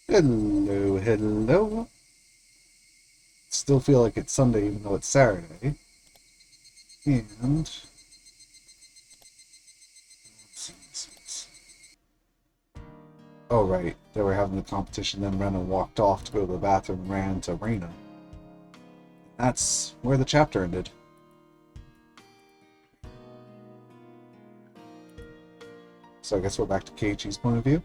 Hello, hello. Still feel like it's Sunday even though it's Saturday. And oh right, they were having the competition, then Rena walked off to go to the bathroom and ran into Reina. That's where the chapter ended. So I guess we're back to Keiichi's point of view.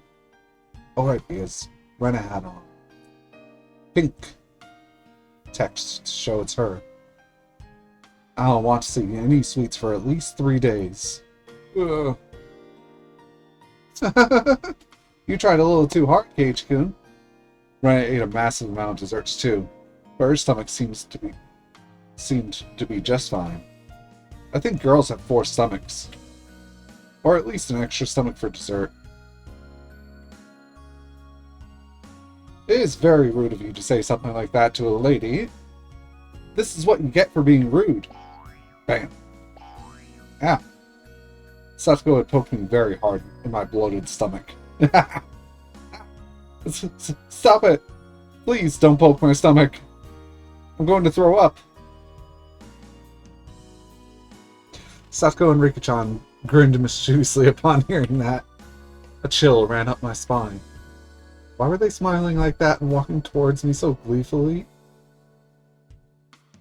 Oh right, because Rena had on pink text to show it's her. I don't want to see any sweets for at least 3 days. Ugh. You tried a little too hard, Keiichi-kun. Rena ate a massive amount of desserts too, but her stomach seemed to be just fine. I think girls have 4 stomachs. Or at least an extra stomach for dessert. It is very rude of you to say something like that to a lady. This is what you get for being rude. Bam. Ah. Satsuko had poked me very hard in my bloated stomach. Stop it! Please don't poke my stomach. I'm going to throw up. Satsuko and Rika-chan grinned mischievously upon hearing that. A chill ran up my spine. Why were they smiling like that and walking towards me so gleefully?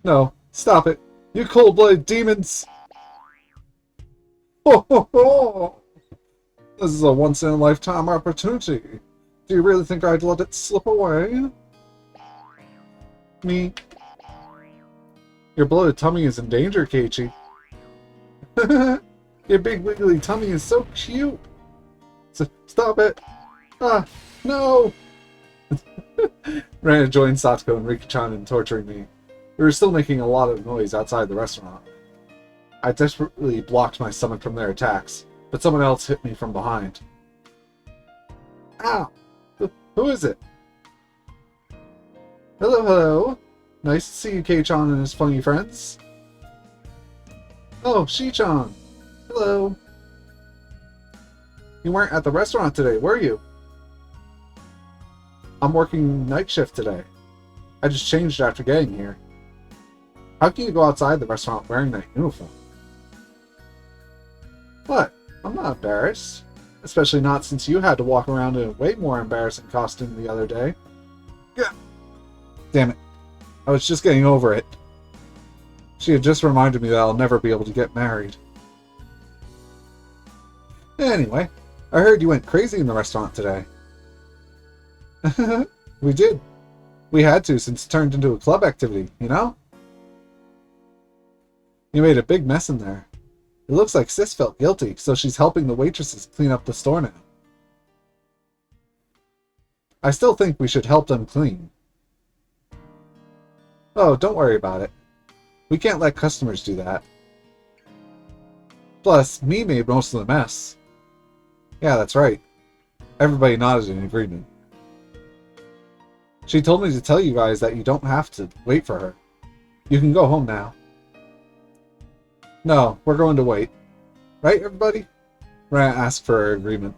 No, stop it! You cold-blooded demons! Ho ho ho! This is a once-in-a-lifetime opportunity. Do you really think I'd let it slip away? Me? Your bloated tummy is in danger, Keiichi. Your big wiggly tummy is so cute. Stop it! Ah, no! Rena joined Satsuko and Rika-chan in torturing me. We were still making a lot of noise outside the restaurant. I desperately blocked my stomach from their attacks, but someone else hit me from behind. Ow! Who is it? Hello, hello. Nice to see you, Kei-chan and his funny friends. Oh, Shi-chan. Hello. You weren't at the restaurant today, were you? I'm working night shift today. I just changed after getting here. How can you go outside the restaurant wearing that uniform? What? I'm not embarrassed. Especially not since you had to walk around in a way more embarrassing costume the other day. Yeah. Damn it. I was just getting over it. She had just reminded me that I'll never be able to get married. Anyway, I heard you went crazy in the restaurant today. We did. We had to since it turned into a club activity, you know? You made a big mess in there. It looks like Sis felt guilty, so she's helping the waitresses clean up the store now. I still think we should help them clean. Oh, don't worry about it. We can't let customers do that. Plus, me made most of the mess. Yeah, that's right. Everybody nodded in agreement. She told me to tell you guys that you don't have to wait for her. You can go home now. No, we're going to wait. Right, everybody? Rana asked for her agreement.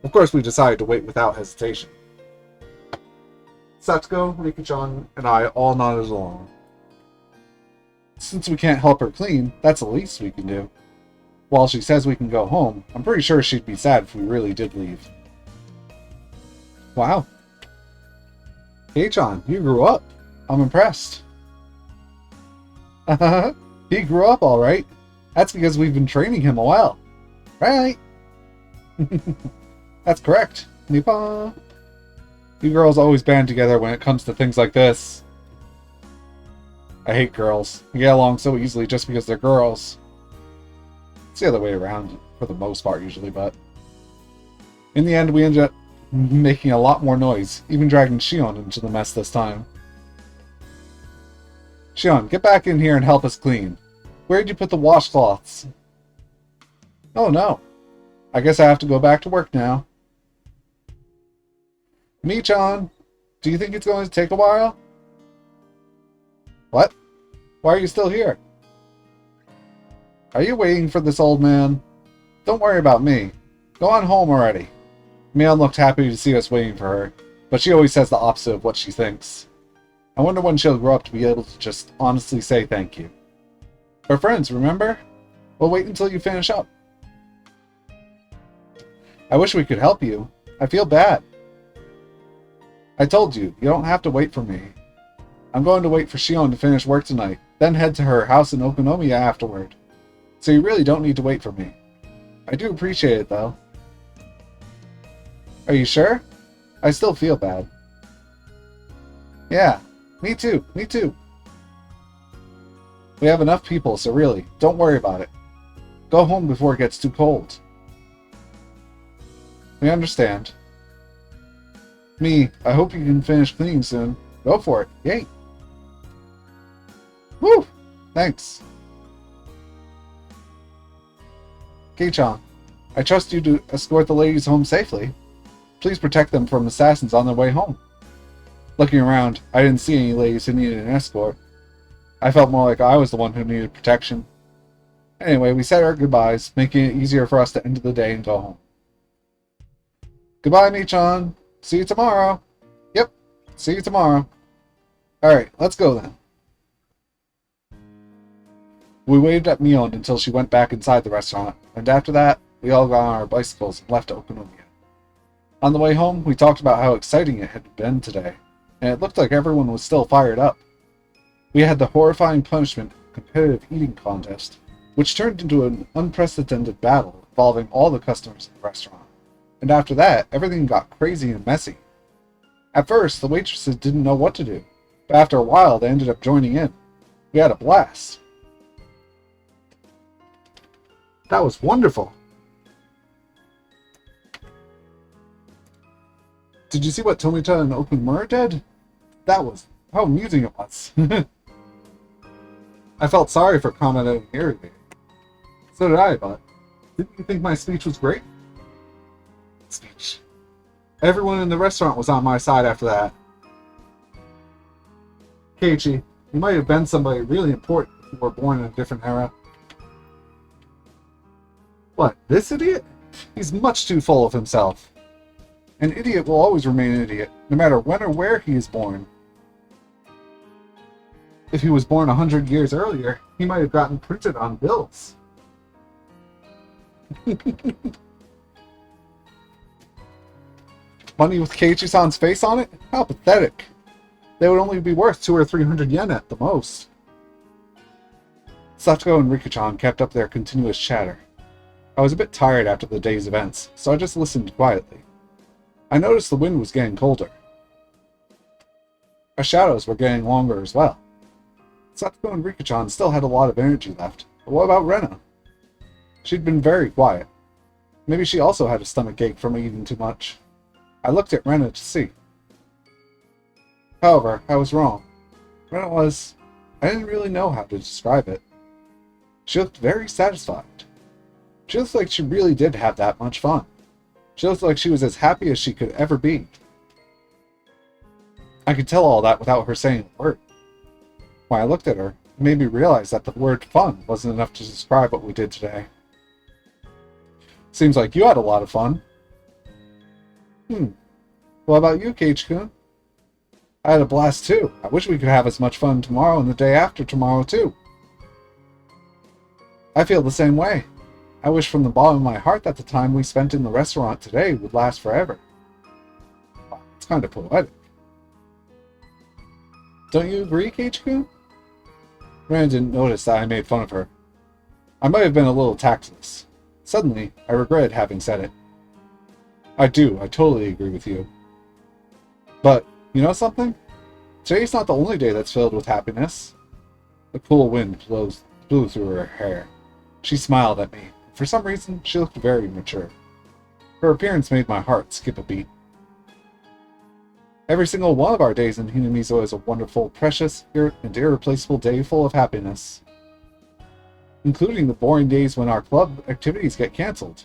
Of course, we decided to wait without hesitation. Satsuko, Rika-chan, and I all nodded along. Since we can't help her clean, that's the least we can do. While she says we can go home, I'm pretty sure she'd be sad if we really did leave. Wow. Kei-chan, you grew up. I'm impressed. He grew up all right. That's because we've been training him a while. Right? That's correct. Nippon. You girls always band together when it comes to things like this. I hate girls. We get along so easily just because they're girls. It's the other way around for the most part usually, but in the end we ended up making a lot more noise, even dragging Shion into the mess this time. Shion, get back in here and help us clean. Where'd you put the washcloths? Oh no. I guess I have to go back to work now. Michan, do you think it's going to take a while? What? Why are you still here? Are you waiting for this old man? Don't worry about me. Go on home already. Mion looked happy to see us waiting for her. But she always says the opposite of what she thinks. I wonder when she'll grow up to be able to just honestly say thank you. We're friends, remember? We'll wait until you finish up. I wish we could help you. I feel bad. I told you, you don't have to wait for me. I'm going to wait for Shion to finish work tonight, then head to her house in Okonomiya afterward. So you really don't need to wait for me. I do appreciate it, though. Are you sure? I still feel bad. Yeah, me too, me too. We have enough people, so really, don't worry about it. Go home before it gets too cold. We understand. I hope you can finish cleaning soon. Go for it, yay! Woo! Thanks. Kei-chan, I trust you to escort the ladies home safely. Please protect them from assassins on their way home. Looking around, I didn't see any ladies who needed an escort. I felt more like I was the one who needed protection. Anyway, we said our goodbyes, making it easier for us to end the day and go home. Goodbye, Mi-chan. See you tomorrow. Yep, see you tomorrow. Alright, let's go then. We waited at Mion until she went back inside the restaurant, and after that, we all got on our bicycles and left Okonomiya. On the way home, we talked about how exciting it had been today, and it looked like everyone was still fired up. We had the horrifying punishment competitive eating contest, which turned into an unprecedented battle involving all the customers in the restaurant. And after that, everything got crazy and messy. At first, the waitresses didn't know what to do, but after a while, they ended up joining in. We had a blast. That was wonderful. Did you see what Tomita and Okumura did? That was how amusing it was. I felt sorry for Kamada and Hirage. So did I, but didn't you think my speech was great? Speech. Everyone in the restaurant was on my side after that. Keiichi, you might have been somebody really important if you were born in a different era. What, this idiot? He's much too full of himself. An idiot will always remain an idiot, no matter when or where he is born. If he was born 100 years earlier, he might have gotten printed on bills. Money with Keiichi-san's face on it? How pathetic. They would only be worth 200 or 300 yen at the most. Satsuko and Rika-chan kept up their continuous chatter. I was a bit tired after the day's events, so I just listened quietly. I noticed the wind was getting colder. Our shadows were getting longer as well. Satsuko and Rika-chan still had a lot of energy left, but what about Rena? She'd been very quiet. Maybe she also had a stomach ache from eating too much. I looked at Rena to see. However, I was wrong. Rena was... I didn't really know how to describe it. She looked very satisfied. She looked like she really did have that much fun. She looked like she was as happy as she could ever be. I could tell all that without her saying a word. When I looked at her, it made me realize that the word fun wasn't enough to describe what we did today. Seems like you had a lot of fun. What about you, Keiichi-kun? I had a blast too. I wish we could have as much fun tomorrow and the day after tomorrow too. I feel the same way. I wish from the bottom of my heart that the time we spent in the restaurant today would last forever. Wow, it's kind of poetic. Don't you agree, Keiichi-kun? Rena didn't notice that I made fun of her. I might have been a little tactless. Suddenly, I regretted having said it. I totally agree with you. But, you know something? Today's not the only day that's filled with happiness. The cool wind blew through her hair. She smiled at me. For some reason, she looked very mature. Her appearance made my heart skip a beat. Every single one of our days in Hinamizo is a wonderful, precious, and irreplaceable day full of happiness. Including the boring days when our club activities get cancelled.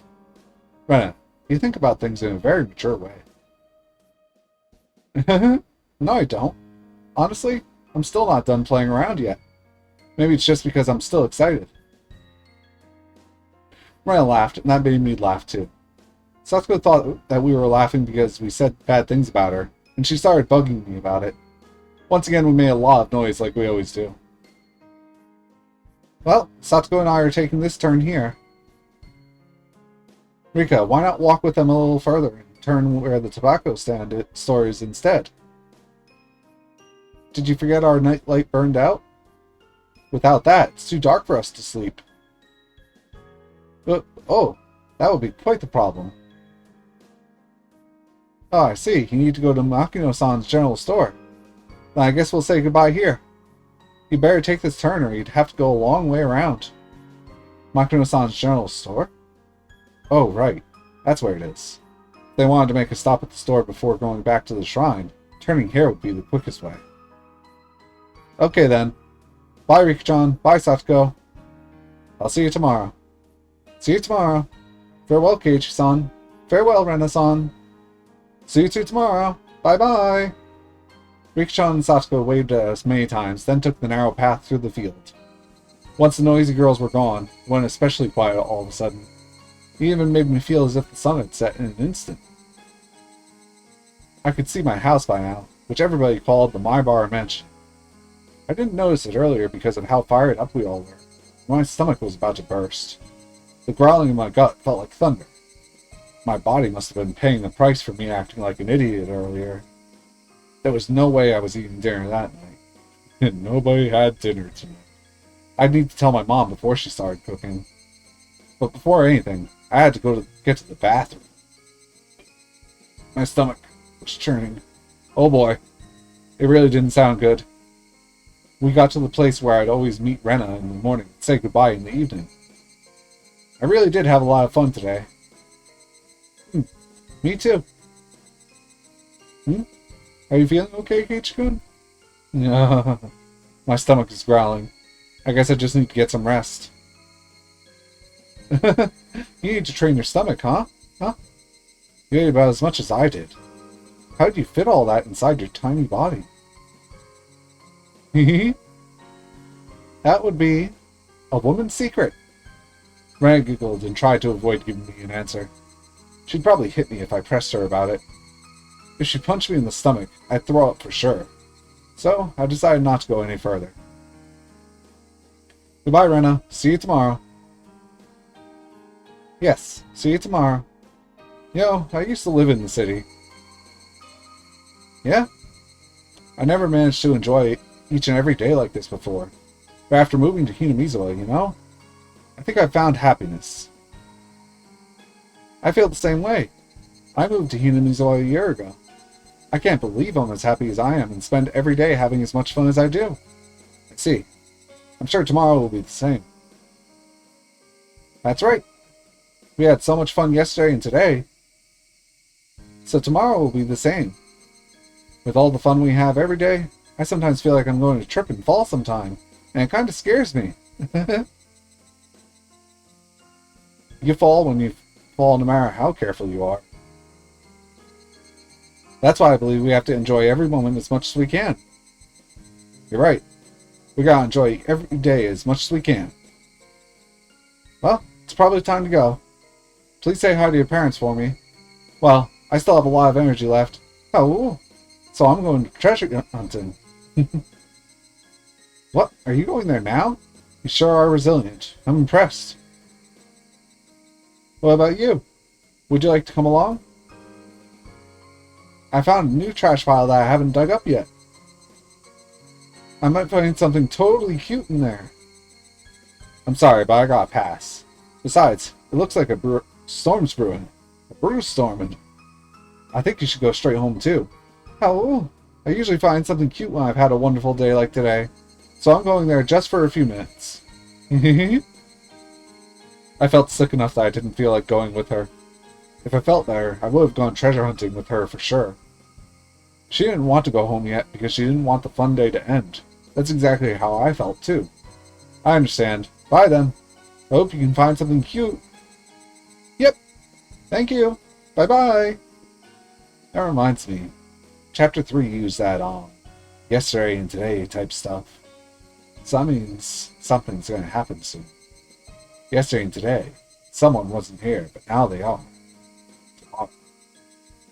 Rena, you think about things in a very mature way. No, I don't. Honestly, I'm still not done playing around yet. Maybe it's just because I'm still excited. Rena laughed, and that made me laugh too. Satsuko thought that we were laughing because we said bad things about her, and she started bugging me about it. Once again, we made a lot of noise like we always do. Well, Satoko and I are taking this turn here. Rika, why not walk with them a little further and turn where the tobacco store is instead? Did you forget our night light burned out? Without that, it's too dark for us to sleep. But, oh, that would be quite the problem. Oh, I see. You need to go to Makino-san's general store. Then I guess we'll say goodbye here. You'd better take this turn or you'd have to go a long way around. Makino-san's general store? Oh, right. That's where it is. If they wanted to make a stop at the store before going back to the shrine, turning here would be the quickest way. Okay then. Bye, Rika-chan. Bye, Satoko. I'll see you tomorrow. See you tomorrow. Farewell, Keiichi-san. Farewell, Rena-san. See you two tomorrow. Bye-bye. Rika-chan and Satoko waved at us many times, then took the narrow path through the field. Once the noisy girls were gone, it went especially quiet all of a sudden. It even made me feel as if the sun had set in an instant. I could see my house by now, which everybody called the My Bar Mansion. I didn't notice it earlier because of how fired up we all were. My stomach was about to burst. The growling in my gut felt like thunder. My body must have been paying the price for me acting like an idiot earlier. There was no way I was eating dinner that night. And nobody had dinner tonight. I'd need to tell my mom before she started cooking. But before anything, I had to get to the bathroom. My stomach was churning. Oh boy. It really didn't sound good. We got to the place where I'd always meet Rena in the morning and say goodbye in the evening. I really did have a lot of fun today. Me too. Are you feeling okay, Keiichi-kun? No. My stomach is growling. I guess I just need to get some rest. You need to train your stomach, huh? You ate about as much as I did. How did you fit all that inside your tiny body? That would be a woman's secret. Rena giggled and tried to avoid giving me an answer. She'd probably hit me if I pressed her about it. If she punched me in the stomach, I'd throw up for sure. So, I decided not to go any further. Goodbye, Rena. See you tomorrow. Yes, see you tomorrow. You know, I used to live in the city. Yeah? I never managed to enjoy each and every day like this before. But after moving to Hinamizawa, you know? I think I found happiness. I feel the same way. I moved to Hinamizawa a year ago. I can't believe I'm as happy as I am and spend every day having as much fun as I do. I see. I'm sure tomorrow will be the same. That's right. We had so much fun yesterday and today. So tomorrow will be the same. With all the fun we have every day, I sometimes feel like I'm going to trip and fall sometime, and it kind of scares me. You fall when you fall no matter how careful you are. That's why I believe we have to enjoy every moment as much as we can. You're right. We gotta enjoy every day as much as we can. Well, it's probably time to go. Please say hi to your parents for me. Well, I still have a lot of energy left. Oh, so I'm going treasure hunting. What? Are you going there now? You sure are resilient. I'm impressed. What about you? Would you like to come along? I found a new trash pile that I haven't dug up yet. I might find something totally cute in there. I'm sorry, but I gotta pass. Besides, it looks like a storm's brewing. A brew's storming. I think you should go straight home too. Oh, I usually find something cute when I've had a wonderful day like today. So I'm going there just for a few minutes. I felt sick enough that I didn't feel like going with her. If I felt better, I would have gone treasure hunting with her for sure. She didn't want to go home yet because she didn't want the fun day to end. That's exactly how I felt too. I understand. Bye then. I hope you can find something cute. Yep. Thank you. Bye-bye. That reminds me. Chapter 3 used that yesterday and today type stuff. So that means something's going to happen soon. Yesterday and today, someone wasn't here, but now they are.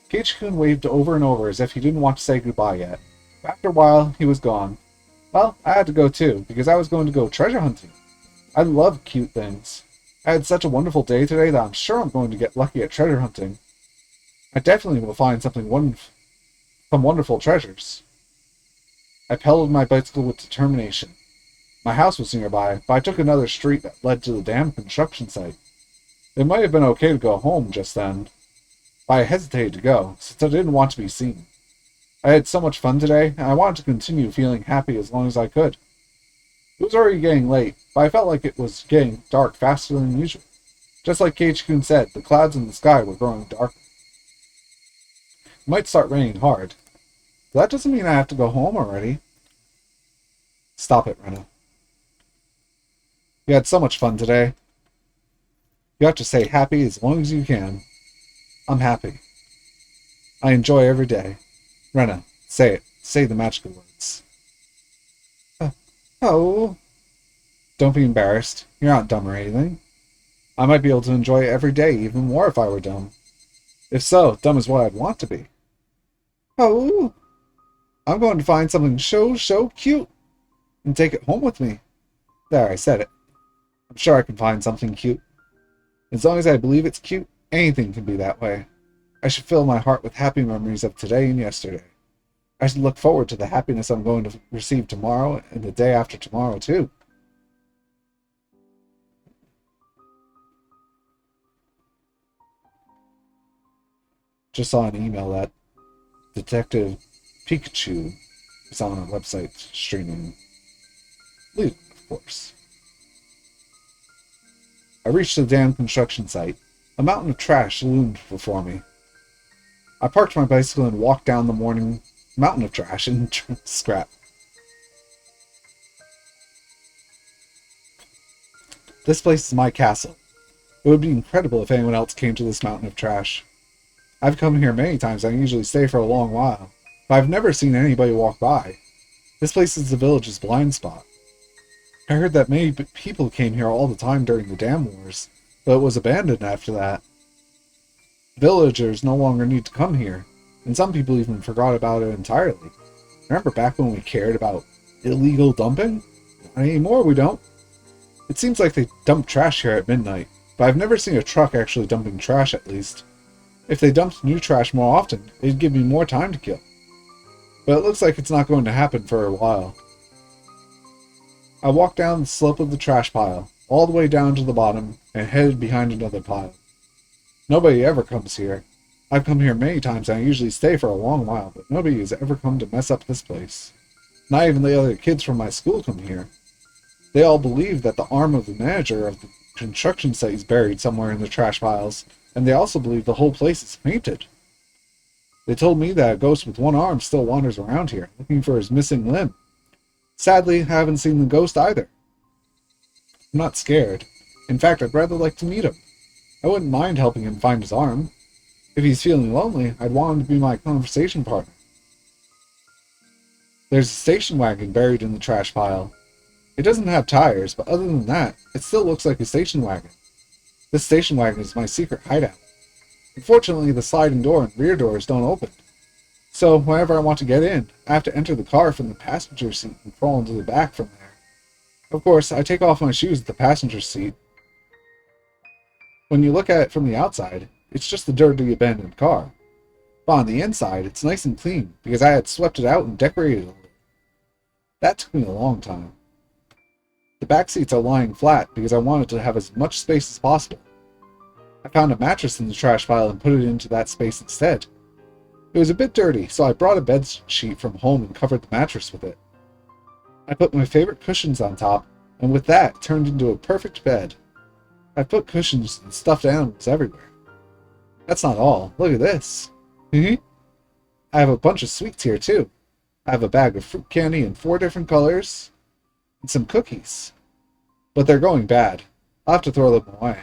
Keiichi-kun waved over and over as if he didn't want to say goodbye yet. After a while, he was gone. Well, I had to go too, because I was going to go treasure hunting. I love cute things. I had such a wonderful day today that I'm sure I'm going to get lucky at treasure hunting. I definitely will find some wonderful treasures. I pedaled my bicycle with determination. My house was nearby, but I took another street that led to the dam construction site. It might have been okay to go home just then, but I hesitated to go, since I didn't want to be seen. I had so much fun today, and I wanted to continue feeling happy as long as I could. It was already getting late, but I felt like it was getting dark faster than usual. Just like Keiichi-kun said, the clouds in the sky were growing darker. It might start raining hard. But that doesn't mean I have to go home already. Stop it, Rena. You had so much fun today. You have to stay happy as long as you can. I'm happy. I enjoy every day. Rena, say it. Say the magical words. Oh. Don't be embarrassed. You're not dumb or anything. I might be able to enjoy every day even more if I were dumb. If so, dumb is what I'd want to be. Oh. I'm going to find something so cute and take it home with me. There, I said it. I'm sure I can find something cute. As long as I believe it's cute, anything can be that way. I should fill my heart with happy memories of today and yesterday. I should look forward to the happiness I'm going to receive tomorrow and the day after tomorrow, too. Just saw an email that Detective Pikachu is on our website streaming. Legal, of course. I reached the dam construction site. A mountain of trash loomed before me. I parked my bicycle and walked down the morning mountain of trash and scrap. This place is my castle. It would be incredible if anyone else came to this mountain of trash. I've come here many times and I usually stay for a long while, but I've never seen anybody walk by. This place is the village's blind spot. I heard that many people came here all the time during the dam wars, but it was abandoned after that. Villagers no longer need to come here, and some people even forgot about it entirely. Remember back when we cared about illegal dumping? Not anymore, we don't. It seems like they dump trash here at midnight, but I've never seen a truck actually dumping trash at least. If they dumped new trash more often, it'd give me more time to kill. But it looks like it's not going to happen for a while. I walked down the slope of the trash pile, all the way down to the bottom, and headed behind another pile. Nobody ever comes here. I've come here many times and I usually stay for a long while, but nobody has ever come to mess up this place. Not even the other kids from my school come here. They all believe that the arm of the manager of the construction site is buried somewhere in the trash piles, and they also believe the whole place is haunted. They told me that a ghost with one arm still wanders around here, looking for his missing limb. Sadly, I haven't seen the ghost either. I'm not scared. In fact, I'd rather like to meet him. I wouldn't mind helping him find his arm. If he's feeling lonely, I'd want him to be my conversation partner. There's a station wagon buried in the trash pile. It doesn't have tires, but other than that, it still looks like a station wagon. This station wagon is my secret hideout. Unfortunately, the sliding door and rear doors don't open. So, whenever I want to get in, I have to enter the car from the passenger seat and crawl into the back from there. Of course, I take off my shoes at the passenger seat. When you look at it from the outside, it's just a dirty, abandoned car. But on the inside, it's nice and clean, because I had swept it out and decorated it a little. That took me a long time. The back seats are lying flat because I wanted to have as much space as possible. I found a mattress in the trash pile and put it into that space instead. It was a bit dirty, so I brought a bed sheet from home and covered the mattress with it. I put my favorite cushions on top, and with that, it turned into a perfect bed. I put cushions and stuffed animals everywhere. That's not all. Look at this. I have a bunch of sweets here, too. I have a bag of fruit candy in 4 different colors, and some cookies. But they're going bad. I'll have to throw them away.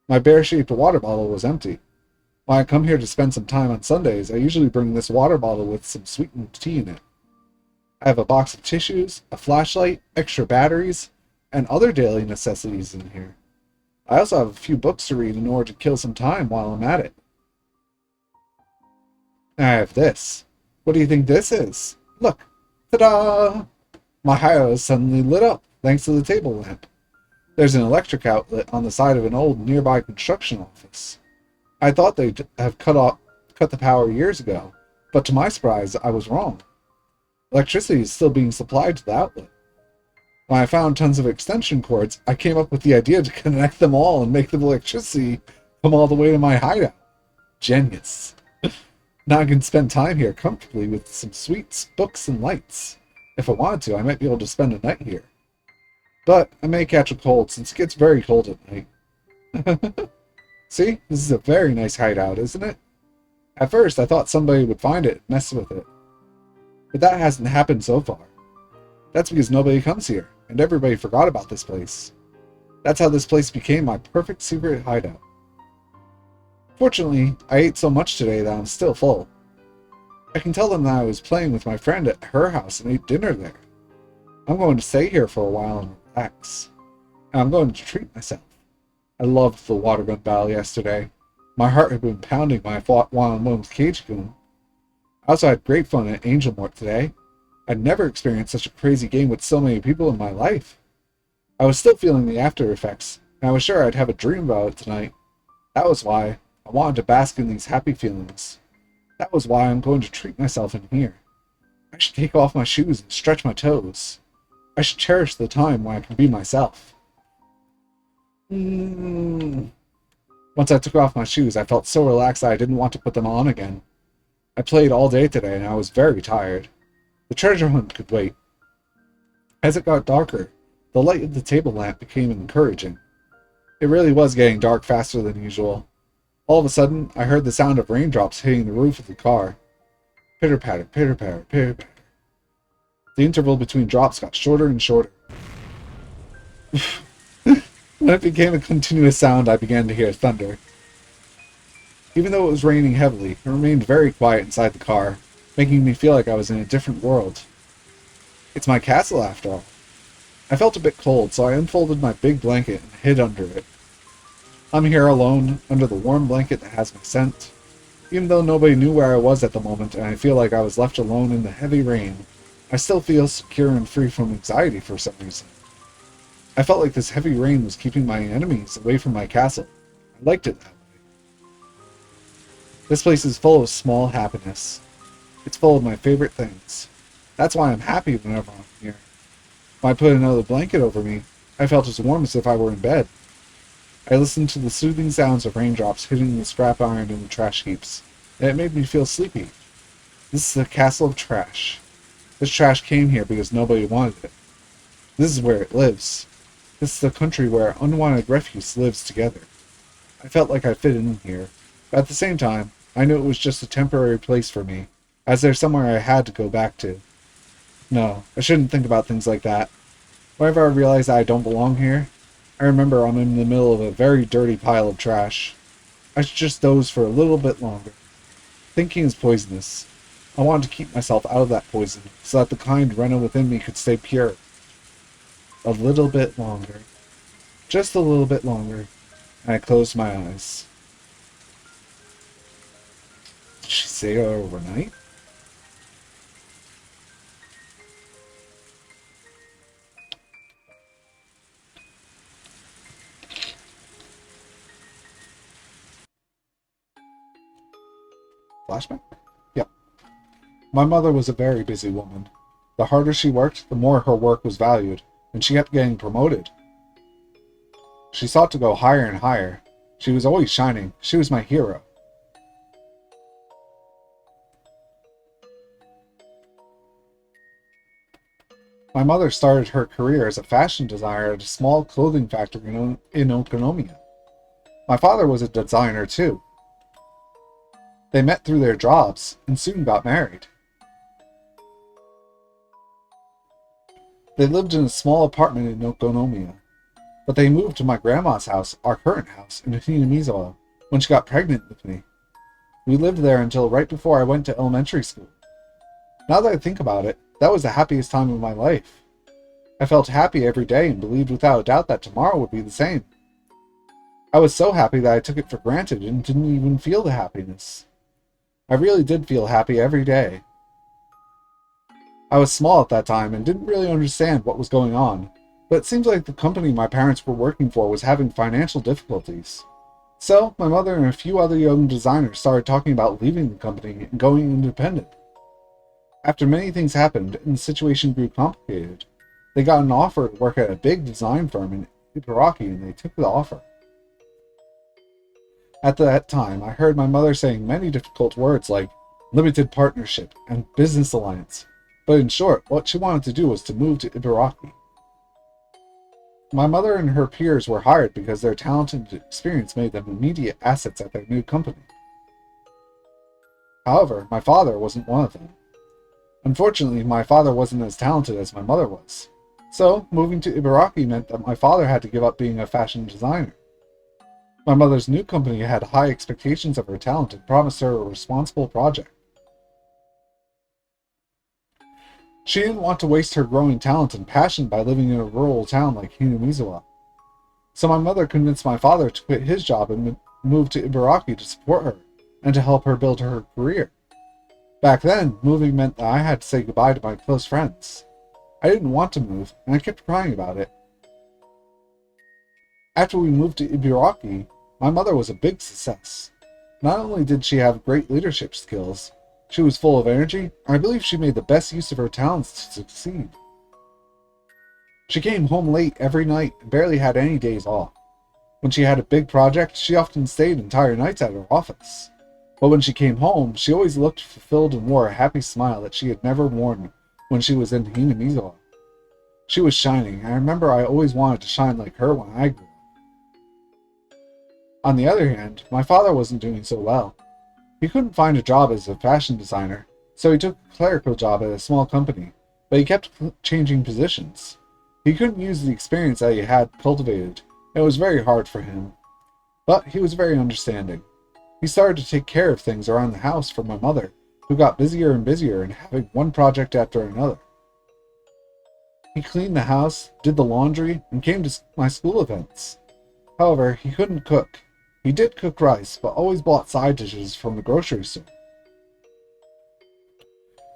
My bear-shaped water bottle was empty. When I come here to spend some time on Sundays, I usually bring this water bottle with some sweetened tea in it. I have a box of tissues, a flashlight, extra batteries, and other daily necessities in here. I also have a few books to read in order to kill some time while I'm at it. I have this. What do you think this is? Look. Ta-da! My hideout is suddenly lit up, thanks to the table lamp. There's an electric outlet on the side of an old nearby construction office. I thought they'd have cut the power years ago, but to my surprise, I was wrong. Electricity is still being supplied to the outlet. When I found tons of extension cords, I came up with the idea to connect them all and make the electricity come all the way to my hideout. Genius. Now I can spend time here comfortably with some sweets, books, and lights. If I wanted to, I might be able to spend a night here. But I may catch a cold since it gets very cold at night. See, this is a very nice hideout, isn't it? At first, I thought somebody would find it and mess with it. But that hasn't happened so far. That's because nobody comes here, and everybody forgot about this place. That's how this place became my perfect secret hideout. Fortunately, I ate so much today that I'm still full. I can tell them that I was playing with my friend at her house and ate dinner there. I'm going to stay here for a while and relax. And I'm going to treat myself. I loved the water gun battle yesterday. My heart had been pounding when I fought one-on-one with Cage-kun. I also had great fun at Angel Mort today. I'd never experienced such a crazy game with so many people in my life. I was still feeling the after effects, and I was sure I'd have a dream about it tonight. That was why I wanted to bask in these happy feelings. That was why I'm going to treat myself in here. I should take off my shoes and stretch my toes. I should cherish the time when I can be myself. Once I took off my shoes, I felt so relaxed that I didn't want to put them on again. I played all day today and I was very tired. The treasure hunt could wait. As it got darker, the light of the table lamp became encouraging. It really was getting dark faster than usual. All of a sudden, I heard the sound of raindrops hitting the roof of the car. Pitter-patter, pitter-patter, pitter-patter. The interval between drops got shorter and shorter. When it became a continuous sound, I began to hear thunder. Even though it was raining heavily, it remained very quiet inside the car, making me feel like I was in a different world. It's my castle, after all. I felt a bit cold, so I unfolded my big blanket and hid under it. I'm here alone, under the warm blanket that has my scent. Even though nobody knew where I was at the moment, and I feel like I was left alone in the heavy rain, I still feel secure and free from anxiety for some reason. I felt like this heavy rain was keeping my enemies away from my castle. I liked it that way. This place is full of small happiness. It's full of my favorite things. That's why I'm happy whenever I'm here. When I put another blanket over me, I felt as warm as if I were in bed. I listened to the soothing sounds of raindrops hitting the scrap iron in the trash heaps, and it made me feel sleepy. This is the castle of trash. This trash came here because nobody wanted it. This is where it lives. This is the country where unwanted refuse lives together. I felt like I fit in here, but at the same time, I knew it was just a temporary place for me, as there's somewhere I had to go back to. No, I shouldn't think about things like that. Whenever I realize that I don't belong here, I remember I'm in the middle of a very dirty pile of trash. I should just doze for a little bit longer. Thinking is poisonous. I wanted to keep myself out of that poison, so that the kind Rena within me could stay pure. A little bit longer. Just a little bit longer. And I closed my eyes. Did she say overnight? Flashback? Yep. My mother was a very busy woman. The harder she worked, the more her work was valued, and she kept getting promoted. She sought to go higher and higher. She was always shining. She was my hero. My mother started her career as a fashion designer at a small clothing factory in Okonomiya. My father was a designer too. They met through their jobs and soon got married. They lived in a small apartment in Okonomiya, but they moved to my grandma's house, our current house, in Hinamizawa, when she got pregnant with me. We lived there until right before I went to elementary school. Now that I think about it, that was the happiest time of my life. I felt happy every day and believed without a doubt that tomorrow would be the same. I was so happy that I took it for granted and didn't even feel the happiness. I really did feel happy every day. I was small at that time and didn't really understand what was going on, but it seems like the company my parents were working for was having financial difficulties. So, my mother and a few other young designers started talking about leaving the company and going independent. After many things happened and the situation grew complicated, they got an offer to work at a big design firm in Ibaraki and they took the offer. At that time, I heard my mother saying many difficult words like limited partnership and business alliance, but in short, what she wanted to do was to move to Ibaraki. My mother and her peers were hired because their talent and experience made them immediate assets at their new company. However, my father wasn't one of them. Unfortunately, my father wasn't as talented as my mother was. So, moving to Ibaraki meant that my father had to give up being a fashion designer. My mother's new company had high expectations of her talent and promised her a responsible project. She didn't want to waste her growing talent and passion by living in a rural town like Hinamizawa. So my mother convinced my father to quit his job and move to Ibaraki to support her and to help her build her career. Back then, moving meant that I had to say goodbye to my close friends. I didn't want to move, and I kept crying about it. After we moved to Ibaraki, my mother was a big success. Not only did she have great leadership skills, she was full of energy, and I believe she made the best use of her talents to succeed. She came home late every night and barely had any days off. When she had a big project, she often stayed entire nights at her office. But when she came home, she always looked fulfilled and wore a happy smile that she had never worn when she was in Hinamizawa. She was shining, and I remember I always wanted to shine like her when I grew up. On the other hand, my father wasn't doing so well. He couldn't find a job as a fashion designer, so he took a clerical job at a small company, but he kept changing positions. He couldn't use the experience that he had cultivated, and it was very hard for him. But he was very understanding. He started to take care of things around the house for my mother, who got busier and busier and having one project after another. He cleaned the house, did the laundry, and came to my school events. However, he couldn't cook. He did cook rice, but always bought side dishes from the grocery store.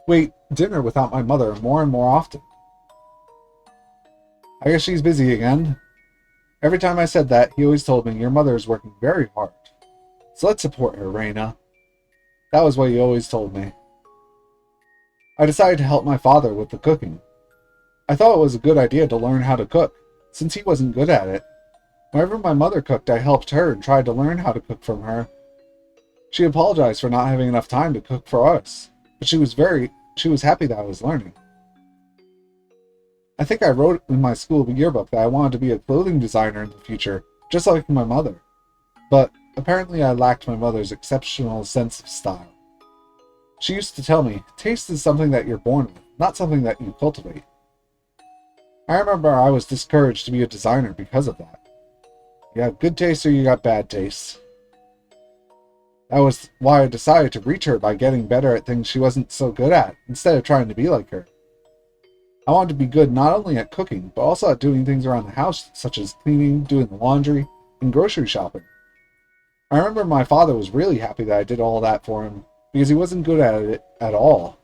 We ate dinner without my mother more and more often. I guess she's busy again. Every time I said that, he always told me, your mother is working very hard. So let's support her, Reina. That was what he always told me. I decided to help my father with the cooking. I thought it was a good idea to learn how to cook, since he wasn't good at it. Whenever my mother cooked, I helped her and tried to learn how to cook from her. She apologized for not having enough time to cook for us, but she was happy that I was learning. I think I wrote in my school yearbook that I wanted to be a clothing designer in the future, just like my mother. But apparently I lacked my mother's exceptional sense of style. She used to tell me, taste is something that you're born with, not something that you cultivate. I remember I was discouraged to be a designer because of that. You have good taste or you got bad taste. That was why I decided to reach her by getting better at things she wasn't so good at, instead of trying to be like her. I wanted to be good not only at cooking, but also at doing things around the house, such as cleaning, doing the laundry, and grocery shopping. I remember my father was really happy that I did all that for him, because he wasn't good at it at all.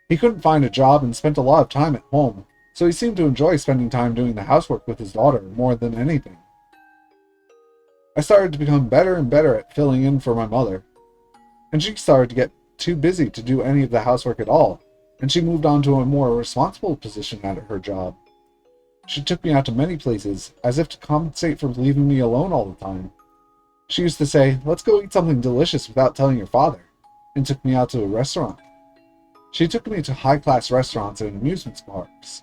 He couldn't find a job and spent a lot of time at home, so he seemed to enjoy spending time doing the housework with his daughter more than anything. I started to become better and better at filling in for my mother, and she started to get too busy to do any of the housework at all, and she moved on to a more responsible position at her job. She took me out to many places, as if to compensate for leaving me alone all the time. She used to say, let's go eat something delicious without telling your father, and took me out to a restaurant. She took me to high-class restaurants and amusement parks.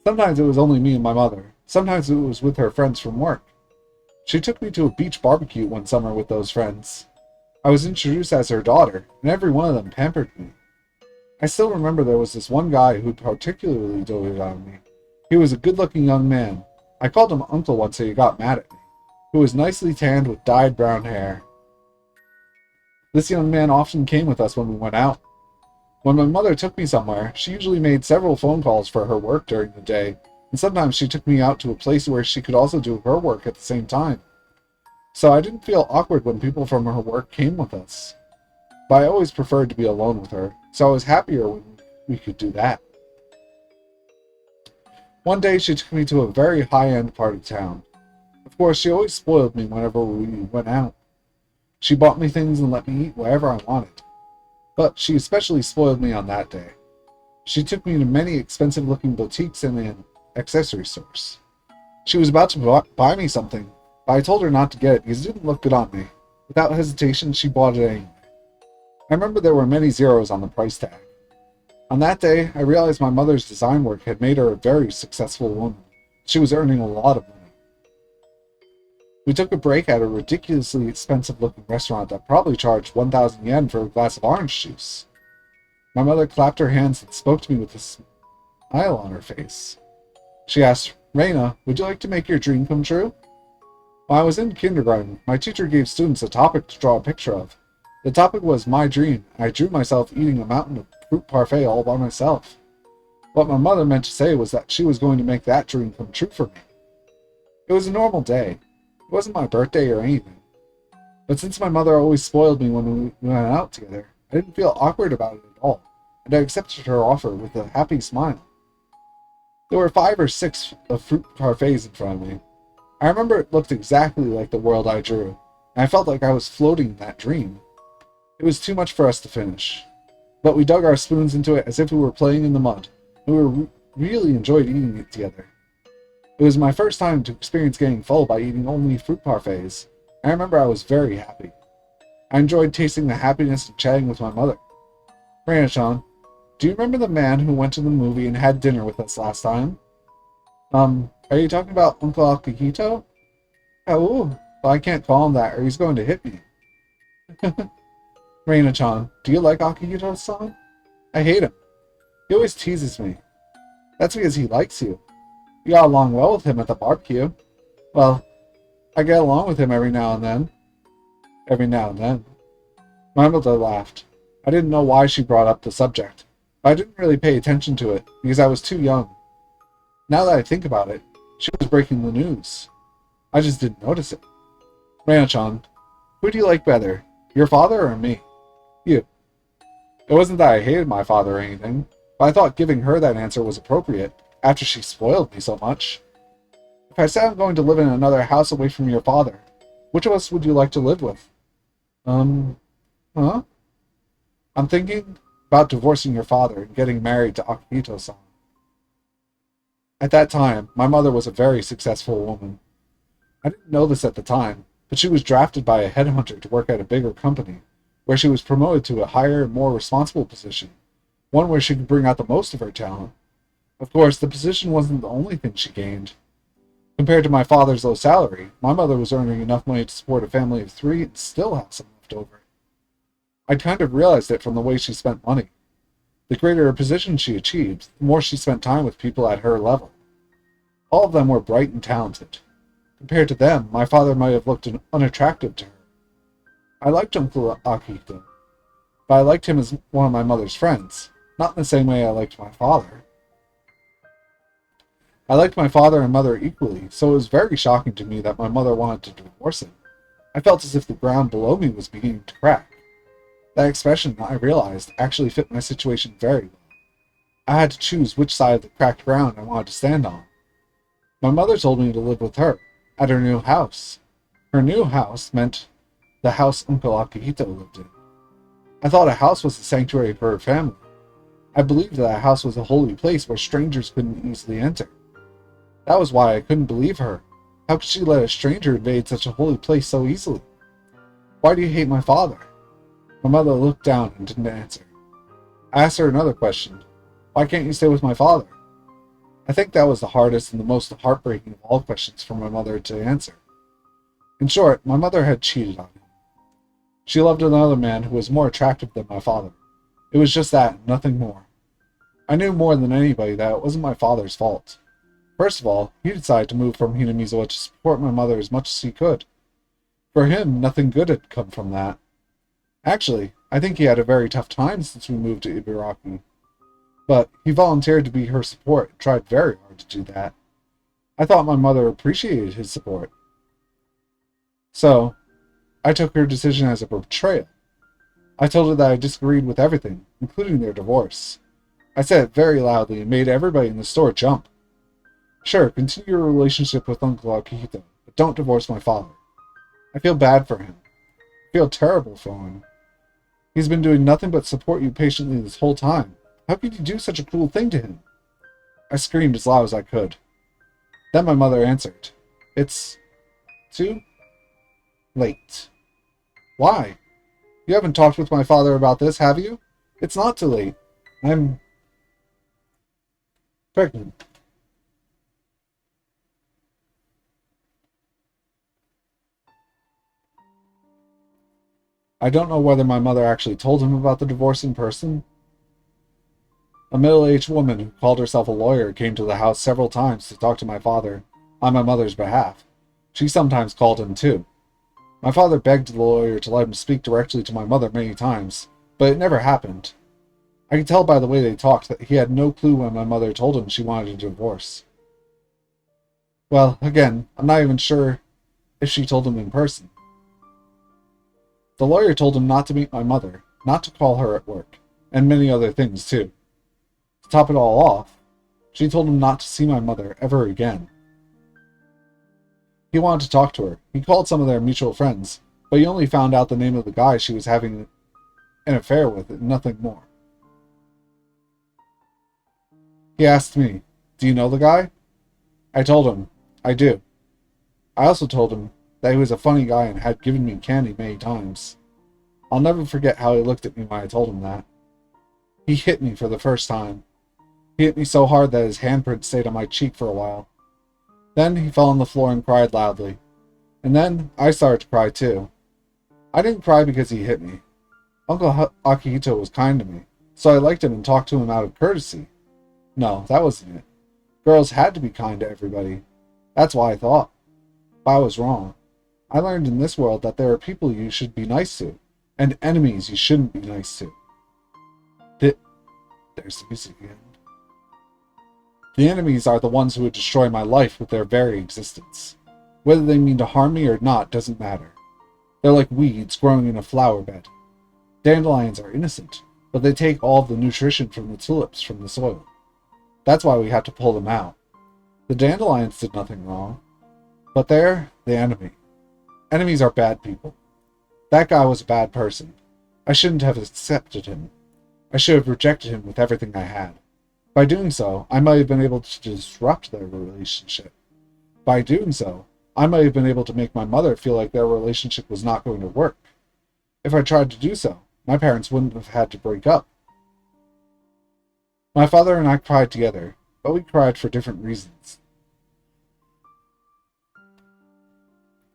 Sometimes it was only me and my mother, sometimes it was with her friends from work. She took me to a beach barbecue one summer with those friends. I was introduced as her daughter, and every one of them pampered me. I still remember there was this one guy who particularly doted on me. He was a good-looking young man. I called him Uncle once so he got mad at me. Who was nicely tanned with dyed brown hair. This young man often came with us when we went out. When my mother took me somewhere, she usually made several phone calls for her work during the day, and sometimes she took me out to a place where she could also do her work at the same time. So I didn't feel awkward when people from her work came with us. but I always preferred to be alone with her, so I was happier when we could do that. One day she took me to a very high-end part of town. Of course, she always spoiled me whenever we went out. She bought me things and let me eat whatever I wanted. But she especially spoiled me on that day. She took me to many expensive-looking boutiques and accessory stores. She was about to buy me something, but I told her not to get it because it didn't look good on me. Without hesitation, she bought it anyway. I remember there were many zeros on the price tag. On that day, I realized my mother's design work had made her a very successful woman. She was earning a lot of money. We took a break at a ridiculously expensive-looking restaurant that probably charged 1,000 yen for a glass of orange juice. My mother clapped her hands and spoke to me with a smile on her face. She asked, "Reina, would you like to make your dream come true?" When I was in kindergarten, my teacher gave students a topic to draw a picture of. The topic was my dream, and I drew myself eating a mountain of fruit parfait all by myself. What my mother meant to say was that she was going to make that dream come true for me. It was a normal day. It wasn't my birthday or anything. But since my mother always spoiled me when we went out together, I didn't feel awkward about it at all, and I accepted her offer with a happy smile. There were 5 or 6 of fruit parfaits in front of me. I remember it looked exactly like the world I drew, and I felt like I was floating in that dream. It was too much for us to finish, but we dug our spoons into it as if we were playing in the mud, and we really enjoyed eating it together. It was my first time to experience getting full by eating only fruit parfaits. I remember I was very happy. I enjoyed tasting the happiness of chatting with my mother. Reina-chan, do you remember the man who went to the movie and had dinner with us last time? Are you talking about Uncle Akihito? Oh, well, I can't call him that or he's going to hit me. Reina-chan, do you like Akihito-san? I hate him. He always teases me. That's because he likes you. You got along well with him at the barbecue. Well, I get along with him every now and then. Every now and then. My mother laughed. I didn't know why she brought up the subject, but I didn't really pay attention to it because I was too young. Now that I think about it, she was breaking the news. I just didn't notice it. Reina-chan, who do you like better, your father or me? You. It wasn't that I hated my father or anything, but I thought giving her that answer was appropriate after she spoiled me so much. If I said I'm going to live in another house away from your father, which of us would you like to live with? Huh? I'm thinking about divorcing your father and getting married to Akihito-san. At that time, my mother was a very successful woman. I didn't know this at the time, but she was drafted by a headhunter to work at a bigger company, where she was promoted to a higher and more responsible position, one where she could bring out the most of her talent. Of course, the position wasn't the only thing she gained. Compared to my father's low salary, my mother was earning enough money to support a family of 3 and still have some left over. I'd kind of realized it from the way she spent money. The greater a position she achieved, the more she spent time with people at her level. All of them were bright and talented. Compared to them, my father might have looked unattractive to her. I liked Uncle Akihito, but I liked him as one of my mother's friends, not in the same way I liked my father. I liked my father and mother equally, so it was very shocking to me that my mother wanted to divorce him. I felt as if the ground below me was beginning to crack. That expression, I realized, actually fit my situation very well. I had to choose which side of the cracked ground I wanted to stand on. My mother told me to live with her, at her new house. Her new house meant the house Uncle Akihito lived in. I thought a house was a sanctuary for her family. I believed that a house was a holy place where strangers couldn't easily enter. That was why I couldn't believe her. How could she let a stranger invade such a holy place so easily? Why do you hate my father? My mother looked down and didn't answer. I asked her another question. Why can't you stay with my father? I think that was the hardest and the most heartbreaking of all questions for my mother to answer. In short, my mother had cheated on him. She loved another man who was more attractive than my father. It was just that, nothing more. I knew more than anybody that it wasn't my father's fault. First of all, he decided to move from Hinamizawa to support my mother as much as he could. For him, nothing good had come from that. Actually, I think he had a very tough time since we moved to Ibaraki. But he volunteered to be her support and tried very hard to do that. I thought my mother appreciated his support. So, I took her decision as a betrayal. I told her that I disagreed with everything, including their divorce. I said it very loudly and made everybody in the store jump. Sure, continue your relationship with Uncle Akihito, but don't divorce my father. I feel bad for him. I feel terrible for him. He's been doing nothing but support you patiently this whole time. How could you do such a cruel thing to him? I screamed as loud as I could. Then my mother answered. It's too late. Why? You haven't talked with my father about this, have you? It's not too late. I'm pregnant. I don't know whether my mother actually told him about the divorce in person. A middle-aged woman who called herself a lawyer came to the house several times to talk to my father on my mother's behalf. She sometimes called him too. My father begged the lawyer to let him speak directly to my mother many times, but it never happened. I could tell by the way they talked that he had no clue when my mother told him she wanted a divorce. Well, again, I'm not even sure if she told him in person. The lawyer told him not to meet my mother, not to call her at work, and many other things too. To top it all off, she told him not to see my mother ever again. He wanted to talk to her. He called some of their mutual friends, but he only found out the name of the guy she was having an affair with and nothing more. He asked me, "Do you know the guy?" I told him, "I do." I also told him that he was a funny guy and had given me candy many times. I'll never forget how he looked at me when I told him that. He hit me for the first time. He hit me so hard that his handprint stayed on my cheek for a while. Then he fell on the floor and cried loudly. And then I started to cry too. I didn't cry because he hit me. Uncle Akihito was kind to me, so I liked him and talked to him out of courtesy. No, that wasn't it. Girls had to be kind to everybody. That's why I thought. But I was wrong. I learned in this world that there are people you should be nice to, and enemies you shouldn't be nice to. There's the music again. The enemies are the ones who would destroy my life with their very existence. Whether they mean to harm me or not doesn't matter. They're like weeds growing in a flower bed. Dandelions are innocent, but they take all of the nutrition from the tulips from the soil. That's why we have to pull them out. The dandelions did nothing wrong, but they're the enemy. Enemies are bad people. That guy was a bad person. I shouldn't have accepted him. I should have rejected him with everything I had. By doing so, I might have been able to disrupt their relationship. By doing so, I might have been able to make my mother feel like their relationship was not going to work. If I tried to do so, my parents wouldn't have had to break up. My father and I cried together, but we cried for different reasons.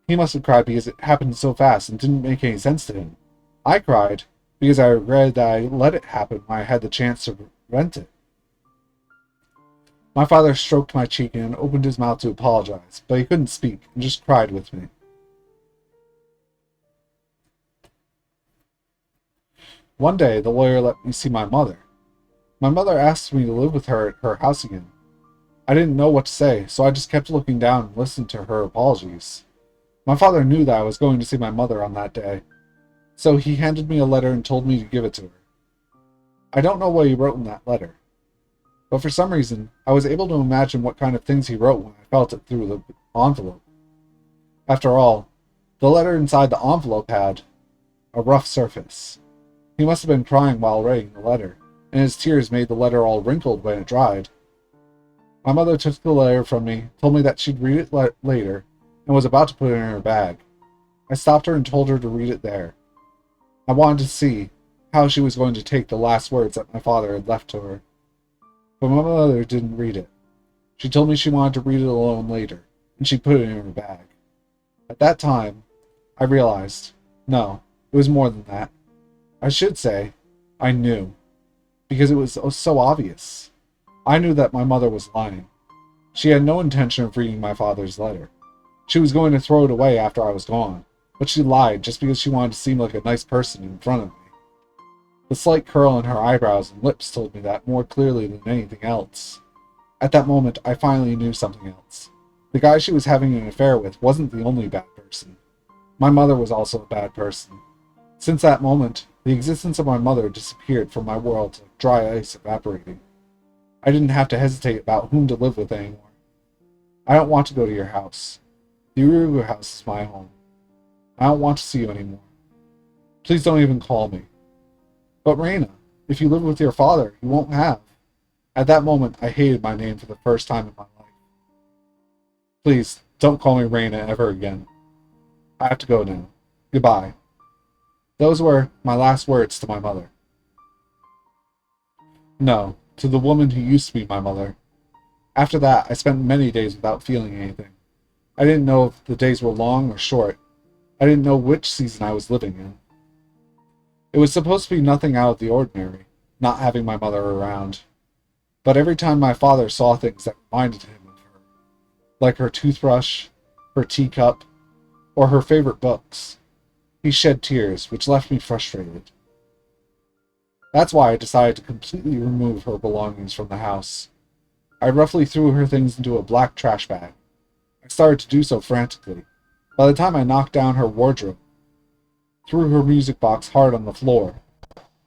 He must have cried because it happened so fast and didn't make any sense to him. I cried because I regretted that I let it happen when I had the chance to prevent it. My father stroked my cheek and opened his mouth to apologize, but he couldn't speak and just cried with me. One day, the lawyer let me see my mother. My mother asked me to live with her at her house again. I didn't know what to say, so I just kept looking down and listened to her apologies. My father knew that I was going to see my mother on that day, so he handed me a letter and told me to give it to her. I don't know what he wrote in that letter, but for some reason, I was able to imagine what kind of things he wrote when I felt it through the envelope. After all, the letter inside the envelope had a rough surface. He must have been crying while writing the letter, and his tears made the letter all wrinkled when it dried. My mother took the letter from me, told me that she'd read it later, and was about to put it in her bag. I stopped her and told her to read it there. I wanted to see how she was going to take the last words that my father had left to her. But my mother didn't read it. She told me she wanted to read it alone later, and she put it in her bag. At that time, I realized, no, it was more than that. I should say, I knew, because it was so obvious. I knew that my mother was lying. She had no intention of reading my father's letter. She was going to throw it away after I was gone, but she lied just because she wanted to seem like a nice person in front of me. The slight curl in her eyebrows and lips told me that more clearly than anything else. At that moment, I finally knew something else. The guy she was having an affair with wasn't the only bad person. My mother was also a bad person. Since that moment, The existence of my mother disappeared from my world like dry ice evaporating. I didn't have to hesitate about whom to live with anymore. I don't want to go to your house. The Urugu house is my home. I don't want to see you anymore. Please don't even call me. But Reina, if you live with your father, you won't have. At that moment, I hated my name for the first time in my life. Please, don't call me Reina ever again. I have to go now. Goodbye. Those were my last words to my mother. No, to the woman who used to be my mother. After that, I spent many days without feeling anything. I didn't know if the days were long or short. I didn't know which season I was living in. It was supposed to be nothing out of the ordinary, not having my mother around. But every time my father saw things that reminded him of her, like her toothbrush, her teacup, or her favorite books, he shed tears, which left me frustrated. That's why I decided to completely remove her belongings from the house. I roughly threw her things into a black trash bag. I started to do so frantically. By the time I knocked down her wardrobe, threw her music box hard on the floor,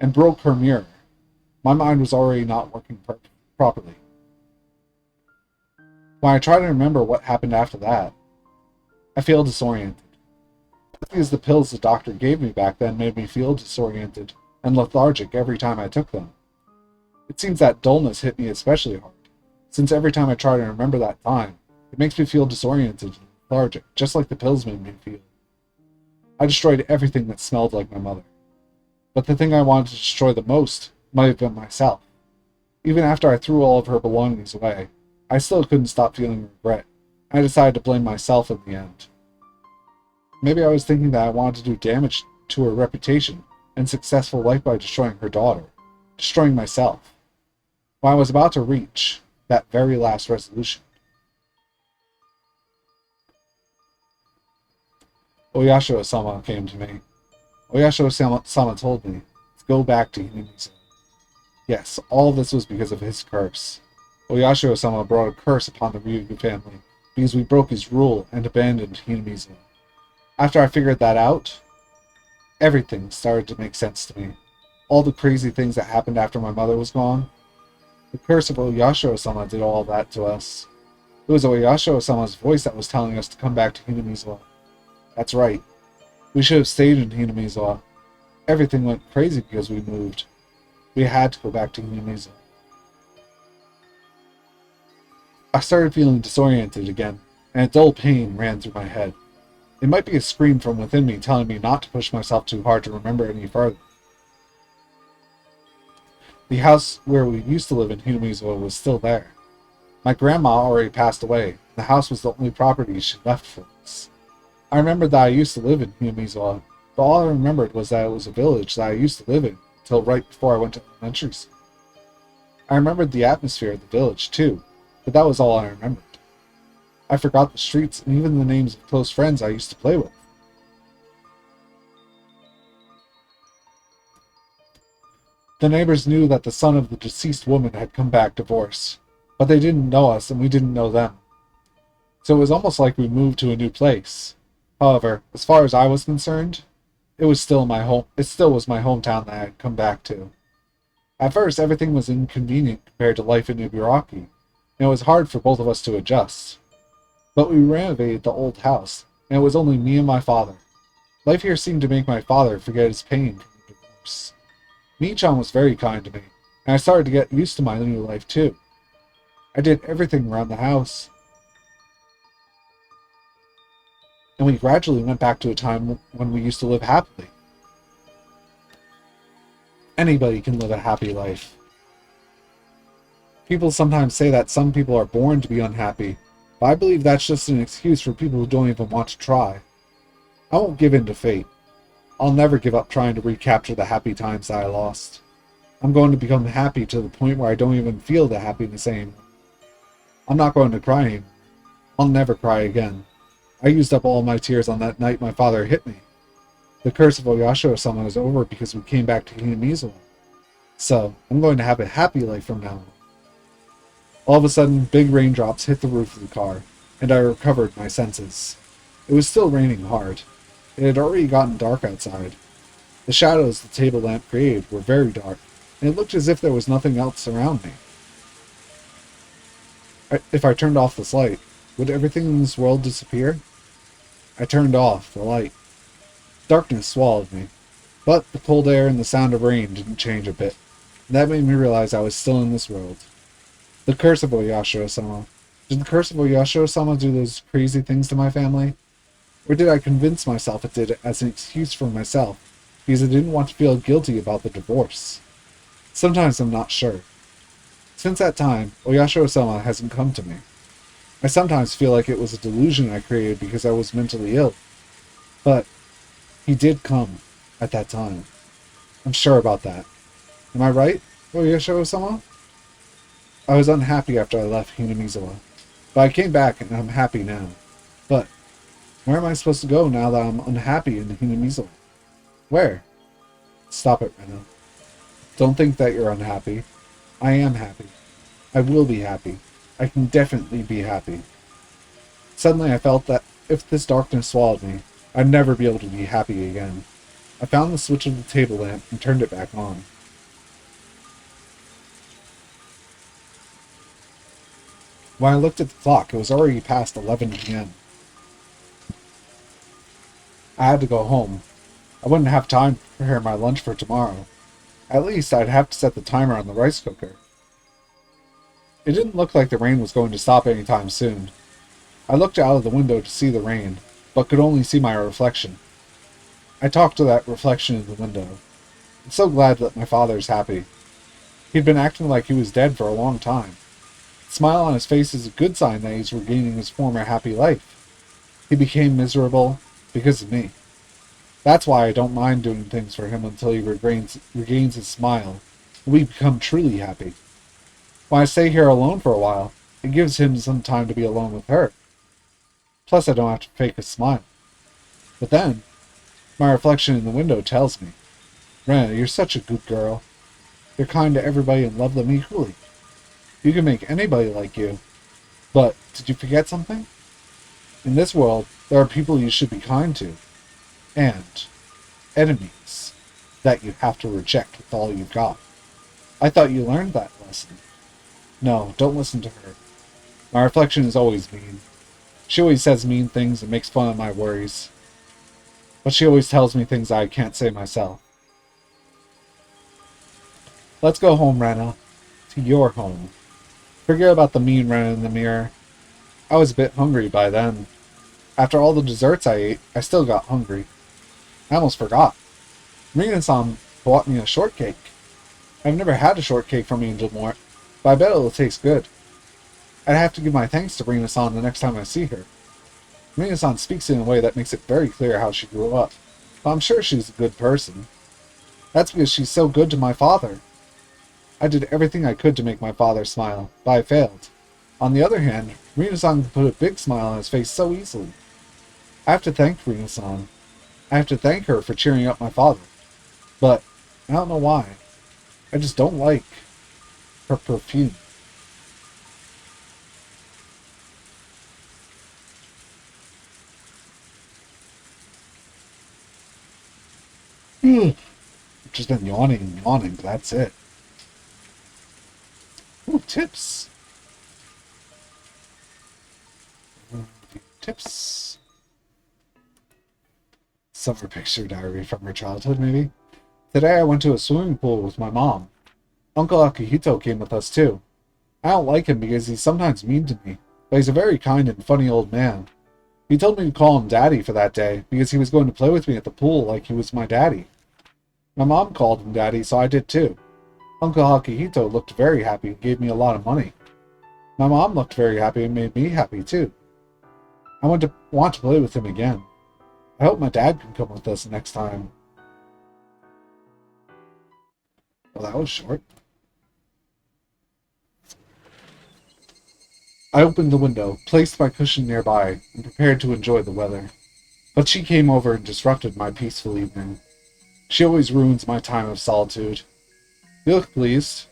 and broke her mirror, my mind was already not working properly. When I try to remember what happened after that, I feel disoriented. Because the pills the doctor gave me back then made me feel disoriented and lethargic every time I took them. It seems that dullness hit me especially hard, since every time I try to remember that time, it makes me feel disoriented and lethargic, just like the pills made me feel. I destroyed everything that smelled like my mother. But the thing I wanted to destroy the most might have been myself. Even after I threw all of her belongings away, I still couldn't stop feeling regret. I decided to blame myself in the end. Maybe I was thinking that I wanted to do damage to her reputation and successful life by destroying her daughter, destroying myself. When I was about to reach that very last resolution, Oyashiro-sama came to me. Oyashiro-sama told me to go back to Hinamizu. Yes, all this was because of his curse. Oyashiro-sama brought a curse upon the Ryugu family because we broke his rule and abandoned Hinamizu. After I figured that out, everything started to make sense to me. All the crazy things that happened after my mother was gone. The curse of Oyashiro-sama did all that to us. It was Oyashiro-sama's voice that was telling us to come back to Hinamizu. That's right. We should have stayed in Hinamizu. Everything went crazy because we moved. We had to go back to Hinamizu. I started feeling disoriented again, and a dull pain ran through my head. It might be a scream from within me telling me not to push myself too hard to remember any further. The house where we used to live in Hinamizu was still there. My grandma already passed away, and the house was the only property she left for us. I remembered that I used to live in Hinamizu, but all I remembered was that it was a village that I used to live in until right before I went to elementary school. I remembered the atmosphere of the village, too, but that was all I remembered. I forgot the streets and even the names of close friends I used to play with. The neighbors knew that the son of the deceased woman had come back divorced, but they didn't know us and we didn't know them. So it was almost like we moved to a new place. However, as far as I was concerned, it still was my hometown that I had come back to. At first, everything was inconvenient compared to life in Higurashi, and it was hard for both of us to adjust. But we renovated the old house, and it was only me and my father. Life here seemed to make my father forget his pain from the divorce. Mii-chan was very kind to me, and I started to get used to my new life too. I did everything around the house. And we gradually went back to a time when we used to live happily. Anybody can live a happy life. People sometimes say that some people are born to be unhappy, but I believe that's just an excuse for people who don't even want to try. I won't give in to fate. I'll never give up trying to recapture the happy times that I lost. I'm going to become happy to the point where I don't even feel the happiness anymore. I'm not going to cry anymore. I'll never cry again. I used up all my tears on that night my father hit me. The curse of Oyashiro-sama is over because we came back to Hinamizu. So, I'm going to have a happy life from now on. All of a sudden, big raindrops hit the roof of the car, and I recovered my senses. It was still raining hard. It had already gotten dark outside. The shadows the table lamp created were very dark, and it looked as if there was nothing else around me. If I turned off this light, would everything in this world disappear? I turned off the light. Darkness swallowed me, but the cold air and the sound of rain didn't change a bit. That made me realize I was still in this world. The curse of Oyashiro-sama. Did the curse of Oyashiro-sama do those crazy things to my family? Or did I convince myself it did as an excuse for myself, because I didn't want to feel guilty about the divorce? Sometimes I'm not sure. Since that time, Oyashiro-sama hasn't come to me. I sometimes feel like it was a delusion I created because I was mentally ill. But he did come at that time. I'm sure about that. Am I right, Oyashiro-sama? I was unhappy after I left Hinamizawa, but I came back and I'm happy now. But where am I supposed to go now that I'm unhappy in Hinamizawa? Where? Stop it, Rena. Don't think that you're unhappy. I am happy. I will be happy. I can definitely be happy. Suddenly I felt that if this darkness swallowed me, I'd never be able to be happy again. I found the switch of the table lamp and turned it back on. When I looked at the clock, it was already past 11 p.m. I had to go home. I wouldn't have time to prepare my lunch for tomorrow. At least I'd have to set the timer on the rice cooker. It didn't look like the rain was going to stop anytime soon. I looked out of the window to see the rain, but could only see my reflection. I talked to that reflection in the window. I'm so glad that my father's happy. He'd been acting like he was dead for a long time. The smile on his face is a good sign that he's regaining his former happy life. He became miserable because of me. That's why I don't mind doing things for him until he regains his smile, and we become truly happy. When I stay here alone for a while, it gives him some time to be alone with her. Plus I don't have to fake a smile. But then, my reflection in the window tells me, Rena, you're such a good girl. You're kind to everybody and love them equally. You can make anybody like you. But, did you forget something? In this world, there are people you should be kind to. And enemies that you have to reject with all you've got. I thought you learned that lesson. No, don't listen to her. My reflection is always mean. She always says mean things and makes fun of my worries. But she always tells me things I can't say myself. Let's go home, Rena. To your home. Forget about the mean Rena in the mirror. I was a bit hungry by then. After all the desserts I ate, I still got hungry. I almost forgot. Rina-san bought me a shortcake. I've never had a shortcake from Angel Mort, but I bet it'll taste good. I'd have to give my thanks to Rina-san the next time I see her. Rina-san speaks in a way that makes it very clear how she grew up, but I'm sure she's a good person. That's because she's so good to my father. I did everything I could to make my father smile, but I failed. On the other hand, Rina-san can put a big smile on his face so easily. I have to thank Rina-san. I have to thank her for cheering up my father. But I don't know why. I just don't like her perfume. I've just been yawning and yawning, that's it. Ooh, tips. Tips. Summer picture diary from her childhood, maybe? Today I went to a swimming pool with my mom. Uncle Akihito came with us too. I don't like him because he's sometimes mean to me, but he's a very kind and funny old man. He told me to call him Daddy for that day because he was going to play with me at the pool like he was my daddy. My mom called him Daddy, so I did too. Uncle Akihito looked very happy and gave me a lot of money. My mom looked very happy and made me happy too. I want to play with him again. I hope my dad can come with us next time. Well, that was short. I opened the window, placed my cushion nearby, and prepared to enjoy the weather. But she came over and disrupted my peaceful evening. She always ruins my time of solitude. You look pleased.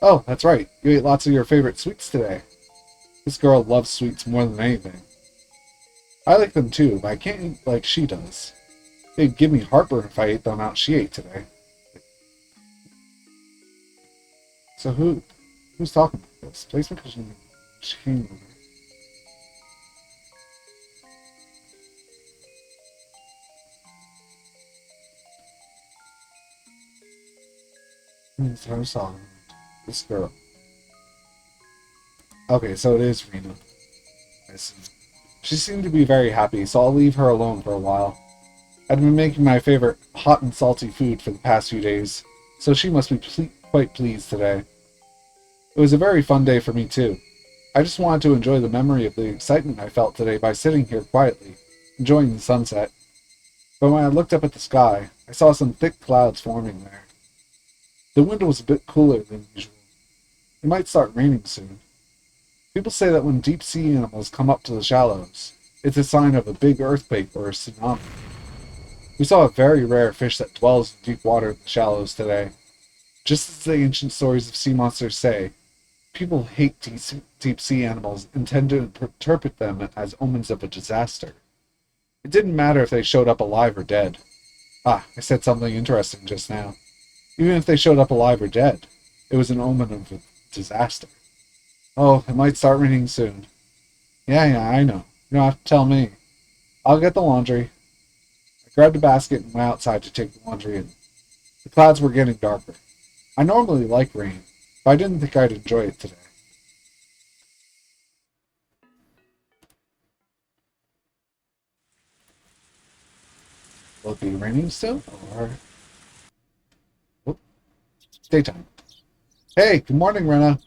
Oh, that's right. You ate lots of your favorite sweets today. This girl loves sweets more than anything. I like them too, but I can't eat like she does. It'd give me heartburn if I ate the amount she ate today. So who's talking about this? Placement cushion chamber. I saw this girl. Okay, so it is Rena. I see. She seemed to be very happy, so I'll leave her alone for a while. I'd been making my favorite hot and salty food for the past few days, so she must be quite pleased today. It was a very fun day for me too. I just wanted to enjoy the memory of the excitement I felt today by sitting here quietly, enjoying the sunset. But when I looked up at the sky, I saw some thick clouds forming there. The wind was a bit cooler than usual. It might start raining soon. People say that when deep-sea animals come up to the shallows, it's a sign of a big earthquake or a tsunami. We saw a very rare fish that dwells in deep water in the shallows today. Just as the ancient stories of sea monsters say, people hate deep-sea animals and tend to interpret them as omens of a disaster. It didn't matter if they showed up alive or dead. Ah, I said something interesting just now. Even if they showed up alive or dead, it was an omen of a disaster. Oh, it might start raining soon. Yeah, I know. You don't have to tell me. I'll get the laundry. I grabbed a basket and went outside to take the laundry in. The clouds were getting darker. I normally like rain, but I didn't think I'd enjoy it today. Will it be raining still, or... Oh, it's daytime. Hey, good morning, Rena.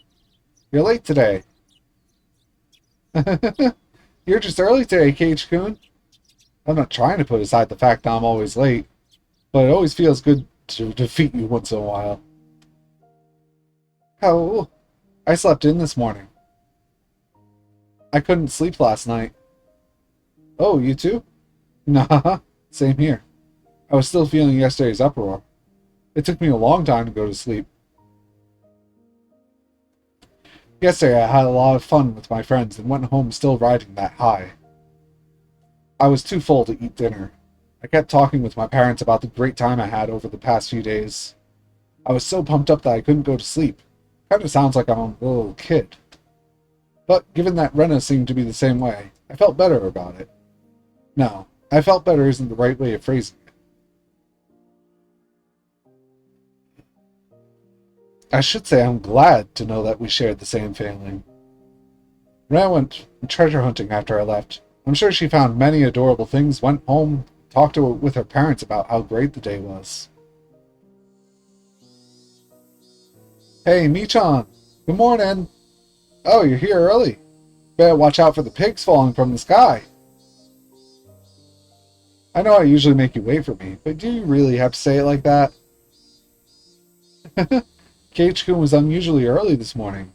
You're late today. You're just early today, Cage-kun. I'm not trying to put aside the fact that I'm always late, but it always feels good to defeat you once in a while. Oh, I slept in this morning. I couldn't sleep last night. Oh, you too? Nah, same here. I was still feeling yesterday's uproar. It took me a long time to go to sleep. Yesterday I had a lot of fun with my friends and went home still riding that high. I was too full to eat dinner. I kept talking with my parents about the great time I had over the past few days. I was so pumped up that I couldn't go to sleep. Kind of sounds like I'm a little kid. But given that Rena seemed to be the same way, I felt better about it. No, I felt better isn't the right way of phrasing it. I should say I'm glad to know that we shared the same feeling. Rena went treasure hunting after I left. I'm sure she found many adorable things, went home, talked with her parents about how great the day was. Hey, Michan! Good morning! Oh, you're here early. Better watch out for the pigs falling from the sky. I know I usually make you wait for me, but do you really have to say it like that? Cage-kun was unusually early this morning.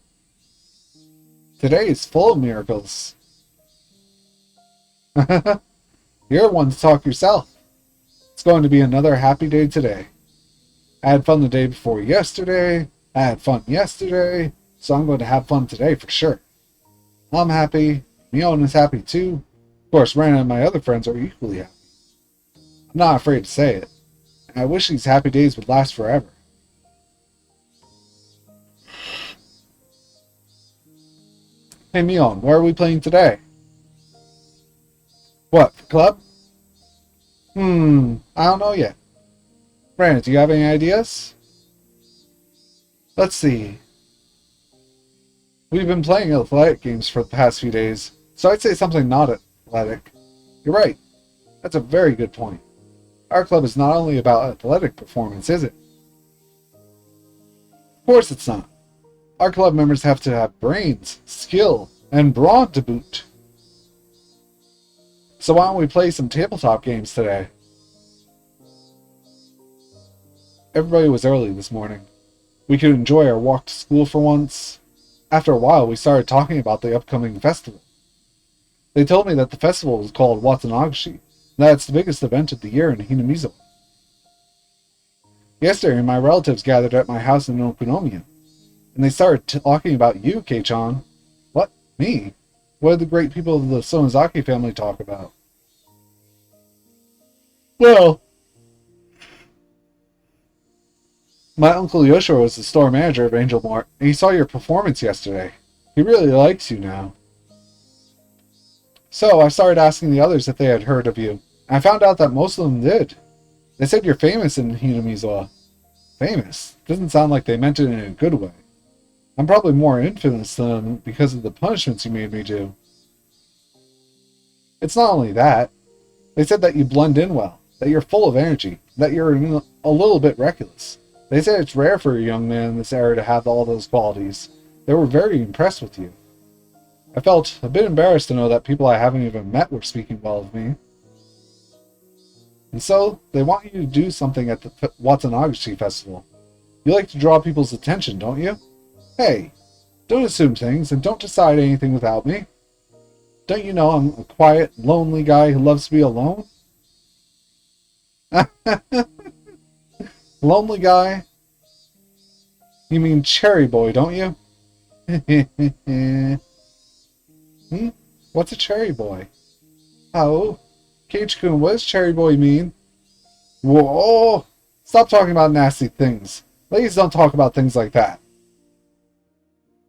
Today is full of miracles. You're one to talk yourself. It's going to be another happy day today. I had fun the day before yesterday. I had fun yesterday. So I'm going to have fun today for sure. I'm happy. Mion is happy too. Of course, Rana and my other friends are equally happy. I'm not afraid to say it. And I wish these happy days would last forever. Hey Mion, where are we playing today? What, for club? I don't know yet. Rana, do you have any ideas? Let's see. We've been playing athletic games for the past few days, so I'd say something not athletic. You're right. That's a very good point. Our club is not only about athletic performance, is it? Of course it's not. Our club members have to have brains, skill, and brawn to boot. So why don't we play some tabletop games today? Everybody was early this morning. We could enjoy our walk to school for once. After a while, we started talking about the upcoming festival. They told me that the festival is called Watanagashi, and that it's the biggest event of the year in Hinamizo. Yesterday, my relatives gathered at my house in Okunomiya, and they started talking about you, Kei-chan. What? Me? What did the great people of the Sonozaki family talk about? Well, my uncle Yoshiro is the store manager of Angel Mart, and he saw your performance yesterday. He really likes you now. So I started asking the others if they had heard of you. I found out that most of them did. They said you're famous in Hinamizawa. Famous? Doesn't sound like they meant it in a good way. I'm probably more infamous than them because of the punishments you made me do. It's not only that. They said that you blend in well, that you're full of energy, that you're a little bit reckless. They say it's rare for a young man in this era to have all those qualities. They were very impressed with you. I felt a bit embarrassed to know that people I haven't even met were speaking well of me. And so, they want you to do something at the Watanabe Festival. You like to draw people's attention, don't you? Hey, don't assume things and don't decide anything without me. Don't you know I'm a quiet, lonely guy who loves to be alone? Lonely guy? You mean Cherry Boy, don't you? What's a Cherry Boy? Oh, Cage-kun, what does Cherry Boy mean? Whoa! Stop talking about nasty things. Ladies don't talk about things like that.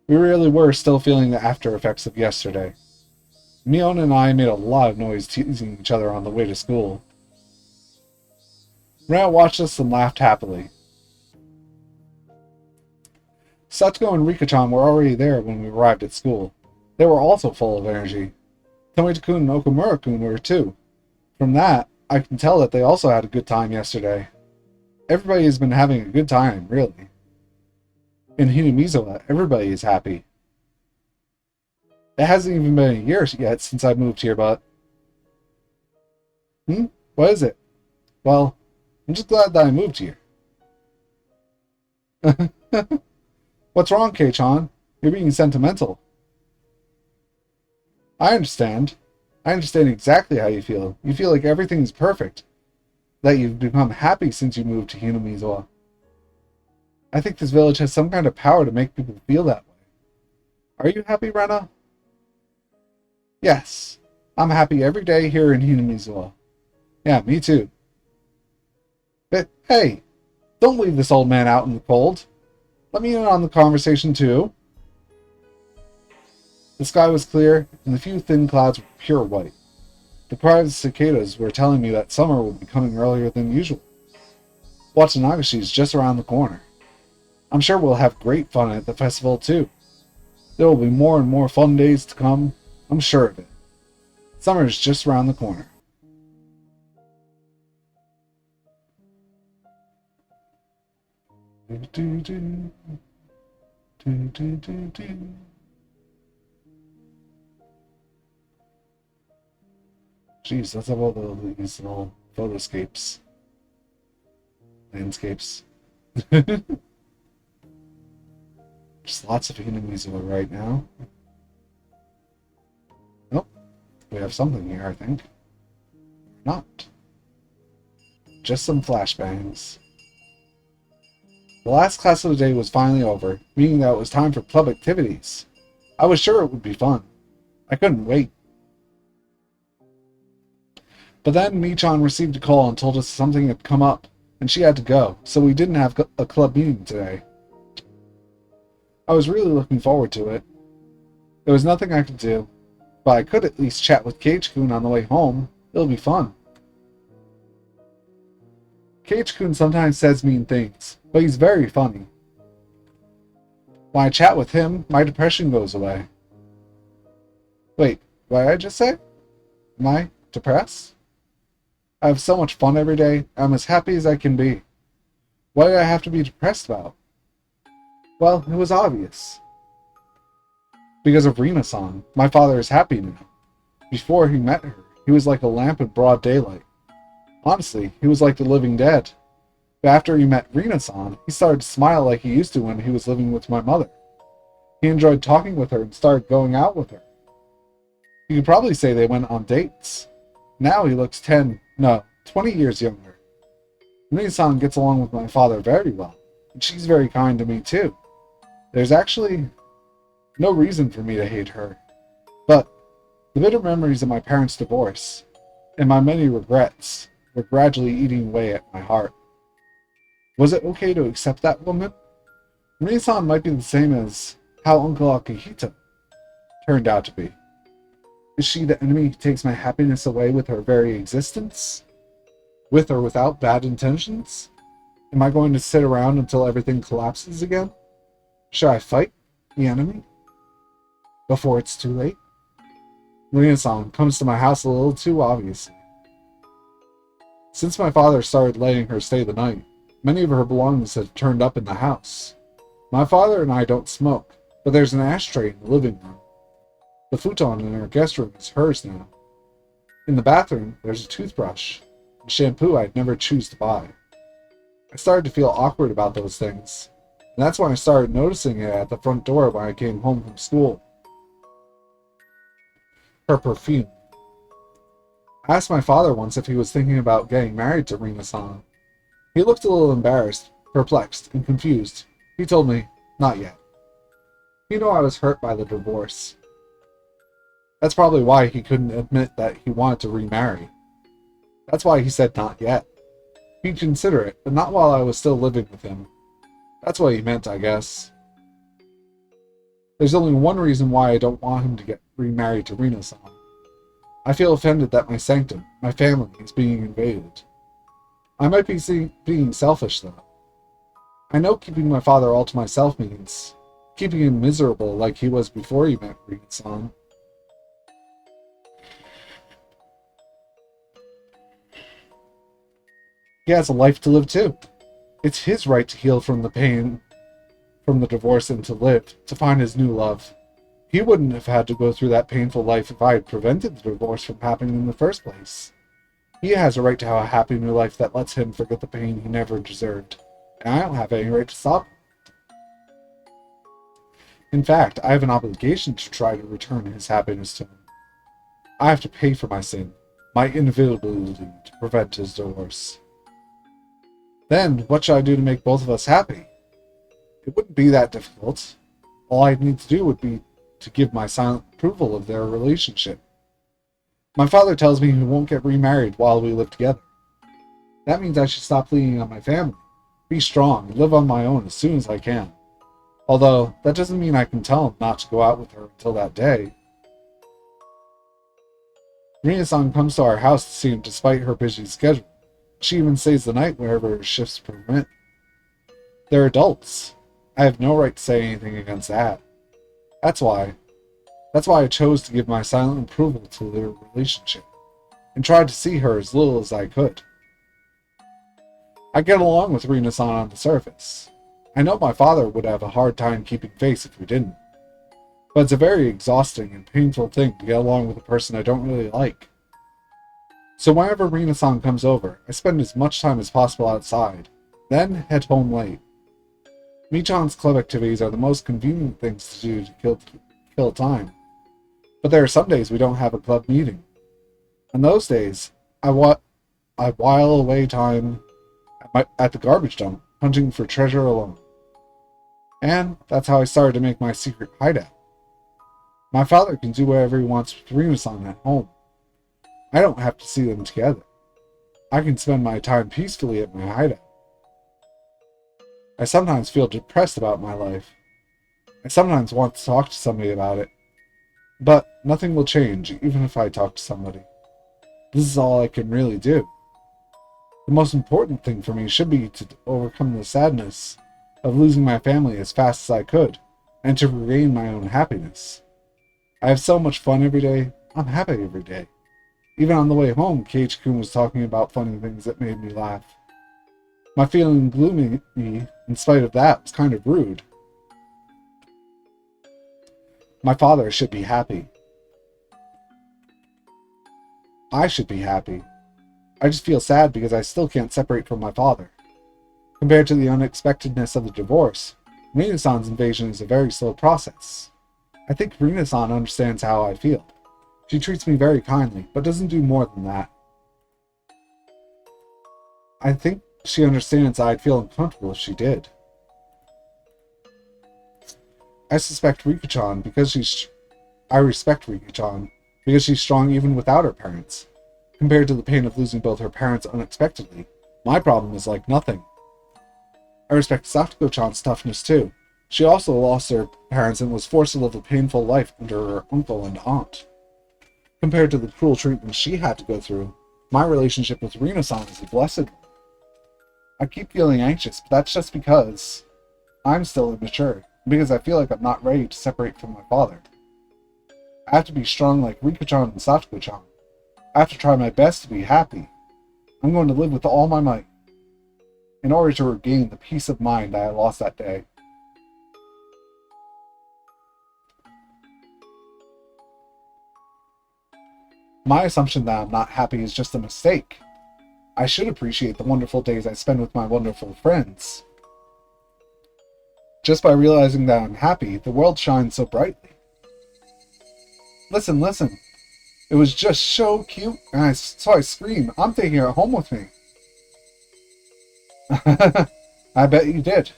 We really were still feeling the after effects of yesterday. Mion and I made a lot of noise teasing each other on the way to school. Rena watched us and laughed happily. Satsuko and Rika-chan were already there when we arrived at school. They were also full of energy. Tomita-kun and Okumura-kun were too. From that, I can tell that they also had a good time yesterday. Everybody has been having a good time, really. In Hinamizawa, everybody is happy. It hasn't even been a year yet since I moved here, but... What is it? Well, I'm just glad that I moved here. What's wrong, Kei-chan? You're being sentimental. I understand. I understand exactly how you feel. You feel like everything is perfect. That you've become happy since you moved to Hinamizawa. I think this village has some kind of power to make people feel that way. Are you happy, Rena? Yes. I'm happy every day here in Hinamizawa. Yeah, me too. But, hey, don't leave this old man out in the cold. Let me in on the conversation, too. The sky was clear, and the few thin clouds were pure white. The cries of cicadas were telling me that summer would be coming earlier than usual. Watanabe is just around the corner. I'm sure we'll have great fun at the festival, too. There will be more and more fun days to come. I'm sure of it. Summer is just around the corner. Jeez, let's have all these little photoscapes. Landscapes. Just lots of enemies right now. Oh, we have something here, I think. Not. Just some flashbangs. The last class of the day was finally over, meaning that it was time for club activities. I was sure it would be fun. I couldn't wait. But then Michan received a call and told us something had come up, and she had to go, so we didn't have a club meeting today. I was really looking forward to it. There was nothing I could do, but I could at least chat with Cage-kun on the way home. It'll be fun. Cage-kun sometimes says mean things, but he's very funny. When I chat with him, my depression goes away. Wait, what did I just say? Am I depressed? I have so much fun every day. I'm as happy as I can be. What did I have to be depressed about? Well, it was obvious. Because of Rina-san, my father is happy now. Before he met her, he was like a lamp in broad daylight. Honestly, he was like the living dead. But after he met Rina-san, he started to smile like he used to when he was living with my mother. He enjoyed talking with her and started going out with her. You could probably say they went on dates. Now he looks 20 years younger. Rina-san gets along with my father very well, and she's very kind to me too. There's actually no reason for me to hate her. But the bitter memories of my parents' divorce, and my many regrets, were gradually eating away at my heart. Was it okay to accept that woman? Rin-san might be the same as how Uncle Akihito turned out to be. Is she the enemy who takes my happiness away with her very existence? With or without bad intentions? Am I going to sit around until everything collapses again? Should I fight the enemy before it's too late? Rin-san comes to my house a little too obviously. Since my father started letting her stay the night, many of her belongings have turned up in the house. My father and I don't smoke, but there's an ashtray in the living room. The futon in our guest room is hers now. In the bathroom, there's a toothbrush, and shampoo I'd never choose to buy. I started to feel awkward about those things, and that's when I started noticing it at the front door when I came home from school. Her perfume. I asked my father once if he was thinking about getting married to Rina-san. He looked a little embarrassed, perplexed, and confused. He told me, not yet. He knew I was hurt by the divorce. That's probably why he couldn't admit that he wanted to remarry. That's why he said not yet. He'd consider it, but not while I was still living with him. That's what he meant, I guess. There's only one reason why I don't want him to get remarried to Rina-san. I feel offended that my sanctum, my family, is being invaded. I might be being selfish, though. I know keeping my father all to myself means keeping him miserable like he was before he met Rina-san. He has a life to live too. It's his right to heal from the pain from the divorce and to live, to find his new love. He wouldn't have had to go through that painful life if I had prevented the divorce from happening in the first place. He has a right to have a happy new life that lets him forget the pain he never deserved, and I don't have any right to stop him. In fact, I have an obligation to try to return his happiness to him. I have to pay for my sin, my inability to prevent his divorce. Then, what should I do to make both of us happy? It wouldn't be that difficult. All I'd need to do would be to give my silent approval of their relationship. My father tells me he won't get remarried while we live together. That means I should stop leaning on my family, be strong, and live on my own as soon as I can. Although, that doesn't mean I can tell him not to go out with her until that day. Rina-san comes to our house to see him despite her busy schedule. She even stays the night wherever her shifts permit. They're adults. I have no right to say anything against that. That's why I chose to give my silent approval to their relationship, and tried to see her as little as I could. I get along with Rina-san on the surface. I know my father would have a hard time keeping face if we didn't. But it's a very exhausting and painful thing to get along with a person I don't really like. So whenever Rina-san comes over, I spend as much time as possible outside, then head home late. Michan's club activities are the most convenient things to do to kill time. But there are some days we don't have a club meeting. On those days, I while away time at the garbage dump, hunting for treasure alone. And that's how I started to make my secret hideout. My father can do whatever he wants with Rina-san at home. I don't have to see them together. I can spend my time peacefully at my hideout. I sometimes feel depressed about my life. I sometimes want to talk to somebody about it. But nothing will change, even if I talk to somebody. This is all I can really do. The most important thing for me should be to overcome the sadness of losing my family as fast as I could, and to regain my own happiness. I have so much fun every day. I'm happy every day. Even on the way home, Keiichi-kun was talking about funny things that made me laugh. My feeling gloomy, in spite of that, was kind of rude. My father should be happy. I should be happy. I just feel sad because I still can't separate from my father. Compared to the unexpectedness of the divorce, Rina-san's invasion is a very slow process. I think Rina-san understands how I feel. She treats me very kindly, but doesn't do more than that. I think she understands I'd feel uncomfortable if she did. I respect Rika-chan because she's strong even without her parents. Compared to the pain of losing both her parents unexpectedly, my problem is like nothing. I respect Satoko-chan's toughness too. She also lost her parents and was forced to live a painful life under her uncle and aunt. Compared to the cruel treatment she had to go through, my relationship with Rina-san is a blessed one. I keep feeling anxious, but that's just because I'm still immature, because I feel like I'm not ready to separate from my father. I have to be strong like Rika-chan and Satoko-chan. I have to try my best to be happy. I'm going to live with all my might, in order to regain the peace of mind that I lost that day. My assumption that I'm not happy is just a mistake. I should appreciate the wonderful days I spend with my wonderful friends. Just by realizing that I'm happy, the world shines so brightly. Listen, listen. It was just so cute, and so I screamed, I'm taking it home with me. I bet you did.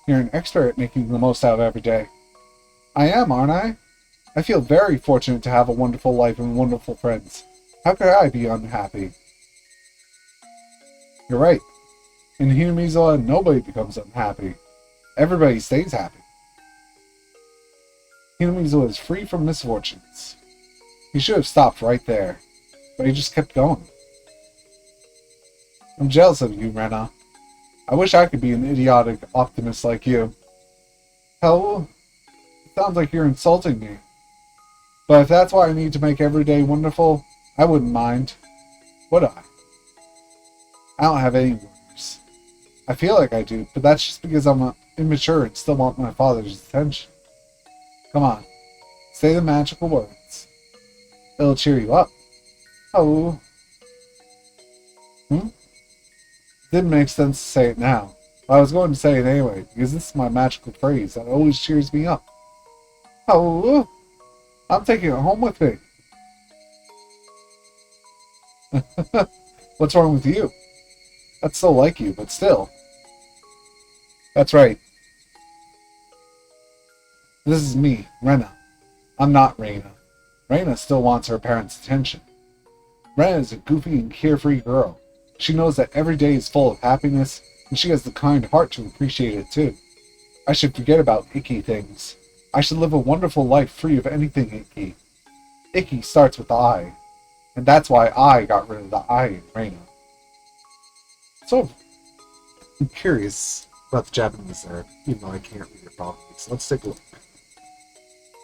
You're an expert at making the most out of every day. I am, aren't I? I feel very fortunate to have a wonderful life and wonderful friends. How could I be unhappy? You're right. In Hinamizawa, nobody becomes unhappy. Everybody stays happy. Hinamizawa is free from misfortunes. He should have stopped right there, but he just kept going. I'm jealous of you, Rena. I wish I could be an idiotic optimist like you. Hell, it sounds like you're insulting me. But if that's why I need to make every day wonderful, I wouldn't mind. Would I? I don't have any worries. I feel like I do, but that's just because I'm immature and still want my father's attention. Come on, say the magical words. It'll cheer you up. Oh. Didn't make sense to say it now. But I was going to say it anyway, because this is my magical phrase that always cheers me up. Oh. I'm taking it home with me. What's wrong with you? That's so like you, but still. That's right. This is me, Rena. I'm not Reina. Reina still wants her parents' attention. Rena is a goofy and carefree girl. She knows that every day is full of happiness, and she has the kind heart to appreciate it too. I should forget about icky things. I should live a wonderful life free of anything icky. Icky starts with the I, and that's why I got rid of the I in Reina. So, I'm curious about the Japanese there, even though I can't read it properly. So let's take a look.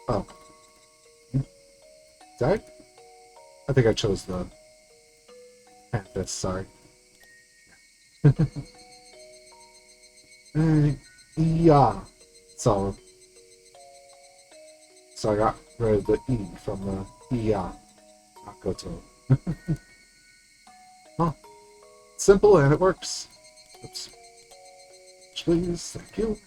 Oh. Did I think I chose the this, sorry. Yeah. So I got rid of the E from the yeah. Not go to Huh. Simple and it works. Oops. Please, thank you.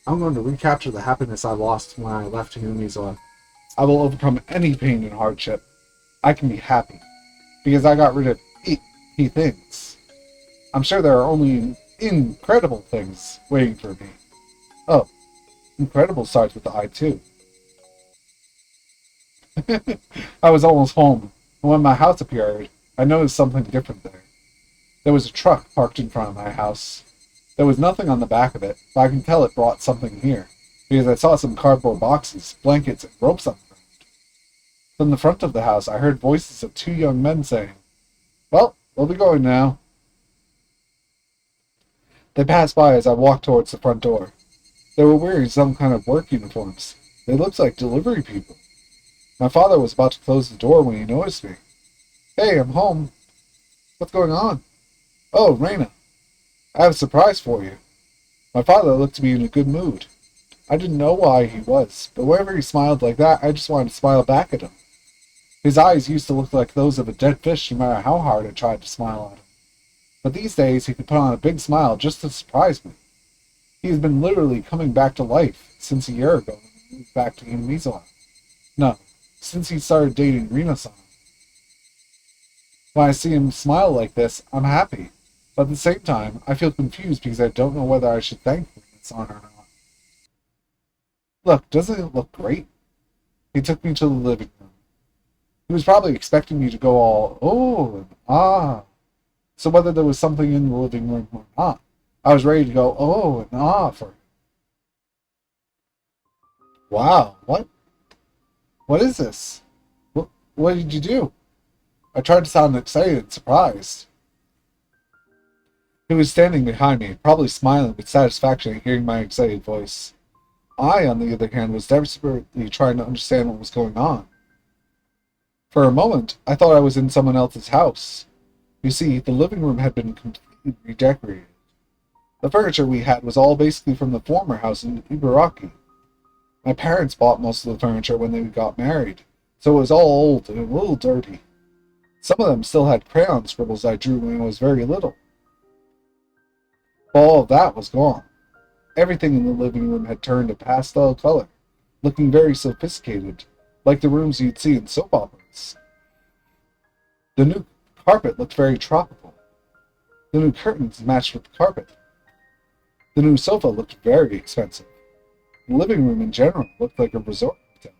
I'm going to recapture the happiness I lost when I left Hinamizawa. I will overcome any pain and hardship. I can be happy, because I got rid of icky things. I'm sure there are only incredible things waiting for me. Oh, incredible starts with the I too. I was almost home, and when my house appeared, I noticed something different there. There was a truck parked in front of my house. There was nothing on the back of it, but I can tell it brought something here, because I saw some cardboard boxes, blankets, and ropes on the ground. From the front of the house, I heard voices of two young men saying, "Well, we'll be going now." They passed by as I walked towards the front door. They were wearing some kind of work uniforms. They looked like delivery people. My father was about to close the door when he noticed me. "Hey, I'm home." "What's going on?" "Oh, Reina, I have a surprise for you." My father looked to be in a good mood. I didn't know why he was, but whenever he smiled like that, I just wanted to smile back at him. His eyes used to look like those of a dead fish no matter how hard I tried to smile at him. But these days he could put on a big smile just to surprise me. He has been literally coming back to life since a year ago when he moved back to Hinamizawa. No, since he started dating Rina-san. When I see him smile like this, I'm happy. But at the same time, I feel confused because I don't know whether I should thank Rina-san or not. Look, doesn't it look great? He took me to the living room. He was probably expecting me to go all, oh, and ah. So whether there was something in the living room or not, I was ready to go, oh, and ah for him. Wow, what? What is this? What did you do? I tried to sound excited and surprised. He was standing behind me, probably smiling with satisfaction at hearing my excited voice. I, on the other hand, was desperately trying to understand what was going on. For a moment, I thought I was in someone else's house. You see, the living room had been completely redecorated. The furniture we had was all basically from the former house in Higurashi. My parents bought most of the furniture when they got married, so it was all old and a little dirty. Some of them still had crayon scribbles I drew when I was very little. But all of that was gone. Everything in the living room had turned a pastel color, looking very sophisticated, like the rooms you'd see in soap operas. The new carpet looked very tropical. The new curtains matched with the carpet. The new sofa looked very expensive. The living room in general looked like a resort hotel.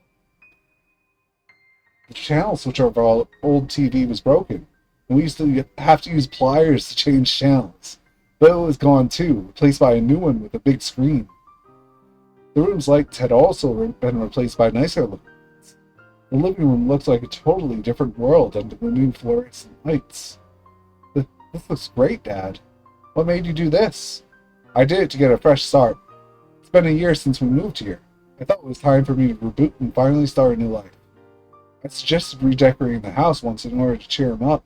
The channel switch of our old TV was broken, and we used to have to use pliers to change channels. But it was gone too, replaced by a new one with a big screen. The room's lights had also been replaced by nicer looking ones. The living room looked like a totally different world under the new fluorescent lights. This looks great, Dad. What made you do this? I did it to get a fresh start. It's been a year since we moved here. I thought it was time for me to reboot and finally start a new life. I suggested redecorating the house once in order to cheer him up,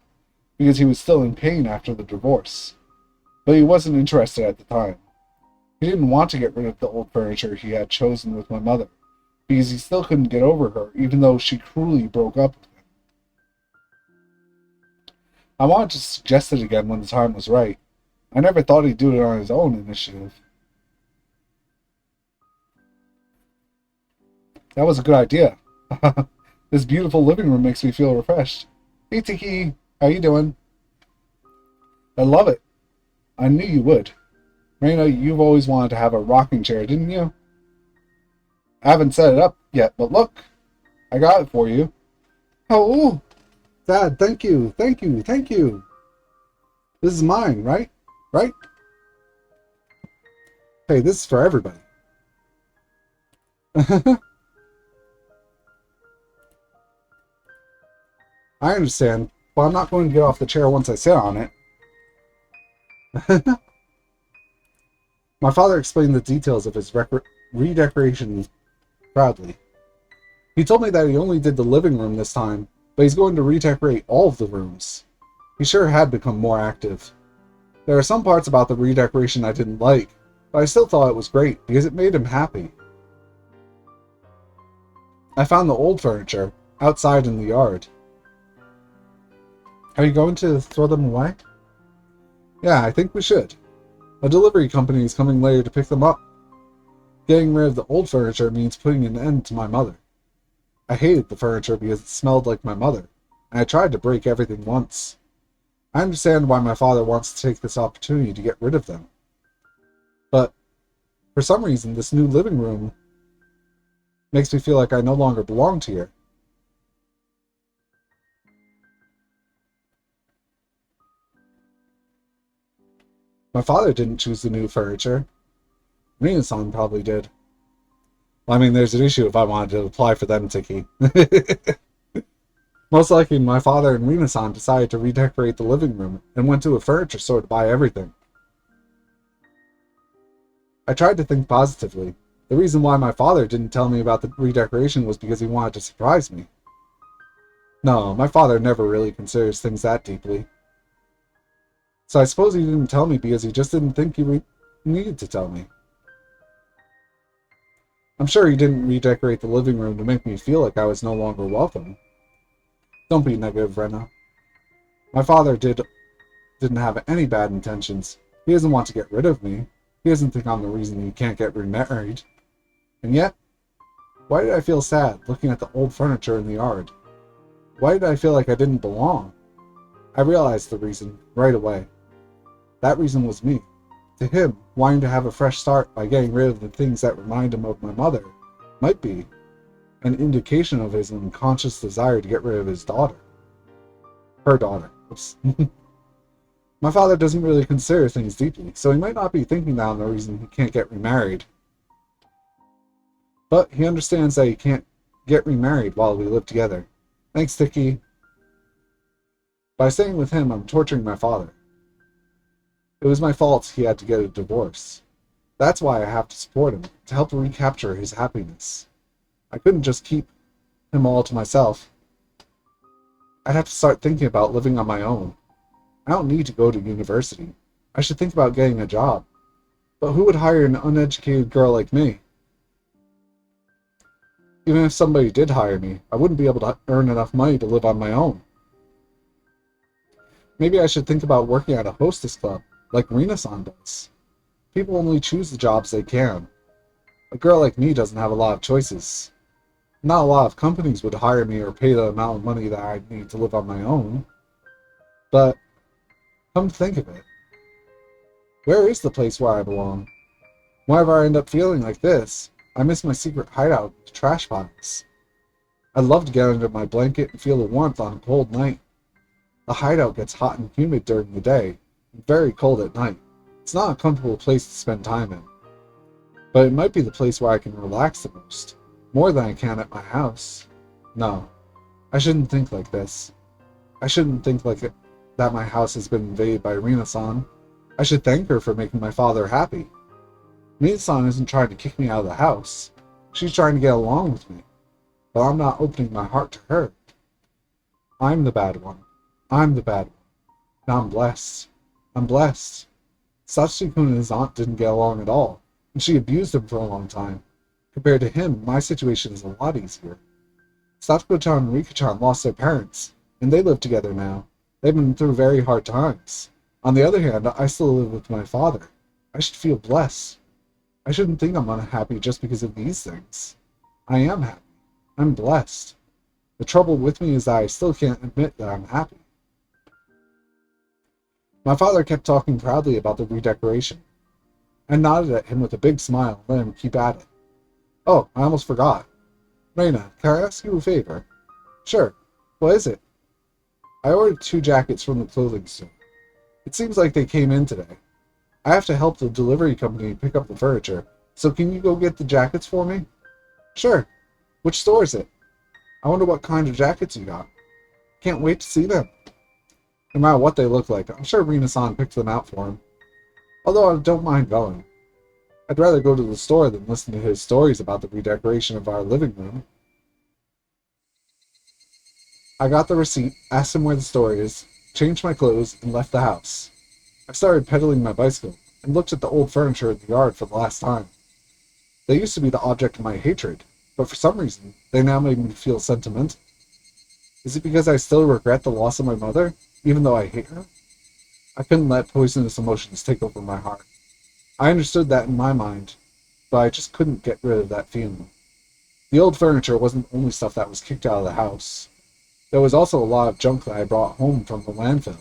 because he was still in pain after the divorce. But he wasn't interested at the time. He didn't want to get rid of the old furniture he had chosen with my mother, because he still couldn't get over her, even though she cruelly broke up with him. I wanted to suggest it again when the time was right. I never thought he'd do it on his own initiative. That was a good idea. This beautiful living room makes me feel refreshed. Hey Tiki, how you doing? I love it. I knew you would. Reina, you've always wanted to have a rocking chair, didn't you? I haven't set it up yet, but look. I got it for you. Oh, Dad, thank you, thank you, thank you. This is mine, right? Right? Hey, this is for everybody. I understand, but I'm not going to get off the chair once I sit on it. My father explained the details of his redecoration proudly. He told me that he only did the living room this time, but he's going to redecorate all of the rooms. He sure had become more active. There are some parts about the redecoration I didn't like, but I still thought it was great because it made him happy. I found the old furniture outside in the yard. Are you going to throw them away? Yeah, I think we should. A delivery company is coming later to pick them up. Getting rid of the old furniture means putting an end to my mother. I hated the furniture because it smelled like my mother, and I tried to break everything once. I understand why my father wants to take this opportunity to get rid of them. But, for some reason, this new living room makes me feel like I no longer belonged here. My father didn't choose the new furniture. Rina-san probably did. Well, I mean, there's an issue if I wanted to apply for them, Tiki. Most likely, my father and Rina-san decided to redecorate the living room and went to a furniture store to buy everything. I tried to think positively. The reason why my father didn't tell me about the redecoration was because he wanted to surprise me. No, my father never really considers things that deeply. So I suppose he didn't tell me because he just didn't think he needed to tell me. I'm sure he didn't redecorate the living room to make me feel like I was no longer welcome. Don't be negative, Rena. My father didn't have any bad intentions. He doesn't want to get rid of me. He doesn't think I'm the reason he can't get remarried. And yet, why did I feel sad looking at the old furniture in the yard? Why did I feel like I didn't belong? I realized the reason right away. That reason was me. To him, wanting to have a fresh start by getting rid of the things that remind him of my mother might be an indication of his unconscious desire to get rid of his daughter. Her daughter. Oops. My father doesn't really consider things deeply, so he might not be thinking that I'm the reason he can't get remarried. But he understands that he can't get remarried while we live together. Thanks, Tiki. By staying with him, I'm torturing my father. It was my fault he had to get a divorce. That's why I have to support him, to help recapture his happiness. I couldn't just keep him all to myself. I'd have to start thinking about living on my own. I don't need to go to university. I should think about getting a job. But who would hire an uneducated girl like me? Even if somebody did hire me, I wouldn't be able to earn enough money to live on my own. Maybe I should think about working at a hostess club, like Rina-san does. People only choose the jobs they can. A girl like me doesn't have a lot of choices. Not a lot of companies would hire me or pay the amount of money that I'd need to live on my own. But, come to think of it, where is the place where I belong? Whenever I end up feeling like this, I miss my secret hideout with trash piles. I'd love to get under my blanket and feel the warmth on a cold night. The hideout gets hot and humid during the day, and very cold at night. It's not a comfortable place to spend time in. But it might be the place where I can relax the most, more than I can at my house. No, I shouldn't think like this. I shouldn't think like that my house has been invaded by Rina-san. I should thank her for making my father happy. Rina-san isn't trying to kick me out of the house. She's trying to get along with me. But I'm not opening my heart to her. I'm the bad one. I'm the bad one. Now I'm blessed. I'm blessed. Satsuki-kun and his aunt didn't get along at all, and she abused him for a long time. Compared to him, my situation is a lot easier. Satsuko-chan and Rika-chan lost their parents, and they live together now. They've been through very hard times. On the other hand, I still live with my father. I should feel blessed. I shouldn't think I'm unhappy just because of these things. I am happy. I'm blessed. The trouble with me is that I still can't admit that I'm happy. My father kept talking proudly about the redecoration. I nodded at him with a big smile and let him keep at it. Oh, I almost forgot. Reina, can I ask you a favor? Sure. What is it? I ordered 2 jackets from the clothing store. It seems like they came in today. I have to help the delivery company pick up the furniture, so can you go get the jackets for me? Sure. Which store is it? I wonder what kind of jackets you got. Can't wait to see them. No matter what they look like, I'm sure Rina-san picked them out for him. Although I don't mind going. I'd rather go to the store than listen to his stories about the redecoration of our living room. I got the receipt, asked him where the store is, changed my clothes, and left the house. I started pedaling my bicycle, and looked at the old furniture in the yard for the last time. They used to be the object of my hatred, but for some reason, they now made me feel sentimental. Is it because I still regret the loss of my mother, even though I hate her? I couldn't let poisonous emotions take over my heart. I understood that in my mind, but I just couldn't get rid of that feeling. The old furniture wasn't the only stuff that was kicked out of the house. There was also a lot of junk that I brought home from the landfill.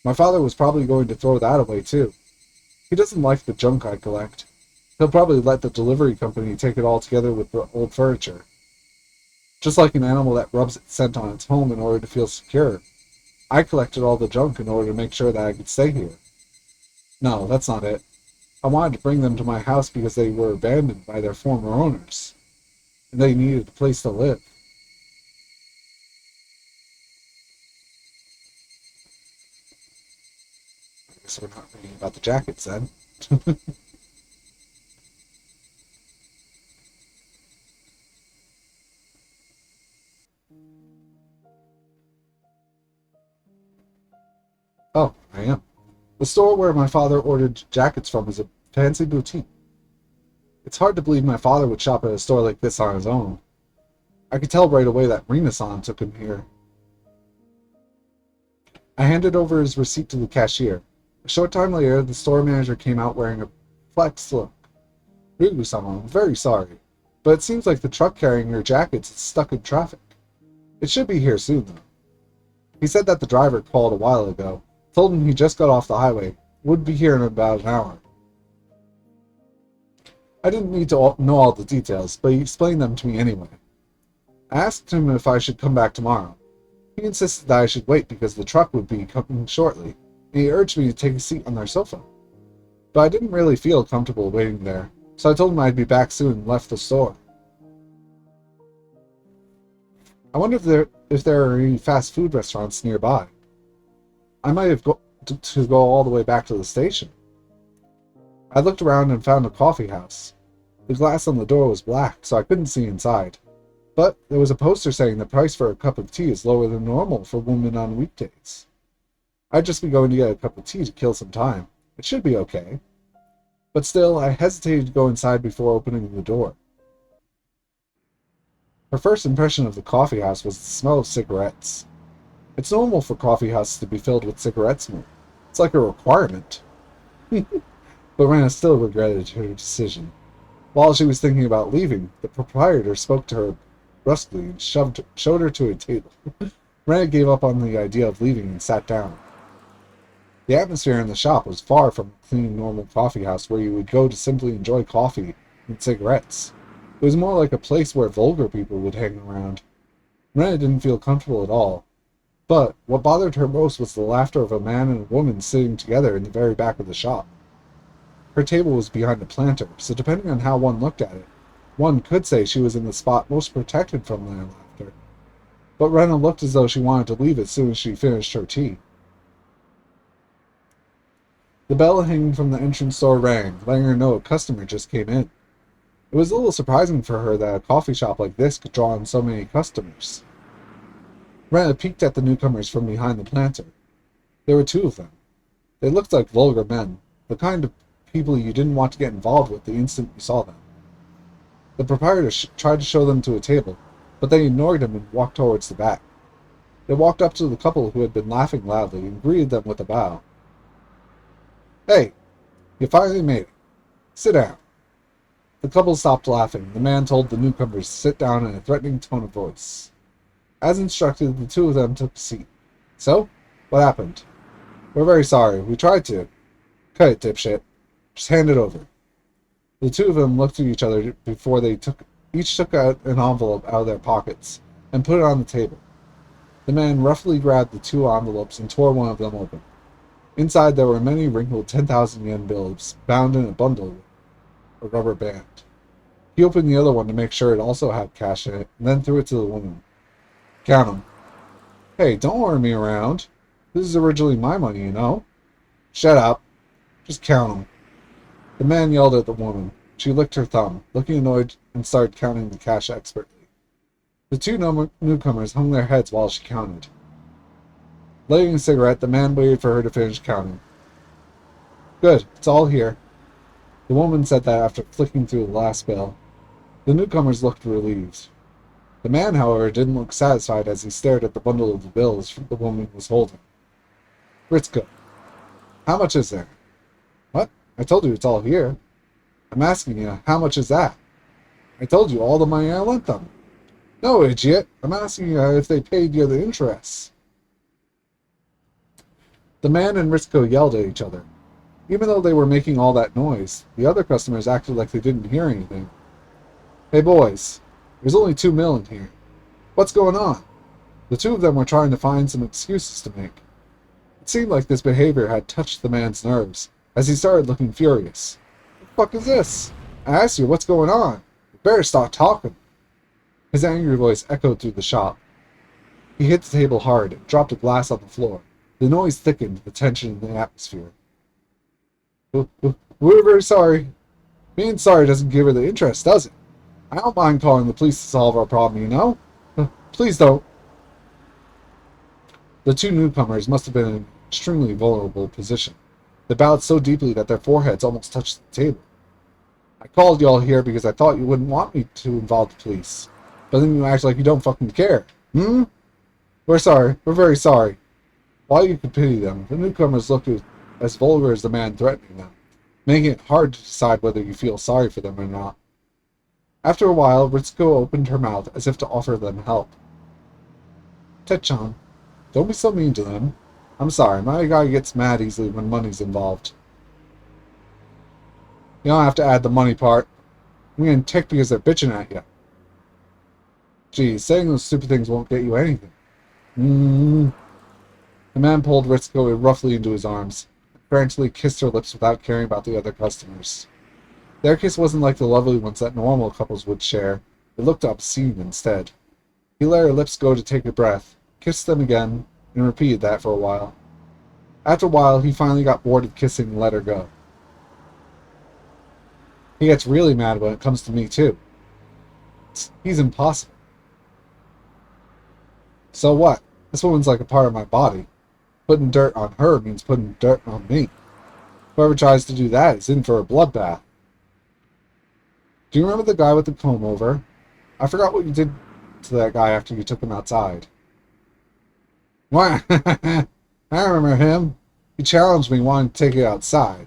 My father was probably going to throw that away too. He doesn't like the junk I collect. He'll probably let the delivery company take it all together with the old furniture. Just like an animal that rubs its scent on its home in order to feel secure. I collected all the junk in order to make sure that I could stay here. No, that's not it. I wanted to bring them to my house because they were abandoned by their former owners, and they needed a place to live. I guess we're not reading about the jackets then. Oh, I am. The store where my father ordered jackets from is a fancy boutique. It's hard to believe my father would shop at a store like this on his own. I could tell right away that Rina-san took him here. I handed over his receipt to the cashier. A short time later, the store manager came out wearing a perplexed look. Ryugu-sama, I'm very sorry, but it seems like the truck carrying your jackets is stuck in traffic. It should be here soon, though. He said that the driver called a while ago, told him he just got off the highway, would be here in about an hour. I didn't need to know all the details, but he explained them to me anyway. I asked him if I should come back tomorrow. He insisted that I should wait because the truck would be coming shortly, and he urged me to take a seat on their sofa. But I didn't really feel comfortable waiting there, so I told him I'd be back soon and left the store. I wonder if there are any fast food restaurants nearby. I might have to go all the way back to the station. I looked around and found a coffee house. The glass on the door was black, so I couldn't see inside. But there was a poster saying the price for a cup of tea is lower than normal for women on weekdays. I'd just be going to get a cup of tea to kill some time. It should be okay. But still, I hesitated to go inside before opening the door. Her first impression of the coffee house was the smell of cigarettes. It's normal for coffee houses to be filled with cigarette smoke. It's like a requirement. But Rena still regretted her decision. While she was thinking about leaving, the proprietor spoke to her brusquely and showed her to a table. Rena gave up on the idea of leaving and sat down. The atmosphere in the shop was far from a clean, normal coffee house where you would go to simply enjoy coffee and cigarettes. It was more like a place where vulgar people would hang around. Rena didn't feel comfortable at all. But what bothered her most was the laughter of a man and a woman sitting together in the very back of the shop. Her table was behind a planter, so depending on how one looked at it, one could say she was in the spot most protected from their laughter. But Rena looked as though she wanted to leave as soon as she finished her tea. The bell hanging from the entrance door rang, letting her know a customer just came in. It was a little surprising for her that a coffee shop like this could draw in so many customers. Rena peeked at the newcomers from behind the planter. There were two of them. They looked like vulgar men, the kind of people you didn't want to get involved with the instant you saw them. The proprietor tried to show them to a table, but they ignored him and walked towards the back. They walked up to the couple who had been laughing loudly and greeted them with a bow. "Hey, you finally made it. Sit down." The couple stopped laughing. The man told the newcomers to sit down in a threatening tone of voice. As instructed, the two of them took a seat. "So, what happened?" "We're very sorry. We tried to." "Cut it, dipshit. Just hand it over." The two of them looked at each other before they each took out an envelope out of their pockets and put it on the table. The man roughly grabbed the two envelopes and tore one of them open. Inside there were many wrinkled 10,000 yen bills bound in a bundle with a rubber band. He opened the other one to make sure it also had cash in it and then threw it to the woman. "Count 'em." "Hey, don't order me around. This is originally my money, you know." "Shut up. Just count 'em." The man yelled at the woman. She licked her thumb, looking annoyed, and started counting the cash expertly. The two newcomers hung their heads while she counted. Lighting a cigarette, the man waited for her to finish counting. "Good, it's all here." The woman said that after flicking through the last bill. The newcomers looked relieved. The man, however, didn't look satisfied as he stared at the bundle of the bills the woman was holding. "Ritsuko, how much is there?" "What? I told you it's all here." "I'm asking you, how much is that?" "I told you all the money I lent them." "No, idiot. I'm asking you if they paid you the interest." The man and Ritsuko yelled at each other. Even though they were making all that noise, the other customers acted like they didn't hear anything. "Hey boys, there's only 2 mil in here. What's going on?" The two of them were trying to find some excuses to make. It seemed like this behavior had touched the man's nerves, as he started looking furious. "What the fuck is this? I asked you what's going on. You better stop talking." His angry voice echoed through the shop. He hit the table hard and dropped a glass on the floor. The noise thickened the tension in the atmosphere. "We're very sorry. Being sorry doesn't give her the interest, does it? I don't mind calling the police to solve our problem, you know? Please don't." The two newcomers must have been in an extremely vulnerable position. They bowed so deeply that their foreheads almost touched the table. "I called you all here because I thought you wouldn't want me to involve the police. But then you act like you don't fucking care. We're sorry. We're very sorry." While you could pity them, the newcomers looked as vulgar as the man threatening them, making it hard to decide whether you feel sorry for them or not. After a while, Ritsuko opened her mouth as if to offer them help. "Techchan, don't be so mean to them. I'm sorry, my guy gets mad easily when money's involved." "You don't have to add the money part. I'm getting ticked because they're bitching at you." Geez, saying those stupid things won't get you anything. Mm. The man pulled Ritsuko roughly into his arms, and frantically kissed her lips without caring about the other customers. Their kiss wasn't like the lovely ones that normal couples would share. It looked obscene instead. He let her lips go to take a breath, kissed them again, and repeated that for a while. After a while, he finally got bored of kissing and let her go. He gets really mad when it comes to me, too. He's impossible. So what? This woman's like a part of my body. Putting dirt on her means putting dirt on me. Whoever tries to do that is in for a bloodbath. Do you remember the guy with the comb over? I forgot what you did to that guy after you took him outside. Why? I remember him. He challenged me wanting to take it outside.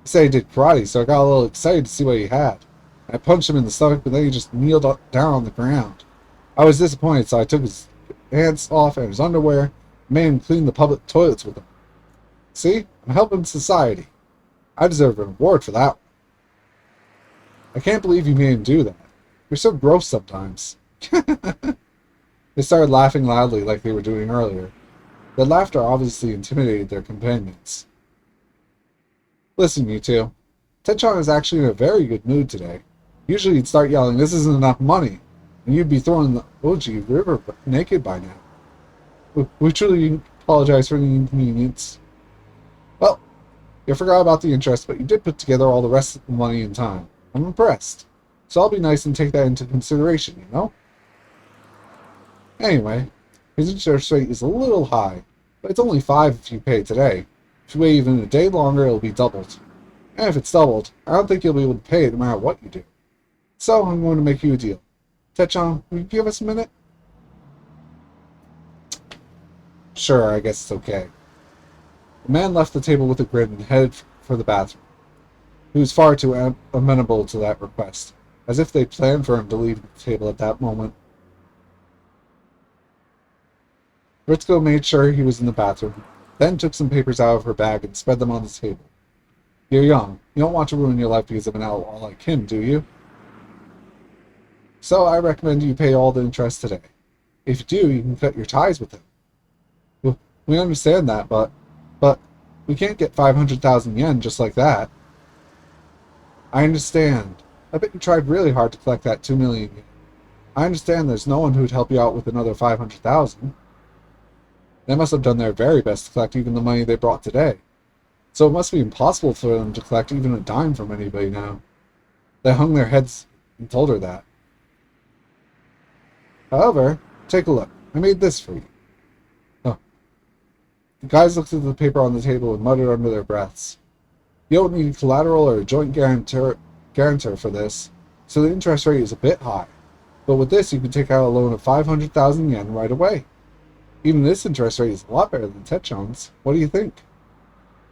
He said he did karate, so I got a little excited to see what he had. I punched him in the stomach, but then he just kneeled down on the ground. I was disappointed, so I took his pants off and his underwear and made him clean the public toilets with them. See? I'm helping society. I deserve an award for that one. I can't believe you made him do that. You're so gross sometimes. They started laughing loudly like they were doing earlier. Their laughter obviously intimidated their companions. Listen, you two. Techon is actually in a very good mood today. Usually he'd start yelling, "This isn't enough money," and you'd be throwing the Oji River naked by now. We truly apologize for the inconvenience. Well, you forgot about the interest, but you did put together all the rest of the money in time. I'm impressed. So I'll be nice and take that into consideration, you know? Anyway, his interest rate is a little high, but it's only 5 if you pay today. If you wait even a day longer, it'll be doubled. And if it's doubled, I don't think you'll be able to pay it no matter what you do. So I'm going to make you a deal. Techon, will you give us a minute? Sure, I guess it's okay. The man left the table with a grin and headed for the bathroom. He was far too amenable to that request, as if they planned for him to leave the table at that moment. Ritsuko made sure he was in the bathroom, then took some papers out of her bag and spread them on the table. You're young. You don't want to ruin your life because of an outlaw like him, do you? So I recommend you pay all the interest today. If you do, you can cut your ties with him. We understand that, but we can't get 500,000 yen just like that. I understand. I bet you tried really hard to collect that 2 million yen. I understand there's no one who'd help you out with another 500,000. They must have done their very best to collect even the money they brought today. So it must be impossible for them to collect even a dime from anybody now. They hung their heads and told her that. However, take a look. I made this for you. Oh. The guys looked at the paper on the table and muttered under their breaths. You don't need collateral or a joint guarantor for this, so the interest rate is a bit high. But with this, you can take out a loan of 500,000 yen right away. Even this interest rate is a lot better than Techon's. What do you think?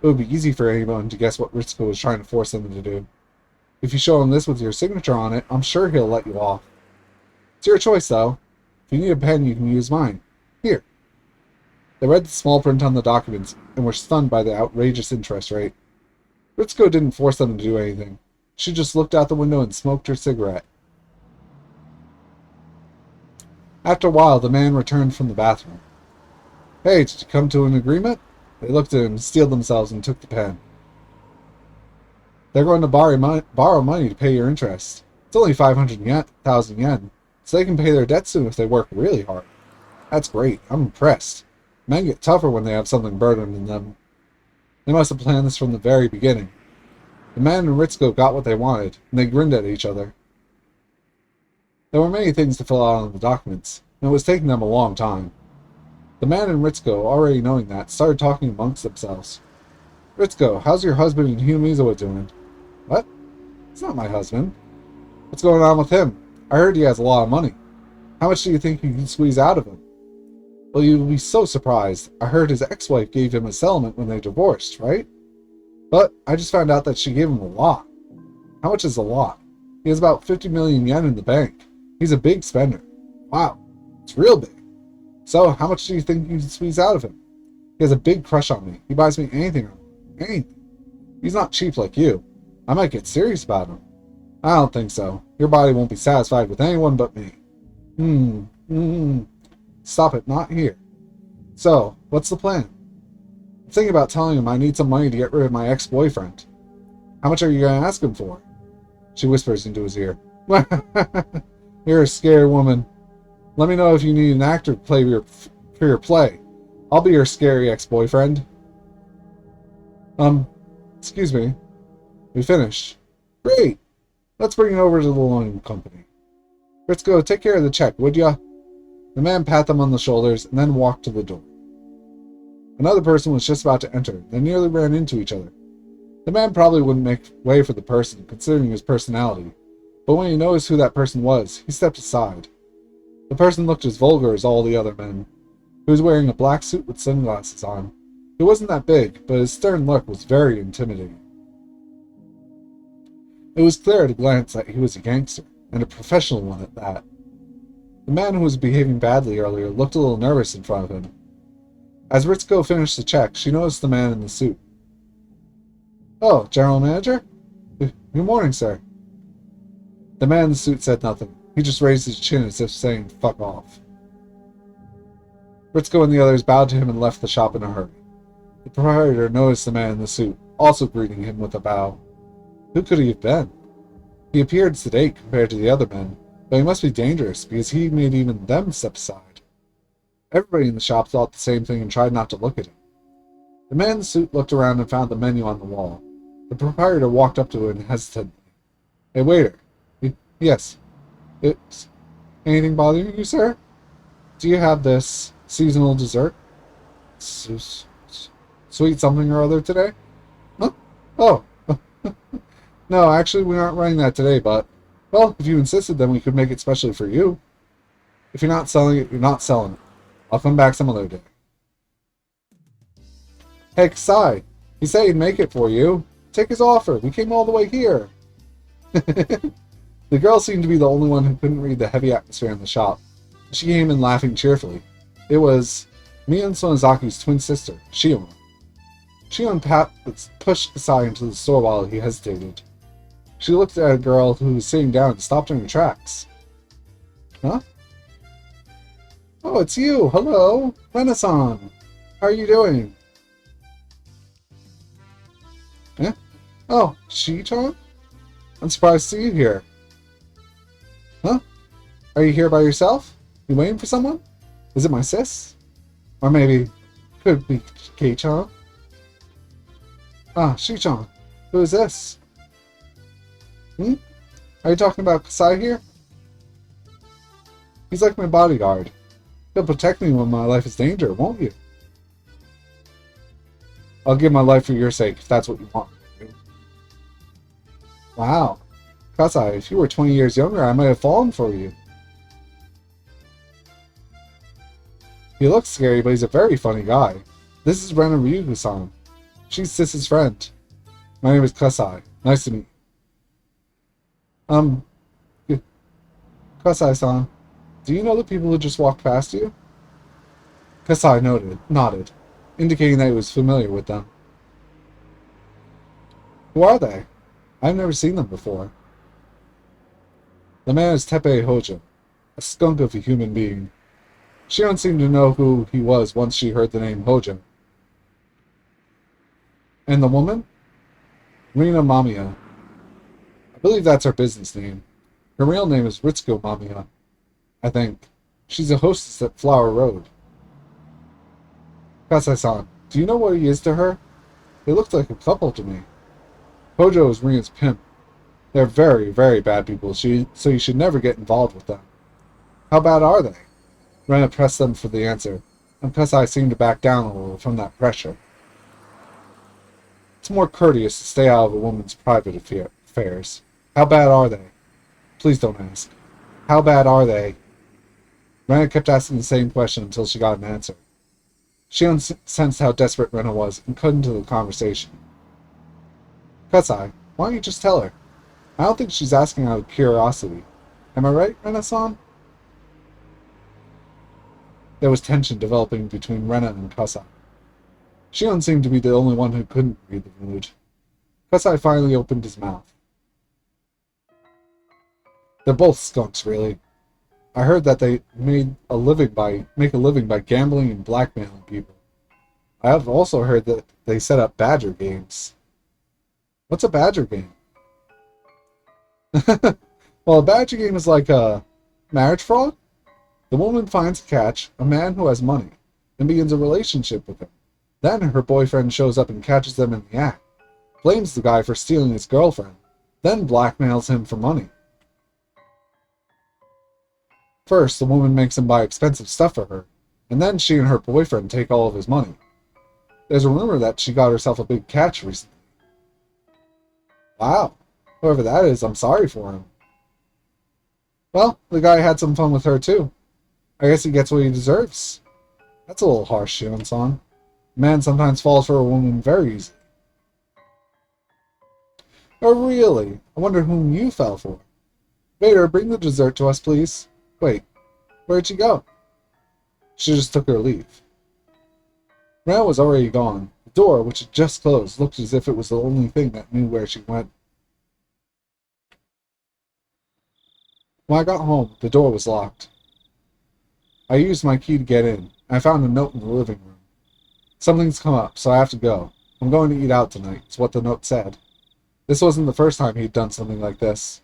It would be easy for anyone to guess what Ritsuko was trying to force them to do. If you show him this with your signature on it, I'm sure he'll let you off. It's your choice, though. If you need a pen, you can use mine. Here. They read the small print on the documents and were stunned by the outrageous interest rate. Ritsuko didn't force them to do anything. She just looked out the window and smoked her cigarette. After a while, the man returned from the bathroom. Hey, did you come to an agreement? They looked at him, steeled themselves, and took the pen. They're going to borrow money to pay your interest. It's only 500,000 yen, so they can pay their debt soon if they work really hard. That's great. I'm impressed. Men get tougher when they have something burdening them. They must have planned this from the very beginning. The man and Ritsuko got what they wanted, and they grinned at each other. There were many things to fill out on the documents, and it was taking them a long time. The man and Ritsuko, already knowing that, started talking amongst themselves. Ritsuko, how's your husband and Hinamizawa doing? What? It's not my husband. What's going on with him? I heard he has a lot of money. How much do you think you can squeeze out of him? Well, you'll be so surprised. I heard his ex-wife gave him a settlement when they divorced, right? But I just found out that she gave him a lot. How much is a lot? He has about 50 million yen in the bank. He's a big spender. Wow, it's real big. So, how much do you think you can squeeze out of him? He has a big crush on me. He buys me anything. Anything. He's not cheap like you. I might get serious about him. I don't think so. Your body won't be satisfied with anyone but me. Mm, stop it, not here. So, what's the plan? I'm thinking about telling him I need some money to get rid of my ex-boyfriend. How much are you going to ask him for? She whispers into his ear. You're a scary woman. Let me know if you need an actor to play for your play. I'll be your scary ex-boyfriend. Excuse me. We finished. Great. Let's bring it over to the loan company. Let's go. Take care of the check, would ya? The man pat them on the shoulders and then walked to the door. Another person was just about to enter. They nearly ran into each other. The man probably wouldn't make way for the person, considering his personality. But when he noticed who that person was, he stepped aside. The person looked as vulgar as all the other men. He was wearing a black suit with sunglasses on. He wasn't that big, but his stern look was very intimidating. It was clear at a glance that he was a gangster, and a professional one at that. The man who was behaving badly earlier looked a little nervous in front of him. As Ritsuko finished the check, she noticed the man in the suit. Oh, General Manager? Good morning, sir. The man in the suit said nothing. He just raised his chin as if saying, fuck off. Ritsuko and the others bowed to him and left the shop in a hurry. The proprietor noticed the man in the suit, also greeting him with a bow. Who could he have been? He appeared sedate compared to the other men, but he must be dangerous because he made even them step aside. Everybody in the shop thought the same thing and tried not to look at him. The man in the suit looked around and found the menu on the wall. The proprietor walked up to it hesitantly. Hey, waiter. Yes. It's anything bothering you, sir? Do you have this seasonal dessert? Sweet something or other today? Huh? Oh. No, actually, we aren't running that today, but, well, if you insisted, then we could make it specially for you. If you're not selling it, you're not selling it. I'll come back some other day. Hey, Kasai, he said he'd make it for you. Take his offer. We came all the way here. The girl seemed to be the only one who couldn't read the heavy atmosphere in the shop. She came in laughing cheerfully. It was Miya and Sonozaki's twin sister, Shion. Shion pushed Kasai into the store while he hesitated. She looked at a girl who was sitting down and stopped in her tracks. Huh? Oh, it's you! Hello! Renaissance! How are you doing? Eh? Oh, Shi-chan? I'm surprised to see you here. Huh? Are you here by yourself? You waiting for someone? Is it my sis? Or maybe, could it be Kei-chan? Ah, Shi-chan. Who is this? Are you talking about Kasai here? He's like my bodyguard. He'll protect me when my life is in danger, won't you? I'll give my life for your sake, if that's what you want. Wow. Kasai, if you were 20 years younger, I might have fallen for you. He looks scary, but he's a very funny guy. This is Rena Ryugu-san. She's Sis's friend. My name is Kasai. Nice to meet you. Kasai-san, do you know the people who just walked past you? Kasai nodded, indicating that he was familiar with them. Who are they? I've never seen them before. The man is Teppei Hojo, a skunk of a human being. Shion seemed to know who he was once she heard the name Hojo. And the woman? Rina Mamiya. I believe that's her business name. Her real name is Ritsuko Mamiya, I think. She's a hostess at Flower Road. Kasai-san, do you know what he is to her? They look like a couple to me. Hojo is Rina's pimp. They're very, very bad people, so you should never get involved with them. How bad are they? Rena pressed them for the answer, and Kasai seemed to back down a little from that pressure. It's more courteous to stay out of a woman's private affairs. How bad are they? Please don't ask. How bad are they? Rena kept asking the same question until she got an answer. She sensed how desperate Rena was and cut into the conversation. Kasai, why don't you just tell her? I don't think she's asking out of curiosity. Am I right, Rena-san? There was tension developing between Rena and Kasai. Shion seemed to be the only one who couldn't read the mood. Kasai finally opened his mouth. They're both skunks, really. I heard that they make a living by gambling and blackmailing people. I have also heard that they set up badger games. What's a badger game? Well, a badger game is like a marriage fraud. The woman finds a catch, a man who has money, and begins a relationship with him. Then her boyfriend shows up and catches them in the act, blames the guy for stealing his girlfriend, then blackmails him for money. First, the woman makes him buy expensive stuff for her, and then she and her boyfriend take all of his money. There's a rumor that she got herself a big catch recently. Wow. Whoever that is, I'm sorry for him. Well, the guy had some fun with her too. I guess he gets what he deserves. That's a little harsh, Shion-san. A man sometimes falls for a woman very easily. Oh, really? I wonder whom you fell for. Vader, bring the dessert to us, please. Wait, where'd she go? She just took her leave. Ren was already gone. The door, which had just closed, looked as if it was the only thing that knew where she went. When I got home, the door was locked. I used my key to get in, and I found a note in the living room. Something's come up, so I have to go. I'm going to eat out tonight, is what the note said. This wasn't the first time he'd done something like this.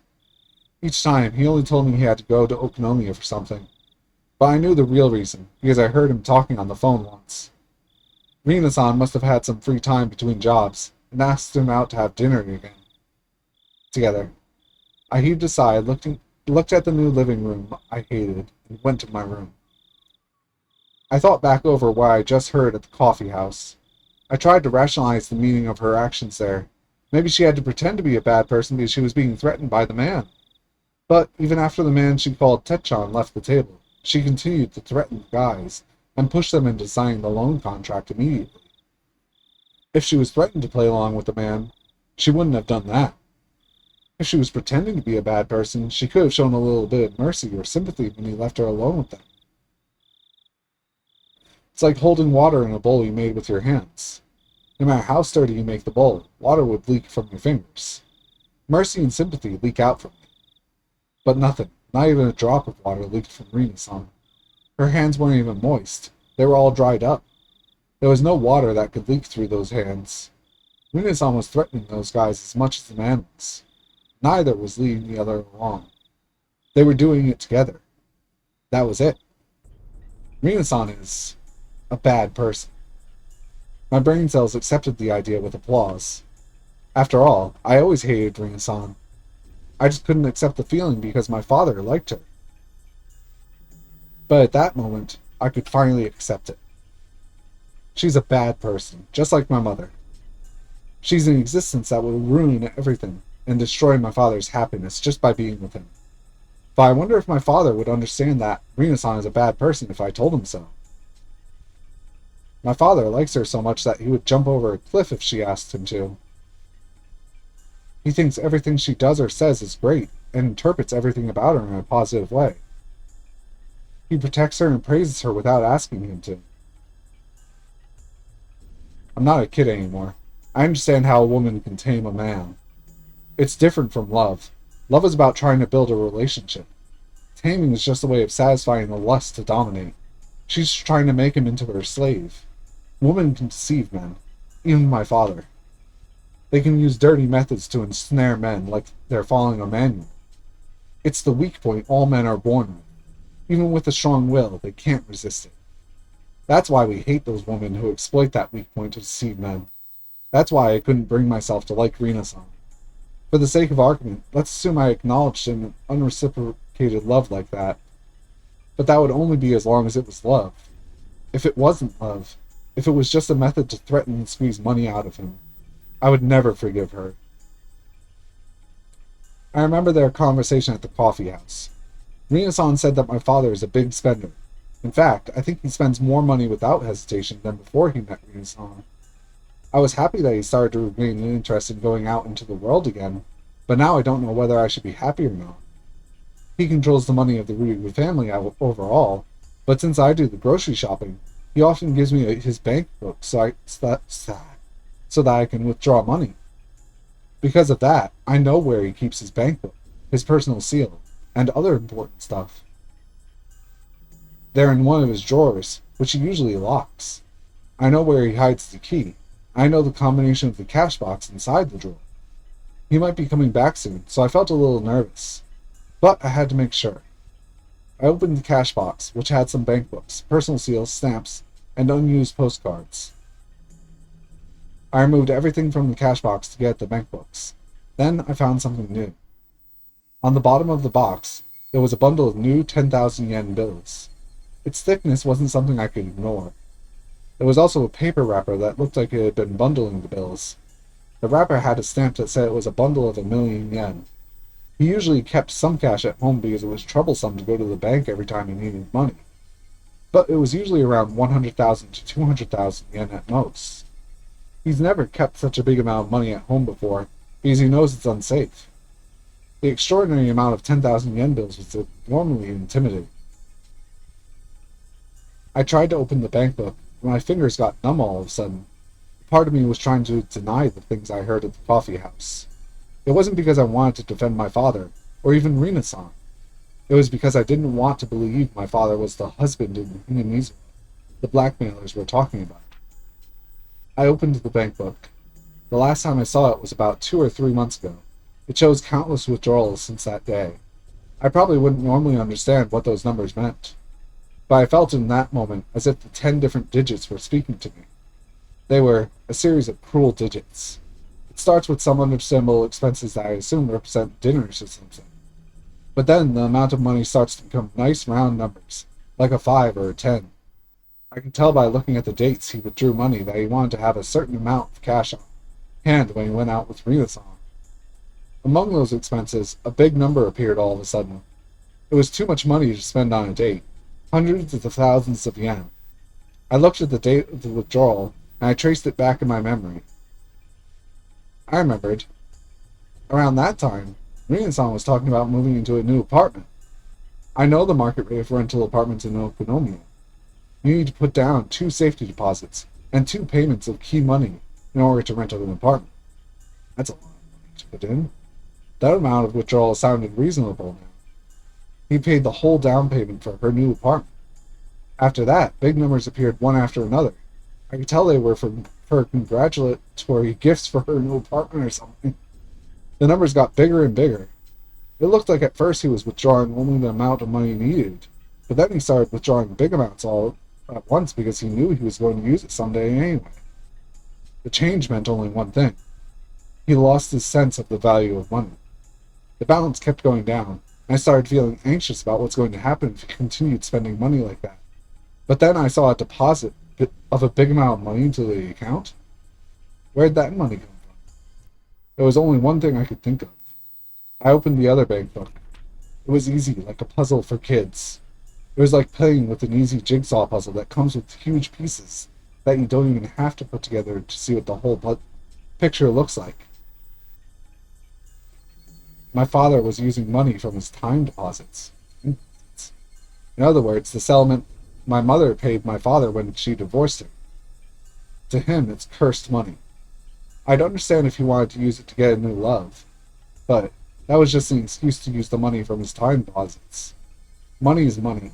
Each time, he only told me he had to go to Okonomiya for something. But I knew the real reason, because I heard him talking on the phone once. Rina-san must have had some free time between jobs, and asked him out to have dinner again. Together. I heaved a sigh, looked at the new living room I hated, and went to my room. I thought back over what I just heard at the coffee house. I tried to rationalize the meaning of her actions there. Maybe she had to pretend to be a bad person because she was being threatened by the man. But even after the man she called Techon left the table, she continued to threaten the guys and push them into signing the loan contract immediately. If she was threatened to play along with the man, she wouldn't have done that. If she was pretending to be a bad person, she could have shown a little bit of mercy or sympathy when he left her alone with them. It's like holding water in a bowl you made with your hands. No matter how sturdy you make the bowl, water would leak from your fingers. Mercy and sympathy leak out from me. But nothing, not even a drop of water leaked from Rina-san. Her hands weren't even moist. They were all dried up. There was no water that could leak through those hands. Rina-san was threatening those guys as much as the man was. Neither was leading the other along. They were doing it together. That was it. Rina-san is a bad person. My brain cells accepted the idea with applause. After all, I always hated Rina-san. I just couldn't accept the feeling because my father liked her. But at that moment, I could finally accept it. She's a bad person, just like my mother. She's an existence that will ruin everything and destroy my father's happiness just by being with him. But I wonder if my father would understand that Rina-san is a bad person if I told him so. My father likes her so much that he would jump over a cliff if she asked him to. He thinks everything she does or says is great, and interprets everything about her in a positive way. He protects her and praises her without asking him to. I'm not a kid anymore. I understand how a woman can tame a man. It's different from love. Love is about trying to build a relationship. Taming is just a way of satisfying the lust to dominate. She's trying to make him into her slave. Women can deceive men, even my father. They can use dirty methods to ensnare men like they're following a manual. It's the weak point all men are born with. Even with a strong will, they can't resist it. That's why we hate those women who exploit that weak point to deceive men. That's why I couldn't bring myself to like Rina-san. For the sake of argument, let's assume I acknowledged an unreciprocated love like that. But that would only be as long as it was love. If it wasn't love, if it was just a method to threaten and squeeze money out of him, I would never forgive her. I remember their conversation at the coffee house. Rina-san said that my father is a big spender. In fact, I think he spends more money without hesitation than before he met Rina-san. I was happy that he started to regain an interest in going out into the world again, but now I don't know whether I should be happy or not. He controls the money of the Ryugu family overall, but since I do the grocery shopping, he often gives me his bank book so that I can withdraw money. Because of that, I know where he keeps his bank book, his personal seal, and other important stuff. They're in one of his drawers, which he usually locks. I know where he hides the key. I know the combination of the cash box inside the drawer. He might be coming back soon, so I felt a little nervous. But I had to make sure. I opened the cash box, which had some bank books, personal seals, stamps, and unused postcards. I removed everything from the cash box to get at the bank books. Then I found something new. On the bottom of the box, there was a bundle of new 10,000 yen bills. Its thickness wasn't something I could ignore. There was also a paper wrapper that looked like it had been bundling the bills. The wrapper had a stamp that said it was a bundle of 1,000,000 yen. He usually kept some cash at home because it was troublesome to go to the bank every time he needed money. But it was usually around 100,000 to 200,000 yen at most. He's never kept such a big amount of money at home before because he knows it's unsafe. The extraordinary amount of 10,000 yen bills was abnormally intimidating. I tried to open the bank book, but my fingers got numb all of a sudden. Part of me was trying to deny the things I heard at the coffee house. It wasn't because I wanted to defend my father, or even Rina-san. It was because I didn't want to believe my father was the husband in Indonesia the blackmailers were talking about. I opened the bank book. The last time I saw it was about 2 or 3 months ago. It shows countless withdrawals since that day. I probably wouldn't normally understand what those numbers meant, but I felt in that moment as if the 10 different digits were speaking to me. They were a series of cruel digits. It starts with some understandable expenses that I assume represent dinners or something. But then the amount of money starts to become nice round numbers, like a 5 or a 10. I can tell by looking at the dates he withdrew money that he wanted to have a certain amount of cash on hand when he went out with Rina-san. Among those expenses, a big number appeared all of a sudden. It was too much money to spend on a date, hundreds of thousands of yen. I looked at the date of the withdrawal, and I traced it back in my memory. I remembered. Around that time, Rina-san was talking about moving into a new apartment. I know the market rate of rental apartments in Okonomiya. You need to put down 2 safety deposits and 2 payments of key money in order to rent an apartment. That's a lot of money to put in. That amount of withdrawal sounded reasonable now. He paid the whole down payment for her new apartment. After that, big numbers appeared one after another. I could tell they were for congratulatory gifts for her new apartment or something. The numbers got bigger and bigger. It looked like at first he was withdrawing only the amount of money needed, but then he started withdrawing big amounts all at once because he knew he was going to use it someday anyway. The change meant only one thing. He lost his sense of the value of money. The balance kept going down, and I started feeling anxious about what's going to happen if he continued spending money like that. But then I saw a deposit of a big amount of money into the account. Where'd that money come from? There was only one thing I could think of. I opened the other bank book. It was easy, like a puzzle for kids. It was like playing with an easy jigsaw puzzle that comes with huge pieces that you don't even have to put together to see what the whole picture looks like. My father was using money from his time deposits. In other words, the settlement my mother paid my father when she divorced him. To him, it's cursed money. I'd understand if he wanted to use it to get a new love, but that was just an excuse to use the money from his time deposits. Money is money.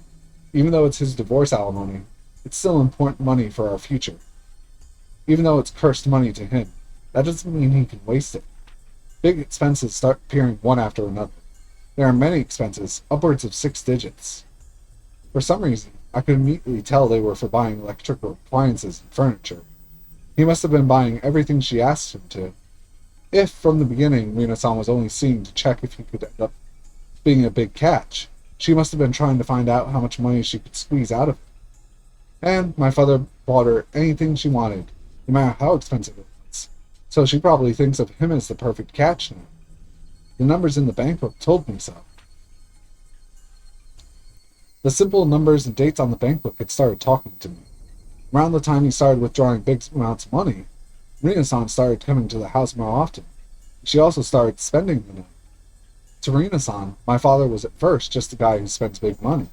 Even though it's his divorce alimony, it's still important money for our future. Even though it's cursed money to him, that doesn't mean he can waste it. Big expenses start appearing one after another. There are many expenses, upwards of 6 digits. For some reason, I could immediately tell they were for buying electrical appliances and furniture. He must have been buying everything she asked him to. If, from the beginning, Rina-san was only seeing to check if he could end up being a big catch, she must have been trying to find out how much money she could squeeze out of him. And my father bought her anything she wanted, no matter how expensive it was. So she probably thinks of him as the perfect catch now. The numbers in the bank book told me so. The simple numbers and dates on the bank book had started talking to me. Around the time he started withdrawing big amounts of money, Rina-san started coming to the house more often. She also started spending the money. To Rina-san, my father was at first just a guy who spends big money.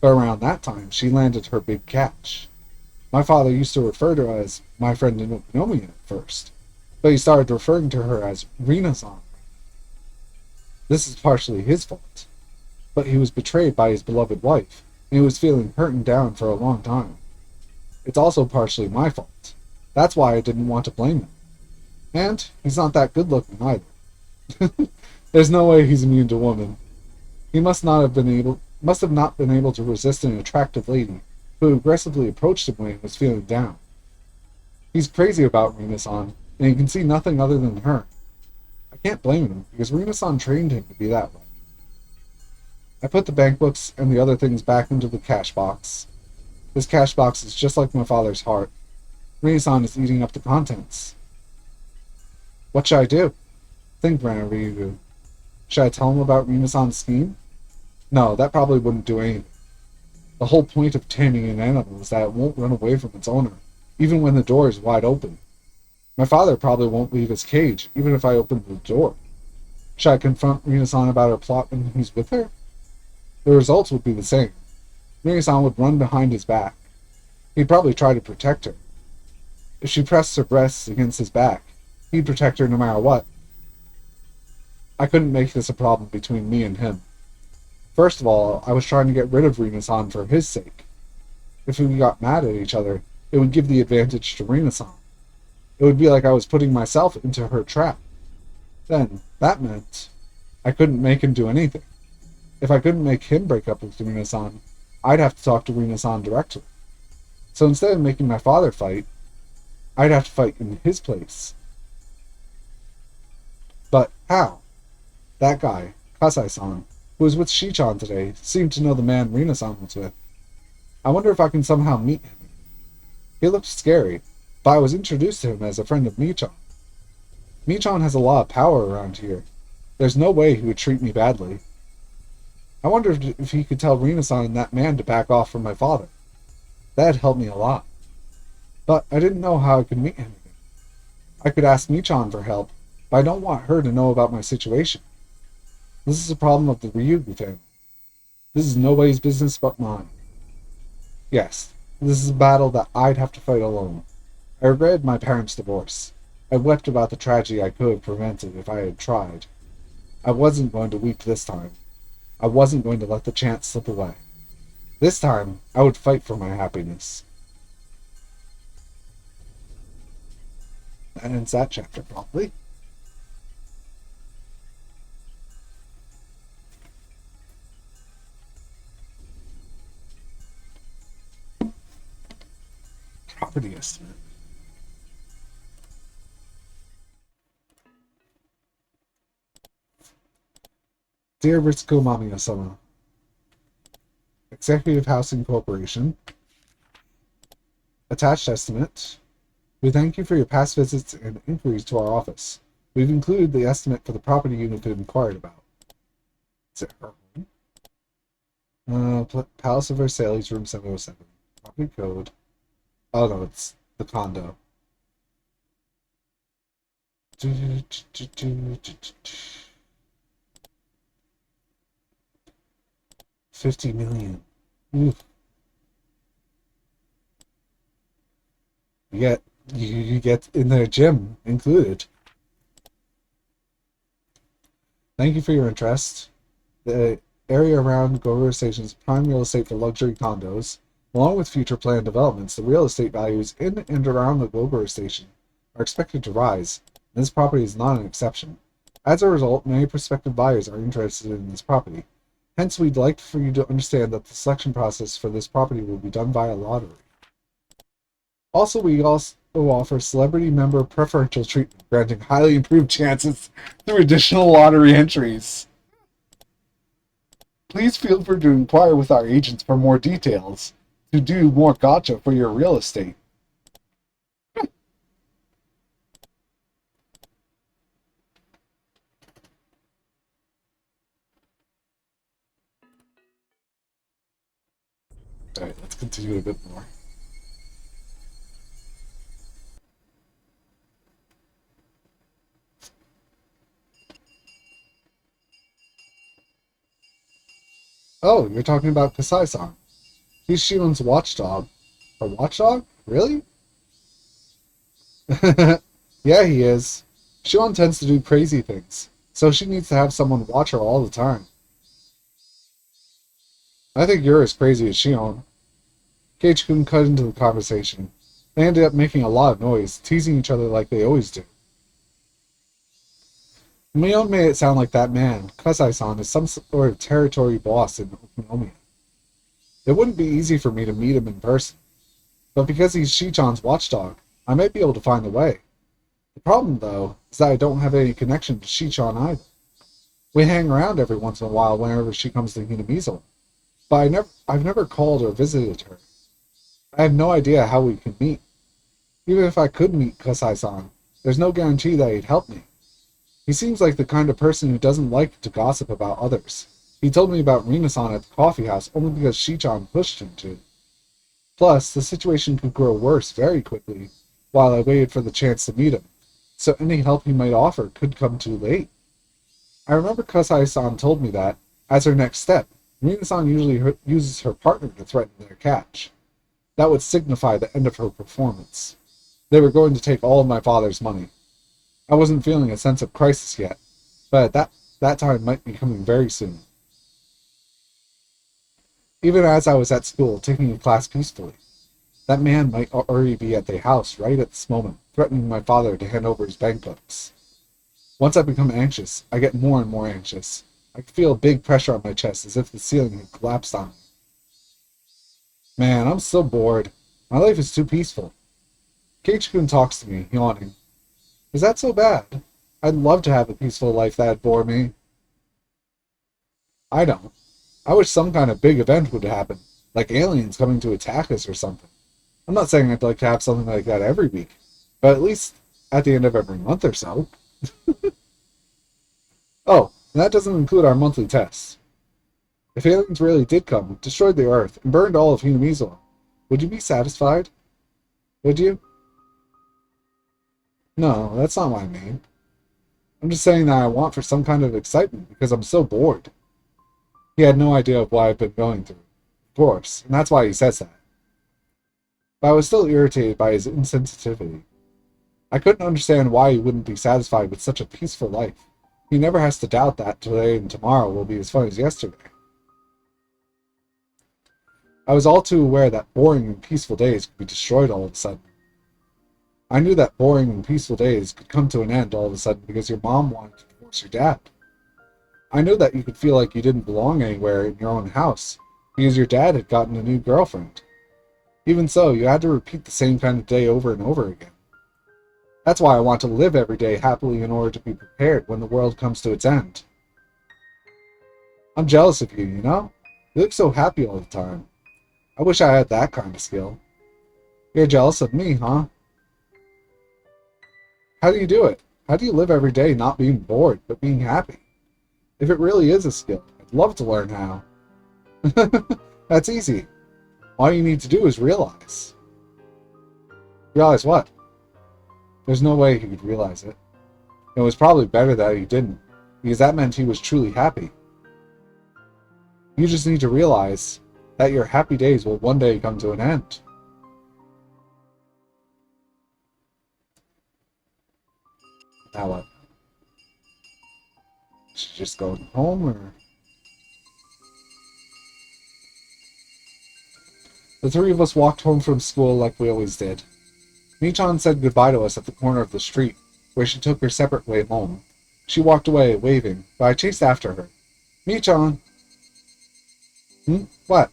But around that time, she landed her big catch. My father used to refer to her as my friend in Okonomiya at first, but he started referring to her as Rina-san. This is partially his fault, but he was betrayed by his beloved wife, and he was feeling hurt and down for a long time. It's also partially my fault. That's why I didn't want to blame him. And he's not that good looking either. There's no way he's immune to women. He must have not been able to resist an attractive lady who aggressively approached him when he was feeling down. He's crazy about Rina-san, and he can see nothing other than her. I can't blame him, because Rina-san trained him to be that way. I put the bank books and the other things back into the cash box. This cash box is just like my father's heart. Rina-san is eating up the contents. What should I do? Think, Ryugu. Should I tell him about Rina-san's scheme? No, that probably wouldn't do anything. The whole point of taming an animal is that it won't run away from its owner, even when the door is wide open. My father probably won't leave his cage, even if I open the door. Should I confront Rina-san about her plot when he's with her? The results would be the same. Rina-san would run behind his back. He'd probably try to protect her. If she pressed her breasts against his back, he'd protect her no matter what. I couldn't make this a problem between me and him. First of all, I was trying to get rid of Rina-san for his sake. If we got mad at each other, it would give the advantage to Rina-san. It would be like I was putting myself into her trap. Then, that meant I couldn't make him do anything. If I couldn't make him break up with Rina-san, I'd have to talk to Rina-san directly. So instead of making my father fight, I'd have to fight in his place. But how? That guy, Kasai-san, who was with Shi-chan today, seemed to know the man Rina-san was with. I wonder if I can somehow meet him. He looked scary, but I was introduced to him as a friend of Michan. Michan has a lot of power around here. There's no way he would treat me badly. I wondered if he could tell Rina-san and that man to back off from my father. That'd help me a lot. But I didn't know how I could meet him again. I could ask Michan for help, but I don't want her to know about my situation. This is a problem of the Ryugu family. This is nobody's business but mine. Yes, this is a battle that I'd have to fight alone. I regretted my parents' divorce. I wept about the tragedy I could have prevented if I had tried. I wasn't going to weep this time. I wasn't going to let the chance slip away. This time, I would fight for my happiness. That ends that chapter, probably. Property estimate. Dear Ritsuko Mamiya-sama, Executive Housing Corporation, attached estimate. We thank you for your past visits and inquiries to our office. We've included the estimate for the property unit you inquired about. Is it her home? Palace of Versailles, room 707. Property code. Oh no, it's the condo. 50 million. Oof. You get in their gym included. Thank you for your interest. The area around Koro Station is prime real estate for luxury condos. Along with future planned developments, the real estate values in and around the Koro Station are expected to rise, and this property is not an exception. As a result, many prospective buyers are interested in this property. Hence, we'd like for you to understand that the selection process for this property will be done via lottery. Also, we also offer celebrity member preferential treatment, granting highly improved chances through additional lottery entries. Please feel free to inquire with our agents for more details to do more gotcha for your real estate. Alright, let's continue a bit more. Oh, you're talking about Kasai-san. He's Shion's watchdog. A watchdog? Really? Yeah, he is. Shion tends to do crazy things, so she needs to have someone watch her all the time. I think you're as crazy as Shion. Keiichi-kun cut into the conversation. They ended up making a lot of noise, teasing each other like they always do. Mion made it sound like that man, Kasai-san, is some sort of territory boss in Okonomiya. It wouldn't be easy for me to meet him in person, but because he's Shichan's watchdog, I might be able to find a way. The problem, though, is that I don't have any connection to Shichan either. We hang around every once in a while whenever she comes to Hinamizo, but I've never called or visited her. I have no idea how we can meet. Even if I could meet Kasai-san, there's no guarantee that he'd help me. He seems like the kind of person who doesn't like to gossip about others. He told me about Rina-san at the coffee house only because Shichan pushed him to. Plus, the situation could grow worse very quickly while I waited for the chance to meet him, so any help he might offer could come too late. I remember Kasai-san told me that, as her next step, Rina-san usually uses her partner to threaten their catch. That would signify the end of her performance. They were going to take all of my father's money. I wasn't feeling a sense of crisis yet, but that time might be coming very soon. Even as I was at school, taking a class peacefully, that man might already be at the house right at this moment, threatening my father to hand over his bank books. Once I become anxious, I get more and more anxious. I feel a big pressure on my chest as if the ceiling had collapsed on me. Man, I'm so bored. My life is too peaceful. Keiichi-kun talks to me, yawning. Is that so bad? I'd love to have a peaceful life that'd bore me. I don't. I wish some kind of big event would happen, like aliens coming to attack us or something. I'm not saying I'd like to have something like that every week, but at least at the end of every month or so. Oh, and that doesn't include our monthly tests. If aliens really did come, destroyed the Earth, and burned all of Hinamizo, would you be satisfied? Would you? No, that's not what I mean. I'm just saying that I want for some kind of excitement because I'm so bored. He had no idea of what I've been going through, of course, and that's why he says that. But I was still irritated by his insensitivity. I couldn't understand why he wouldn't be satisfied with such a peaceful life. He never has to doubt that today and tomorrow will be as fun as yesterday. I was all too aware that boring and peaceful days could be destroyed all of a sudden. I knew that boring and peaceful days could come to an end all of a sudden because your mom wanted to divorce your dad. I knew that you could feel like you didn't belong anywhere in your own house because your dad had gotten a new girlfriend. Even so, you had to repeat the same kind of day over and over again. That's why I want to live every day happily in order to be prepared when the world comes to its end. I'm jealous of you, you know? You look so happy all the time. I wish I had that kind of skill. You're jealous of me, huh? How do you do it? How do you live every day not being bored, but being happy? If it really is a skill, I'd love to learn how. That's easy. All you need to do is realize. Realize what? There's no way he could realize it. It was probably better that he didn't, because that meant he was truly happy. You just need to realize that your happy days will one day come to an end. Now what? Should just go home, or? The three of us walked home from school like we always did. Michan said goodbye to us at the corner of the street, where she took her separate way home. She walked away, waving, but I chased after her. Michan! What?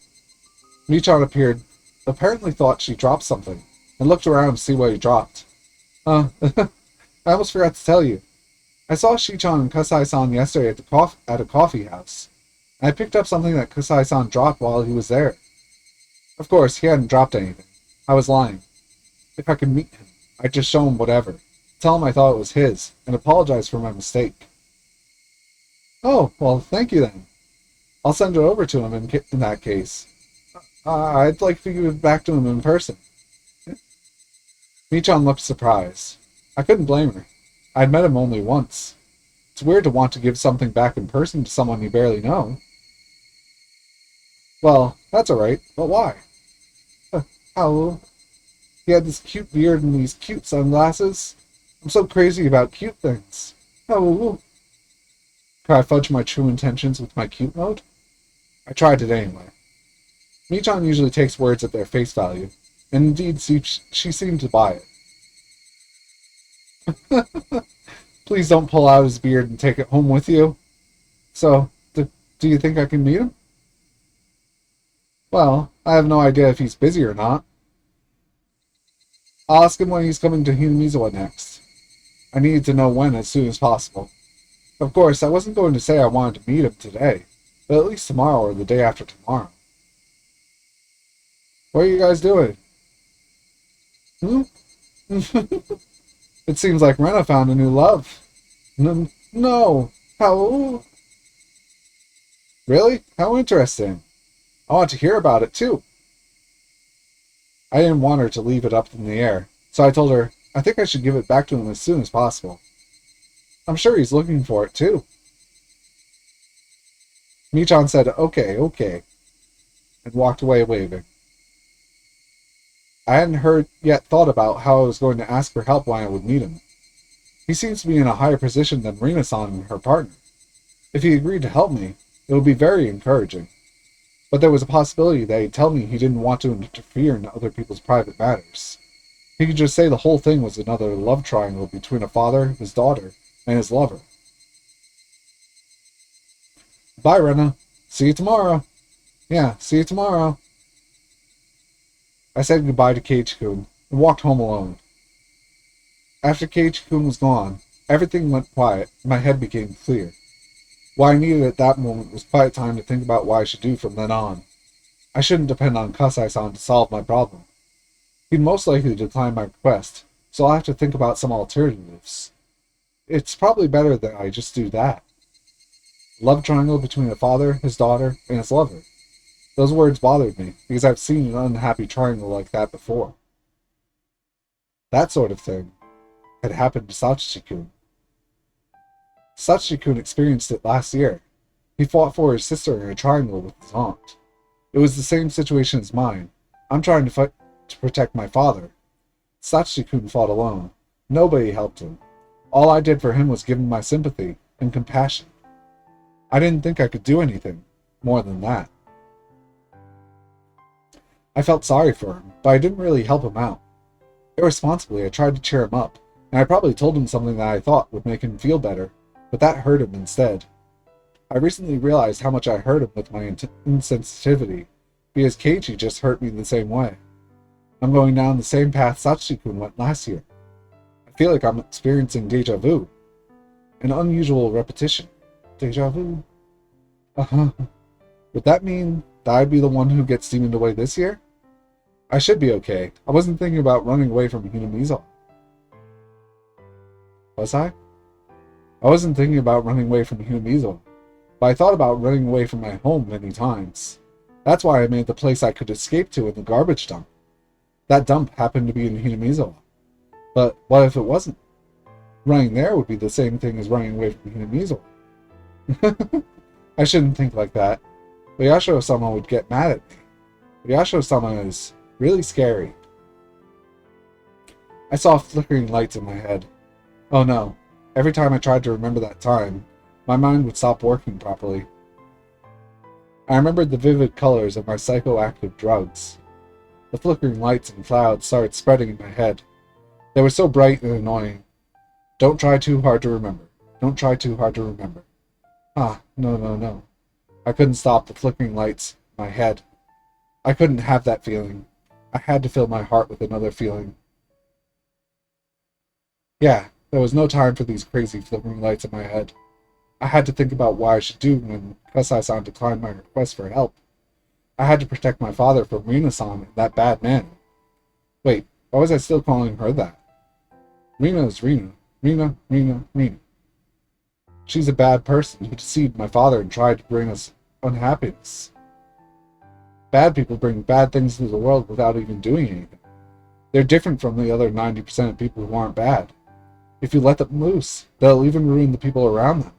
Michan appeared, apparently thought she dropped something, and looked around to see what he dropped. I almost forgot to tell you. I saw Shichan and Kasai-san yesterday at a coffee house. I picked up something that Kasai-san dropped while he was there. Of course, he hadn't dropped anything. I was lying. If I could meet him, I'd just show him whatever. Tell him I thought it was his, and apologize for my mistake. Oh, well, thank you then. I'll send it over to him in that case. I'd like to give it back to him in person. Michan looked surprised. I couldn't blame her. I'd met him only once. It's weird to want to give something back in person to someone you barely know. Well, that's alright, but why? How? He had this cute beard and these cute sunglasses. I'm so crazy about cute things. Oh. Could I fudge my true intentions with my cute mode? I tried it anyway. Michan usually takes words at their face value, and indeed she seemed to buy it. Please don't pull out his beard and take it home with you. So, do you think I can meet him? Well, I have no idea if he's busy or not. I'll ask him when he's coming to Hinamizawa next. I needed to know when as soon as possible. Of course, I wasn't going to say I wanted to meet him today, but at least tomorrow or the day after tomorrow. What are you guys doing? Hmm? It seems like Rena found a new love. No. How? Really? How interesting. I want to hear about it, too. I didn't want her to leave it up in the air, so I told her I think I should give it back to him as soon as possible. I'm sure he's looking for it, too. Michan said, okay, and walked away waving. I hadn't yet thought about how I was going to ask for help when I would meet him. He seems to be in a higher position than Rina-san and her partner. If he agreed to help me, it would be very encouraging. But there was a possibility that he'd tell me he didn't want to interfere in other people's private matters. He could just say the whole thing was another love triangle between a father, his daughter, and his lover. Bye, Rena. See you tomorrow. Yeah, see you tomorrow. I said goodbye to Keiichi-kun and walked home alone. After Keiichi-kun was gone, everything went quiet and my head became clear. What I needed at that moment was quiet time to think about what I should do from then on. I shouldn't depend on Kasai-san to solve my problem. He'd most likely decline my request, so I'll have to think about some alternatives. It's probably better that I just do that. Love triangle between a father, his daughter, and his lover. Those words bothered me, because I've seen an unhappy triangle like that before. That sort of thing had happened to Sachi-kun. Sachi-kun experienced it last year. He fought for his sister in a triangle with his aunt. It was the same situation as mine. I'm trying to fight to protect my father. Sachi-kun fought alone. Nobody helped him. All I did for him was give him my sympathy and compassion. I didn't think I could do anything more than that. I felt sorry for him, but I didn't really help him out. Irresponsibly, I tried to cheer him up, and I probably told him something that I thought would make him feel better, but that hurt him instead. I recently realized how much I hurt him with my insensitivity, because Keiichi just hurt me the same way. I'm going down the same path Sachi-kun went last year. I feel like I'm experiencing deja vu. An unusual repetition. Deja vu. Would that mean that I'd be the one who gets demoned away this year? I should be okay. I wasn't thinking about running away from Hinamizawa. Was I? I wasn't thinking about running away from Hinamizawa, but I thought about running away from my home many times. That's why I made the place I could escape to in the garbage dump. That dump happened to be in Hinamizawa. But what if it wasn't? Running there would be the same thing as running away from Hinamizawa. I shouldn't think like that. Yasho-sama would get mad at me. Yasho-sama is really scary. I saw flickering lights in my head. Oh no. Every time I tried to remember that time, my mind would stop working properly. I remembered the vivid colors of my psychoactive drugs. The flickering lights and clouds started spreading in my head. They were so bright and annoying. Don't try too hard to remember. Don't try too hard to remember. No. I couldn't stop the flickering lights in my head. I couldn't have that feeling. I had to fill my heart with another feeling. Yeah, there was no time for these crazy flickering lights in my head. I had to think about what I should do when Kasai-san declined my request for help. I had to protect my father from Rina-san and that bad man. Wait, why was I still calling her that? Rina is Rina. Rina. She's a bad person who deceived my father and tried to bring us unhappiness. Bad people bring bad things into the world without even doing anything. They're different from the other 90% of people who aren't bad. If you let them loose, they'll even ruin the people around them.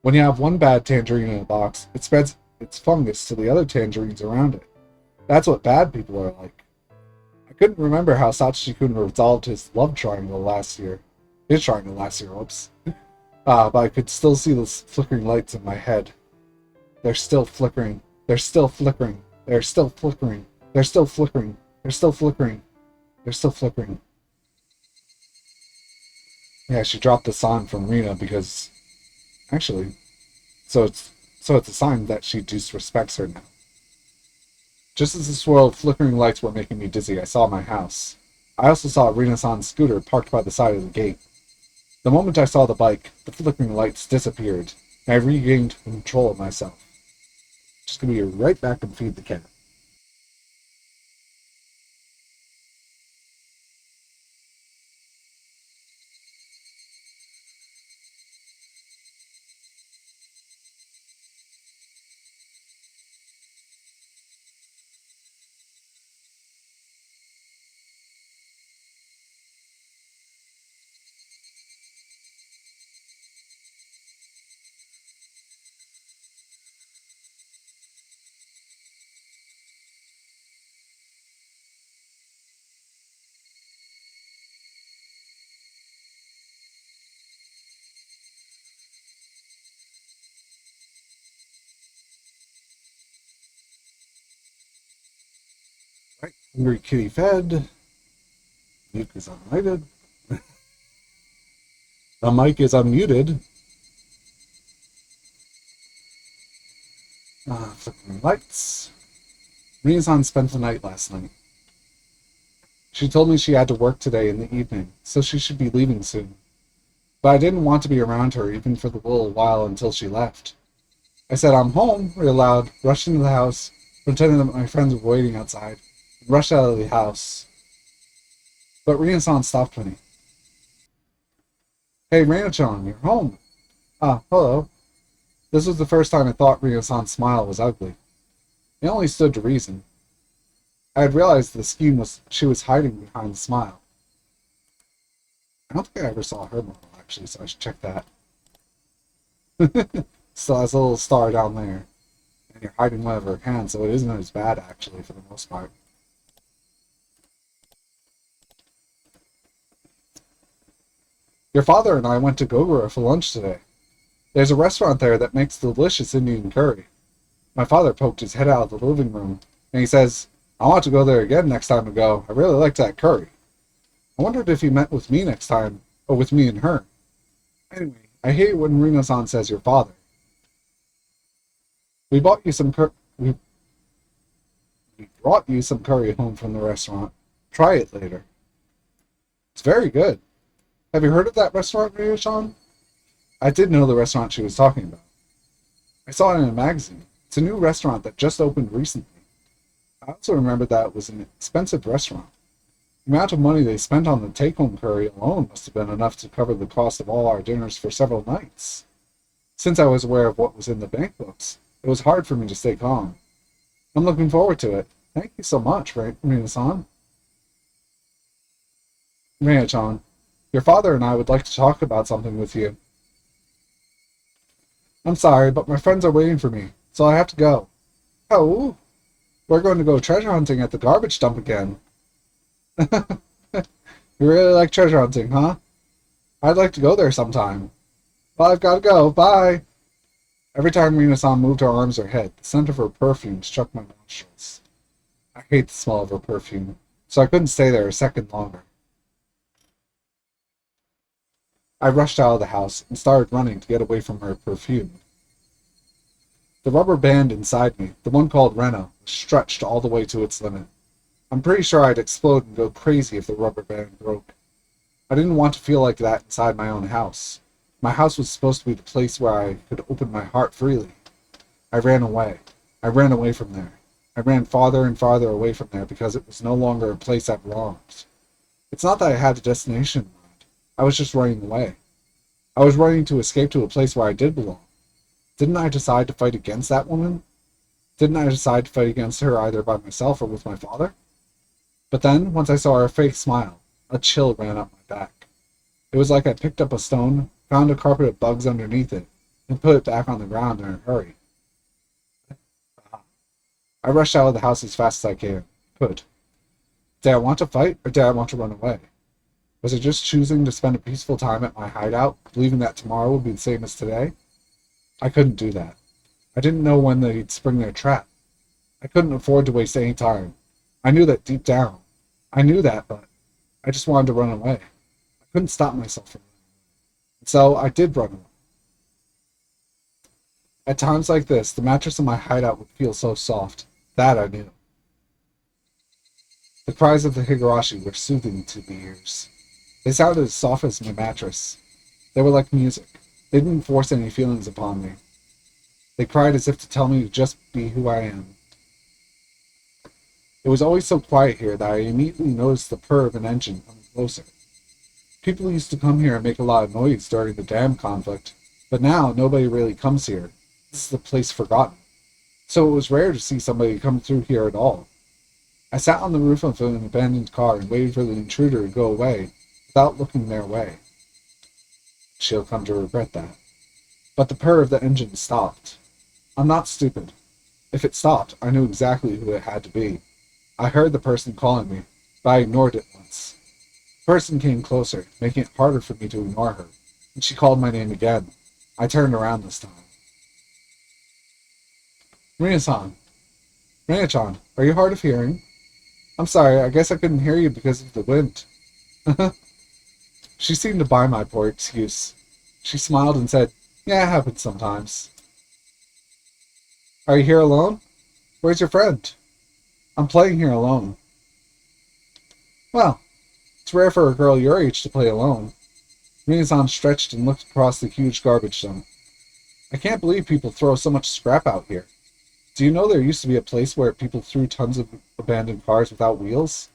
When you have one bad tangerine in a box, it spreads its fungus to the other tangerines around it. That's what bad people are like. I couldn't remember how Sachi-kun resolved his love triangle last year. Whoops. But I could still see those flickering lights in my head. They're still flickering. They're still flickering. They're still flickering. They're still flickering. They're still flickering. They're still flickering. Yeah, she dropped the sign from Rena because... Actually, so it's a sign that she disrespects her now. Just as the swirl of flickering lights were making me dizzy, I saw my house. I also saw Rena-san's scooter parked by the side of the gate. The moment I saw the bike, the flickering lights disappeared, and I regained control of myself. Just gonna be right back and feed the cat. Right, hungry kitty fed. Mute is unmuted. The mic is unmuted. Flickering lights. Rina-san spent the night last night. She told me she had to work today in the evening, so she should be leaving soon. But I didn't want to be around her even for the little while until she left. I said, "I'm home," real loud, rushed into the house, pretending that my friends were waiting outside, and rushed out of the house. But Rina-san stopped me. "Hey, Rina-chan, you're home." "Ah, hello." This was the first time I thought Rina-san's smile was ugly. It only stood to reason. I had realized the scheme was she was hiding behind the smile. I don't think I ever saw her model, actually, so I should check that. Still has a little star down there. And you're hiding one of her hands, so it isn't as bad, actually, for the most part. Your father and I went to Gogoro for lunch today. There's a restaurant there that makes delicious Indian curry. My father poked his head out of the living room, and he says, "I want to go there again next time we go. I really liked that curry." I wondered if he met with me next time, or with me and her. Anyway, I hate it when Rina-san says your father. We bought you some we brought you some curry home from the restaurant. Try it later. It's very good. Have you heard of that restaurant, Rina-san? I did know the restaurant she was talking about. I saw it in a magazine. It's a new restaurant that just opened recently. I also remembered that it was an expensive restaurant. The amount of money they spent on the take-home curry alone must have been enough to cover the cost of all our dinners for several nights. Since I was aware of what was in the bank books, it was hard for me to stay calm. I'm looking forward to it. Thank you so much, Rina-san. Rina-chan, your father and I would like to talk about something with you. I'm sorry, but my friends are waiting for me, so I have to go. Oh, we're going to go treasure hunting at the garbage dump again. You really like treasure hunting, huh? I'd like to go there sometime. Well, I've got to go. Bye. Every time Rina-san moved her arms or head, the scent of her perfume struck my nostrils. I hate the smell of her perfume, so I couldn't stay there a second longer. I rushed out of the house and started running to get away from her perfume. The rubber band inside me, the one called Rena, was stretched all the way to its limit. I'm pretty sure I'd explode and go crazy if the rubber band broke. I didn't want to feel like that inside my own house. My house was supposed to be the place where I could open my heart freely. I ran away. I ran away from there. I ran farther and farther away from there because it was no longer a place I belonged. It's not that I had a destination in mind. I was just running away. I was running to escape to a place where I did belong. Didn't I decide to fight against that woman? Didn't I decide to fight against her either by myself or with my father? But then, once I saw her fake smile, a chill ran up my back. It was like I picked up a stone, found a carpet of bugs underneath it, and put it back on the ground in a hurry. I rushed out of the house as fast as I could. Did I want to fight, or did I want to run away? Was I just choosing to spend a peaceful time at my hideout, believing that tomorrow would be the same as today? I couldn't do that. I didn't know when they'd spring their trap. I couldn't afford to waste any time. I knew that deep down. I knew that, but I just wanted to run away. I couldn't stop myself from running. So I did run away. At times like this, the mattress in my hideout would feel so soft. That I knew. The cries of the Higurashi were soothing to the ears. They sounded as soft as my mattress. They were like music. They didn't force any feelings upon me. They cried as if to tell me to just be who I am. It was always so quiet here that I immediately noticed the purr of an engine coming closer. People used to come here and make a lot of noise during the dam conflict, but now nobody really comes here. This is a place forgotten. So it was rare to see somebody come through here at all. I sat on the roof of an abandoned car and waited for the intruder to go away without looking their way. She'll come to regret that. But the purr of the engine stopped. I'm not stupid. If it stopped, I knew exactly who it had to be. I heard the person calling me, but I ignored it once. The person came closer, making it harder for me to ignore her, and she called my name again. I turned around this time. Rina-san. Rina-chan, are you hard of hearing? I'm sorry, I guess I couldn't hear you because of the wind. She seemed to buy my poor excuse. She smiled and said, Yeah, it happens sometimes. Are you here alone? Where's your friend? I'm playing here alone. Well, it's rare for a girl your age to play alone. Rina-san stretched and looked across the huge garbage dump. I can't believe people throw so much scrap out here. Do you know there used to be a place where people threw tons of abandoned cars without wheels?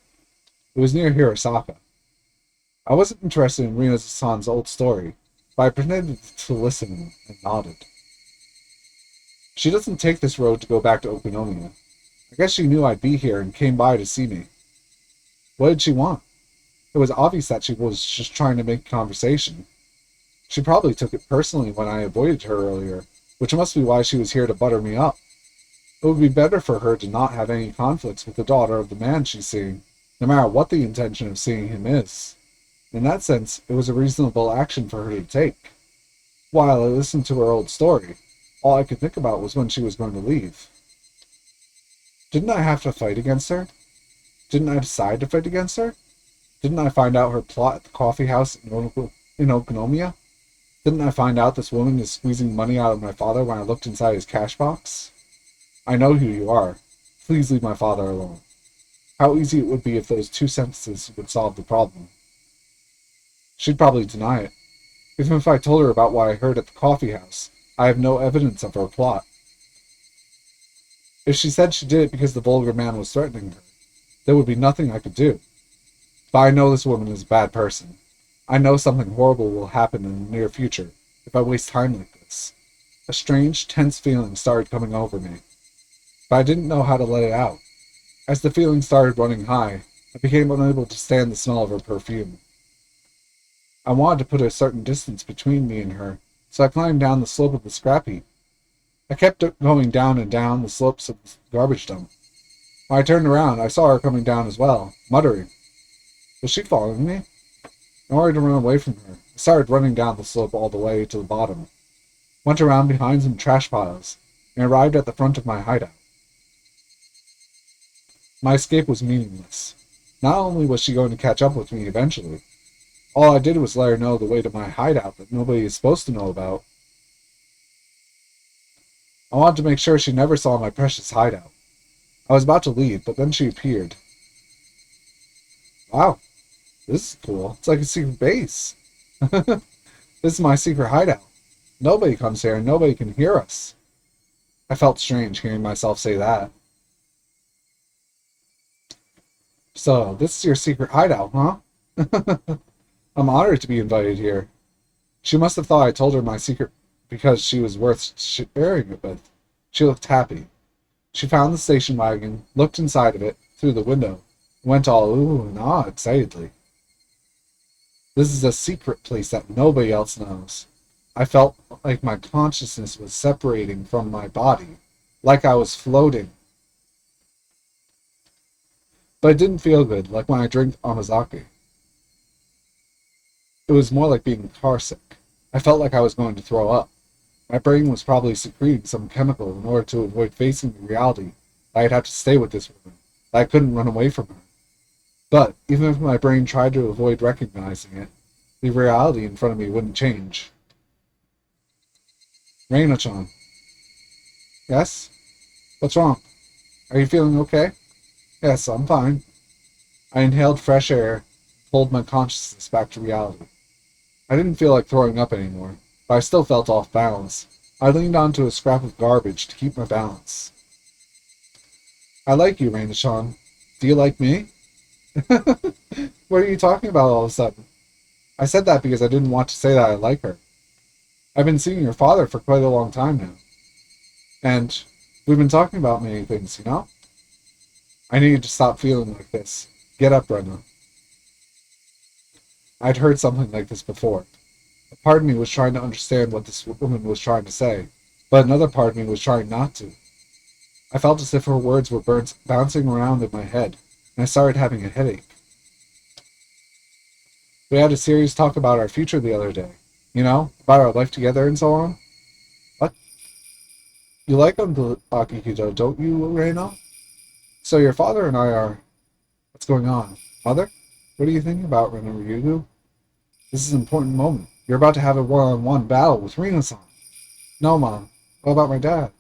It was near Hirosaka. I wasn't interested in Rina-san's old story, but I pretended to listen and nodded. She doesn't take this road to go back to Okonomiya. I guess she knew I'd be here and came by to see me. What did she want? It was obvious that she was just trying to make conversation. She probably took it personally when I avoided her earlier, which must be why she was here to butter me up. It would be better for her to not have any conflicts with the daughter of the man she's seeing, no matter what the intention of seeing him is. In that sense, it was a reasonable action for her to take. While I listened to her old story, all I could think about was when she was going to leave. Didn't I have to fight against her? Didn't I decide to fight against her? Didn't I find out her plot at the coffee house in Okonomiya? Didn't I find out this woman is squeezing money out of my father when I looked inside his cash box? I know who you are. Please leave my father alone. How easy it would be if those two sentences would solve the problem. She'd probably deny it. Even if I told her about what I heard at the coffee house, I have no evidence of her plot. If she said she did it because the vulgar man was threatening her, there would be nothing I could do. But I know this woman is a bad person. I know something horrible will happen in the near future if I waste time like this. A strange, tense feeling started coming over me, but I didn't know how to let it out. As the feeling started running high, I became unable to stand the smell of her perfume. I wanted to put a certain distance between me and her, so I climbed down the slope of the scrap heap. I kept going down and down the slopes of the garbage dump. When I turned around, I saw her coming down as well, muttering. Was she following me? In order to run away from her, I started running down the slope all the way to the bottom, went around behind some trash piles, and arrived at the front of my hideout. My escape was meaningless. Not only was she going to catch up with me eventually, all I did was let her know the way to my hideout that nobody is supposed to know about. I wanted to make sure she never saw my precious hideout. I was about to leave, but then she appeared. Wow, this is cool. It's like a secret base. This is my secret hideout. Nobody comes here and nobody can hear us. I felt strange hearing myself say that. So, this is your secret hideout, huh? I'm honored to be invited here. She must have thought I told her my secret because she was worth sharing it with. She looked happy. She found the station wagon, looked inside of it, through the window, and went all ooh and ah excitedly. This is a secret place that nobody else knows. I felt like my consciousness was separating from my body, like I was floating. But it didn't feel good, like when I drank amazake. It was more like being carsick. I felt like I was going to throw up. My brain was probably secreting some chemical in order to avoid facing the reality I'd have to stay with this woman. I couldn't run away from her. But, even if my brain tried to avoid recognizing it, the reality in front of me wouldn't change. Reina-chan. Yes? What's wrong? Are you feeling okay? Yes, I'm fine. I inhaled fresh air, pulled my consciousness back to reality. I didn't feel like throwing up anymore, but I still felt off balance. I leaned onto a scrap of garbage to keep my balance. I like you, Reina-chan. Do you like me? What are you talking about all of a sudden? I said that because I didn't want to say that I like her. I've been seeing your father for quite a long time now. And we've been talking about many things, you know? I needed to stop feeling like this. Get up, Brenda. I'd heard something like this before. A part of me was trying to understand what this woman was trying to say, but another part of me was trying not to. I felt as if her words were bouncing around in my head, and I started having a headache. We had a serious talk about our future the other day. You know, about our life together and so on. What? You like Uncle Akihito, don't you, Reina? So your father and I are... What's going on? Mother? What are you thinking about, Rena Ryugu? This is an important moment. You're about to have a one-on-one battle with Rina-san. No, Mom. What about my dad?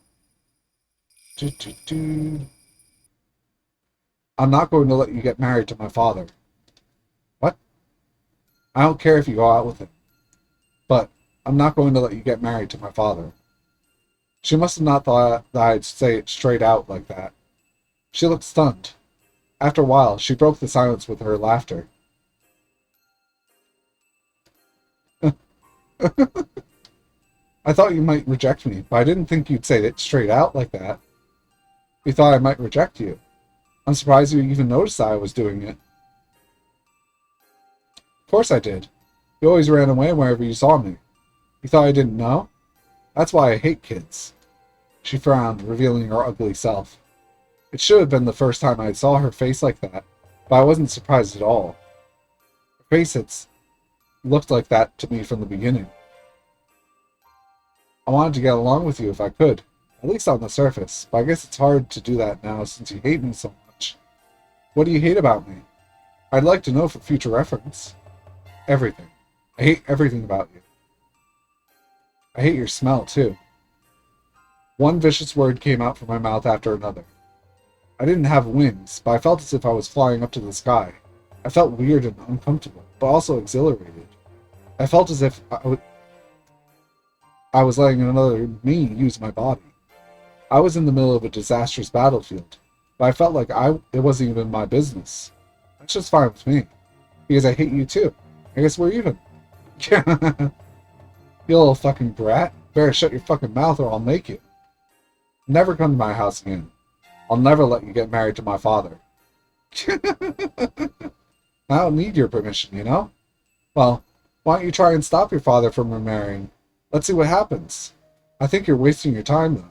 I'm not going to let you get married to my father. What? I don't care if you go out with him. But I'm not going to let you get married to my father. She must have not thought that I'd say it straight out like that. She looked stunned. After a while, she broke the silence with her laughter. I thought you might reject me, but I didn't think you'd say it straight out like that. You thought I might reject you. I'm surprised you even noticed that I was doing it. Of course I did. You always ran away whenever you saw me. You thought I didn't know? That's why I hate kids. She frowned, revealing her ugly self. It should have been the first time I saw her face like that, but I wasn't surprised at all. Her face had looked like that to me from the beginning. I wanted to get along with you if I could, at least on the surface, but I guess it's hard to do that now since you hate me so much. What do you hate about me? I'd like to know for future reference. Everything. I hate everything about you. I hate your smell, too. One vicious word came out from my mouth after another. I didn't have wings, but I felt as if I was flying up to the sky. I felt weird and uncomfortable, but also exhilarated. I felt as if I was letting another me use my body. I was in the middle of a disastrous battlefield, but I felt like it wasn't even my business. That's just fine with me, because I hate you too. I guess we're even. You little fucking brat. Better shut your fucking mouth or I'll make you. Never come to my house again. I'll never let you get married to my father. I don't need your permission, you know? Well, why don't you try and stop your father from remarrying? Let's see what happens. I think you're wasting your time, though.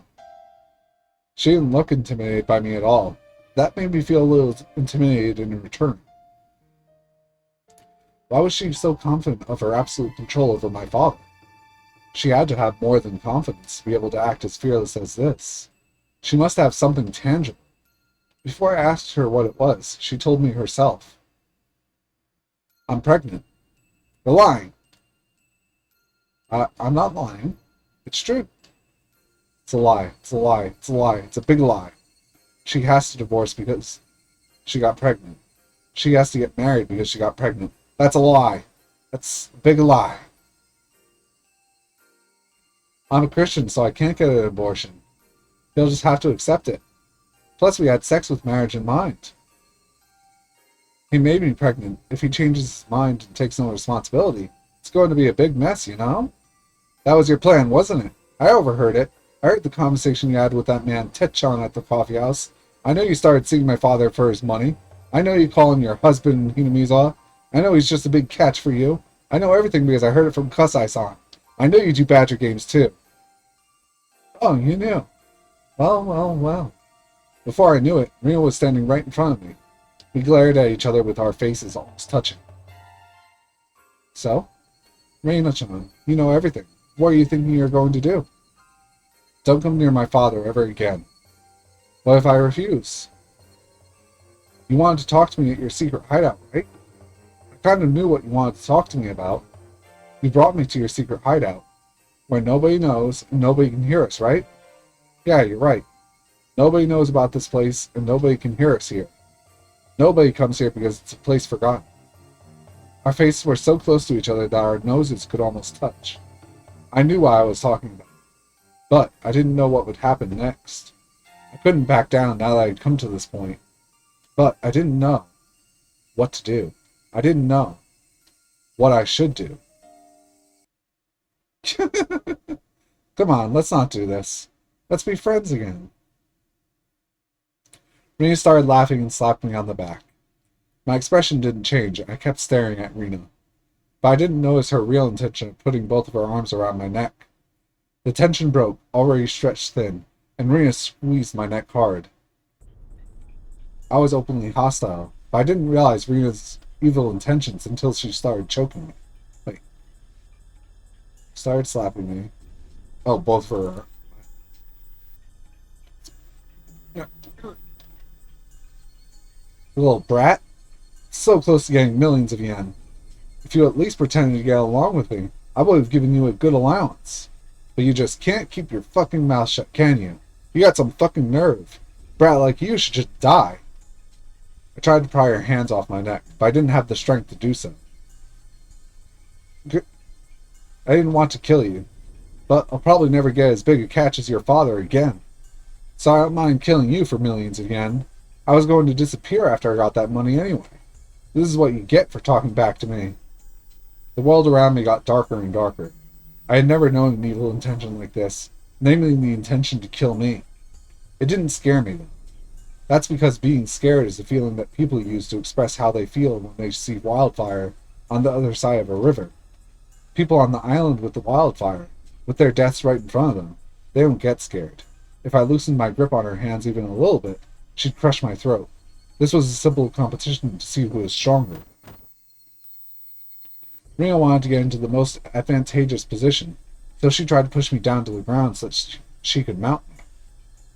She didn't look intimidated by me at all. That made me feel a little intimidated in return. Why was she so confident of her absolute control over my father? She had to have more than confidence to be able to act as fearless as this. She must have something tangible. Before I asked her what it was, she told me herself. I'm pregnant. You're lying. I'm not lying. It's true. It's a lie. It's a lie. It's a lie. It's a big lie. She has to divorce because she got pregnant. She has to get married because she got pregnant. That's a lie. That's a big lie. I'm a Christian, so I can't get an abortion. He'll just have to accept it. Plus, we had sex with marriage in mind. He made me pregnant. If he changes his mind and takes no responsibility, it's going to be a big mess, you know? That was your plan, wasn't it? I overheard it. I heard the conversation you had with that man Tetchan at the coffee house. I know you started seeing my father for his money. I know you call him your husband, Hinamiza. I know he's just a big catch for you. I know everything because I heard it from Kusai-san. I know you do Badger games too. Oh, you knew. Well. Before I knew it, Rena was standing right in front of me. We glared at each other with our faces almost touching. So? Reina-chan, you know everything. What are you thinking you're going to do? Don't come near my father ever again. What if I refuse? You wanted to talk to me at your secret hideout, right? I kind of knew what you wanted to talk to me about. You brought me to your secret hideout, where nobody knows and nobody can hear us, right? Yeah, you're right. Nobody knows about this place, and nobody can hear us here. Nobody comes here because it's a place forgotten. Our faces were so close to each other that our noses could almost touch. I knew what I was talking about, but I didn't know what would happen next. I couldn't back down now that I had come to this point, but I didn't know what to do. I didn't know what I should do. Come on, let's not do this. Let's be friends again. Rena started laughing and slapped me on the back. My expression didn't change. I kept staring at Rena. But I didn't notice her real intention of putting both of her arms around my neck. The tension broke, already stretched thin, and Rena squeezed my neck hard. I was openly hostile, but I didn't realize Rena's evil intentions until she started choking me. Wait. Started slapping me. Oh, both for her. You little brat. So close to getting millions of yen. If you at least pretended to get along with me, I would have given you a good allowance. But you just can't keep your fucking mouth shut, can you? You got some fucking nerve. A brat like you should just die. I tried to pry her hands off my neck, but I didn't have the strength to do so. I didn't want to kill you, but I'll probably never get as big a catch as your father again. So I don't mind killing you for millions of yen. I was going to disappear after I got that money anyway. This is what you get for talking back to me. The world around me got darker and darker. I had never known an evil intention like this, namely the intention to kill me. It didn't scare me, though. That's because being scared is a feeling that people use to express how they feel when they see wildfire on the other side of a river. People on the island with the wildfire, with their deaths right in front of them, they don't get scared. If I loosened my grip on her hands even a little bit, she'd crush my throat. This was a simple competition to see who was stronger. Rena wanted to get into the most advantageous position, so she tried to push me down to the ground so that she could mount me.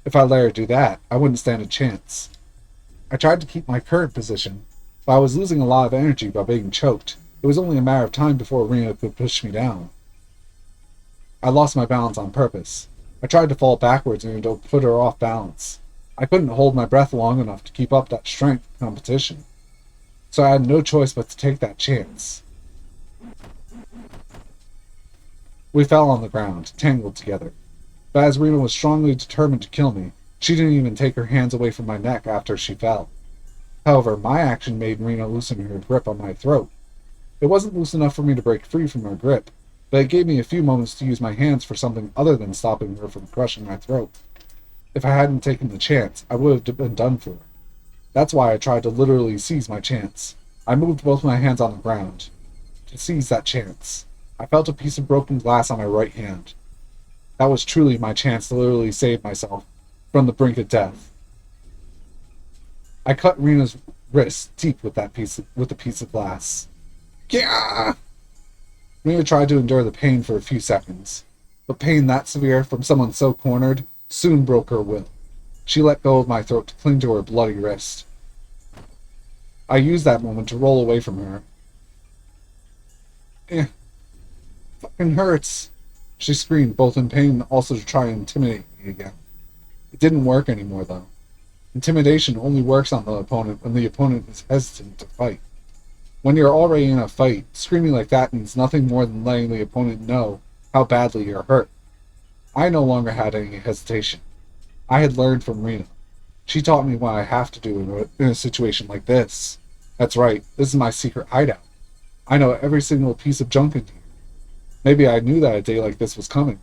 If I let her do that, I wouldn't stand a chance. I tried to keep my current position, but I was losing a lot of energy by being choked. It was only a matter of time before Rena could push me down. I lost my balance on purpose. I tried to fall backwards and to put her off balance. I couldn't hold my breath long enough to keep up that strength competition, so I had no choice but to take that chance. We fell on the ground, tangled together. But as Rena was strongly determined to kill me, she didn't even take her hands away from my neck after she fell. However, my action made Rena loosen her grip on my throat. It wasn't loose enough for me to break free from her grip, but it gave me a few moments to use my hands for something other than stopping her from crushing my throat. If I hadn't taken the chance, I would have been done for. That's why I tried to literally seize my chance. I moved both my hands on the ground to seize that chance. I felt a piece of broken glass on my right hand. That was truly my chance to literally save myself from the brink of death. I cut Rena's wrist deep with a piece of glass. Gah! Rena tried to endure the pain for a few seconds, but pain that severe from someone so cornered soon broke her will. She let go of my throat to cling to her bloody wrist. I used that moment to roll away from her. Fucking hurts, she screamed, both in pain and also to try and intimidate me again. It didn't work anymore, though. Intimidation only works on the opponent when the opponent is hesitant to fight. When you're already in a fight, screaming like that means nothing more than letting the opponent know how badly you're hurt. I no longer had any hesitation. I had learned from Rena. She taught me what I have to do in a situation like this. That's right, this is my secret hideout. I know every single piece of junk in here. Maybe I knew that a day like this was coming.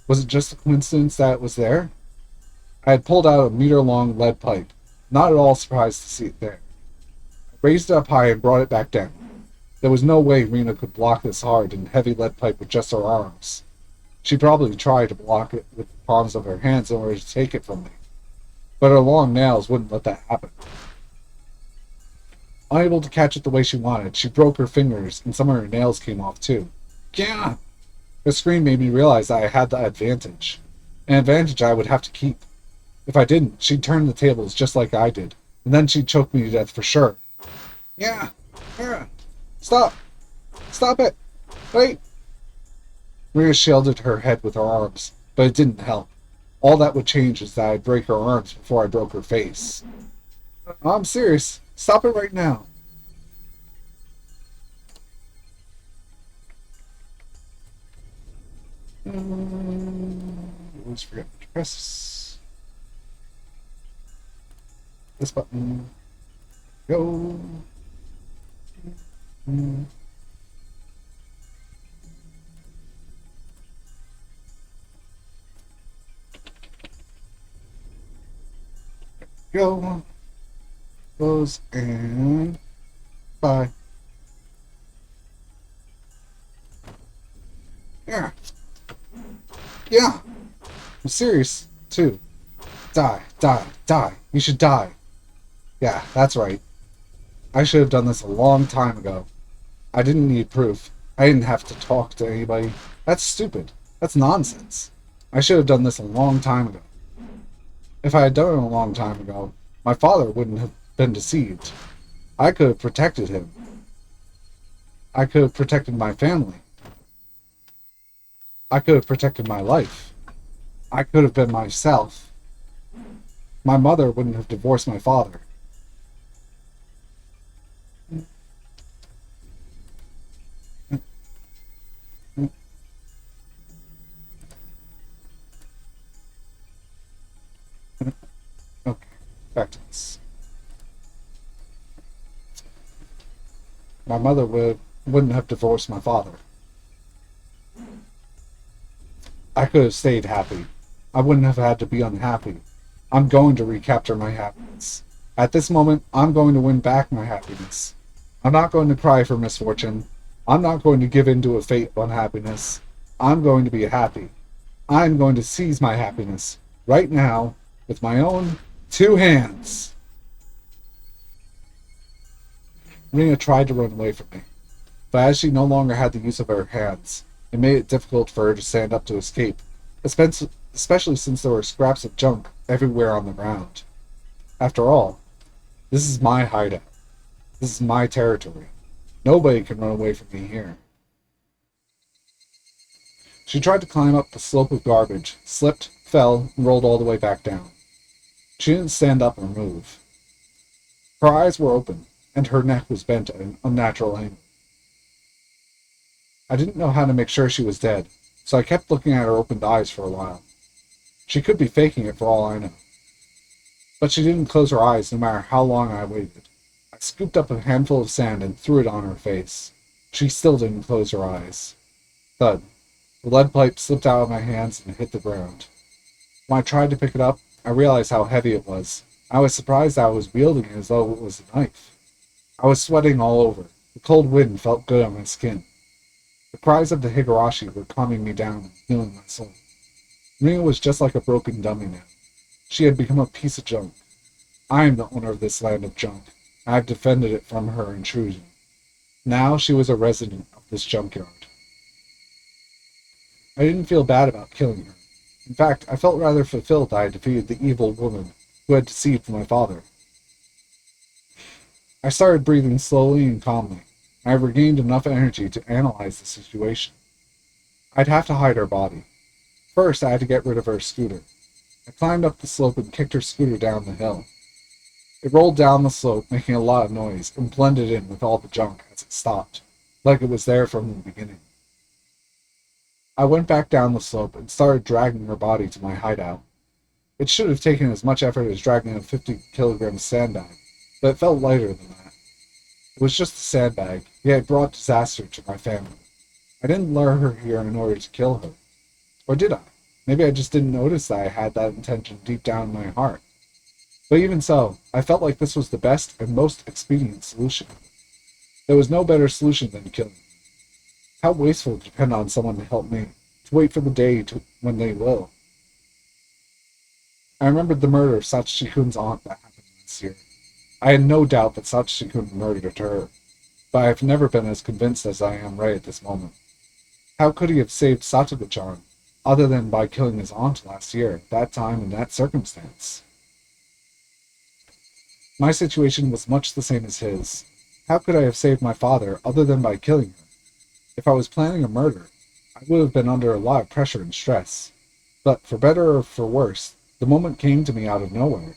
Was it just a coincidence that it was there? I had pulled out a meter-long lead pipe, not at all surprised to see it there. I raised it up high and brought it back down. There was no way Rena could block this hard and heavy lead pipe with just her arms. She probably tried to block it with the palms of her hands in order to take it from me, but her long nails wouldn't let that happen. Unable to catch it the way she wanted, she broke her fingers and some of her nails came off too. Yeah! Her scream made me realize that I had the advantage. An advantage I would have to keep. If I didn't, she'd turn the tables just like I did, and then she'd choke me to death for sure. Yeah, yeah. Stop! Stop it! Wait! Maria shielded her head with her arms, but it didn't help. All that would change is that I'd break her arms before I broke her face. I'm serious. Stop it right now. Always forget to press this button. Go. Go. Close and bye. Yeah. Yeah. I'm serious, too. Die, die, die. You should die. Yeah, that's right. I should have done this a long time ago. I didn't need proof. I didn't have to talk to anybody. That's stupid. That's nonsense. I should have done this a long time ago. If I had done it a long time ago, my father wouldn't have been deceived. I could have protected him. I could have protected my family. I could have protected my life. I could have been myself. My mother wouldn't have divorced my father. Okay, back to this. My mother wouldn't have divorced my father. I could have stayed happy. I wouldn't have had to be unhappy. I'm going to recapture my happiness. At this moment, I'm going to win back my happiness. I'm not going to cry for misfortune. I'm not going to give in to a fate of unhappiness. I'm going to be happy. I'm going to seize my happiness right now with my own two hands. Rina tried to run away from me, but as she no longer had the use of her hands, it made it difficult for her to stand up to escape, especially since there were scraps of junk everywhere on the ground. After all, this is my hideout. This is my territory. Nobody can run away from me here. She tried to climb up the slope of garbage, slipped, fell, and rolled all the way back down. She didn't stand up or move. Her eyes were open, and her neck was bent at an unnatural angle. I didn't know how to make sure she was dead, so I kept looking at her opened eyes for a while. She could be faking it for all I know. But she didn't close her eyes no matter how long I waited. I scooped up a handful of sand and threw it on her face. She still didn't close her eyes. Thud. The lead pipe slipped out of my hands and hit the ground. When I tried to pick it up, I realized how heavy it was. I was surprised I was wielding it as though it was a knife. I was sweating all over. The cold wind felt good on my skin. The cries of the Higurashi were calming me down and healing my soul. Rina was just like a broken dummy now. She had become a piece of junk. I am the owner of this land of junk. I have defended it from her intrusion. Now she was a resident of this junkyard. I didn't feel bad about killing her. In fact, I felt rather fulfilled that I had defeated the evil woman who had deceived my father. I started breathing slowly and calmly. I regained enough energy to analyze the situation. I'd have to hide her body. First, I had to get rid of her scooter. I climbed up the slope and kicked her scooter down the hill. It rolled down the slope, making a lot of noise, and blended in with all the junk as it stopped, like it was there from the beginning. I went back down the slope and started dragging her body to my hideout. It should have taken as much effort as dragging a 50-kilogram sandbag, but it felt lighter than that. It was just a sandbag, yet it brought disaster to my family. I didn't lure her here in order to kill her. Or did I? Maybe I just didn't notice that I had that intention deep down in my heart. But even so, I felt like this was the best and most expedient solution. There was no better solution than killing me. How wasteful to depend on someone to help me, to wait for the day when they will. I remembered the murder of Sachi-kun's aunt that happened last year. I had no doubt that Sachi-kun murdered her, but I have never been as convinced as I am right at this moment. How could he have saved Satoga-chan? other than by killing his aunt last year, that time and that circumstance. My situation was much the same as his. How could I have saved my father other than by killing her? If I was planning a murder, I would have been under a lot of pressure and stress. But for better or for worse, the moment came to me out of nowhere.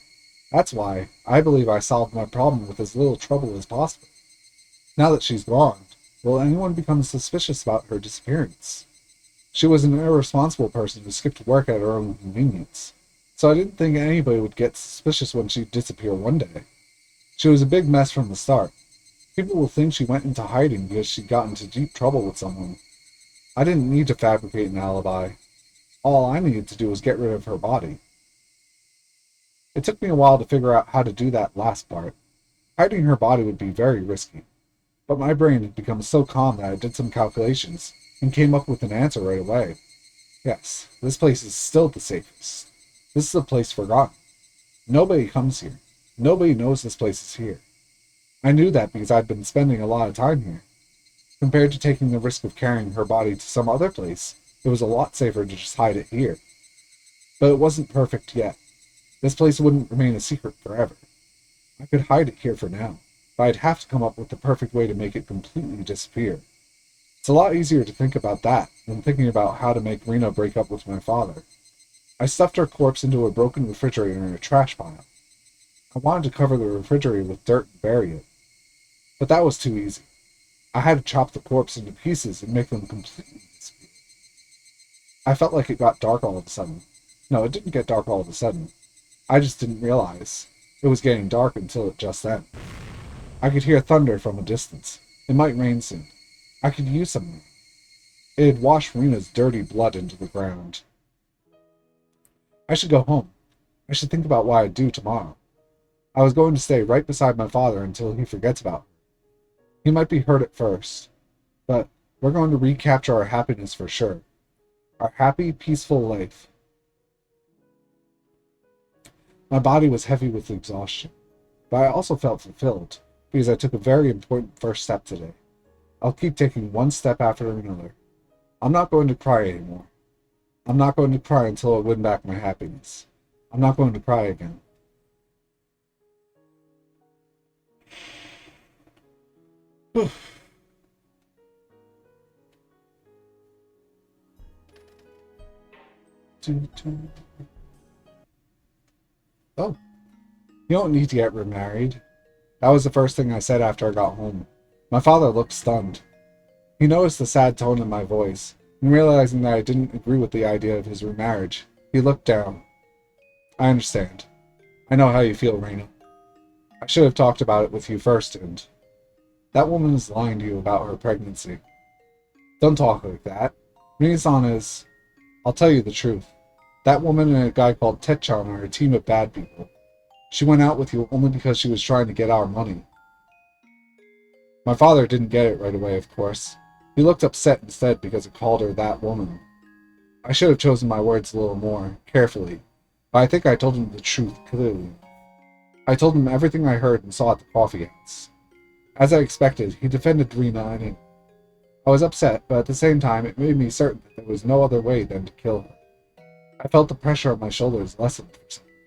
That's why I believe I solved my problem with as little trouble as possible. Now that she's gone, will anyone become suspicious about her disappearance? She was an irresponsible person who skipped work at her own convenience, so I didn't think anybody would get suspicious when she'd disappear one day. She was a big mess from the start. People will think she went into hiding because she got into deep trouble with someone. I didn't need to fabricate an alibi. All I needed to do was get rid of her body. It took me a while to figure out how to do that last part. Hiding her body would be very risky, but my brain had become so calm that I did some calculations and came up with an answer right away. Yes, this place is still the safest. This is a place forgotten. Nobody comes here. Nobody knows this place is here. I knew that because I'd been spending a lot of time here. Compared to taking the risk of carrying her body to some other place, it was a lot safer to just hide it here. But it wasn't perfect yet. This place wouldn't remain a secret forever. I could hide it here for now, but I'd have to come up with the perfect way to make it completely disappear. It's a lot easier to think about that than thinking about how to make Rena break up with my father. I stuffed her corpse into a broken refrigerator in a trash pile. I wanted to cover the refrigerator with dirt and bury it. But that was too easy. I had to chop the corpse into pieces and make them completely disappear. I felt like it got dark all of a sudden. No, it didn't get dark all of a sudden. I just didn't realize. It was getting dark until just then. I could hear thunder from a distance. It might rain soon. I could use some rain. It had washed Rena's dirty blood into the ground. I should go home. I should think about what I'd do tomorrow. I was going to stay right beside my father until he forgets about her. He might be hurt at first, but we're going to recapture our happiness for sure. Our happy, peaceful life. My body was heavy with exhaustion, but I also felt fulfilled because I took a very important first step today. I'll keep taking one step after another. I'm not going to cry anymore. I'm not going to cry until I win back my happiness. I'm not going to cry again. Oh, you don't need to get remarried. That was the first thing I said after I got home. My father looked stunned. He noticed the sad tone in my voice, and realizing that I didn't agree with the idea of his remarriage, he looked down. I understand. I know how you feel, Reina. I should have talked about it with you first, and that woman is lying to you about her pregnancy. Don't talk like that. Reina-san is... I'll tell you the truth. That woman and a guy called Tetchan are a team of bad people. She went out with you only because she was trying to get our money. My father didn't get it right away, of course. He looked upset instead because I called her that woman. I should have chosen my words a little more carefully, but I think I told him the truth clearly. I told him everything I heard and saw at the coffee house. As I expected, he defended Rena and I was upset, but at the same time it made me certain that there was no other way than to kill her. I felt the pressure on my shoulders lessen for some reason.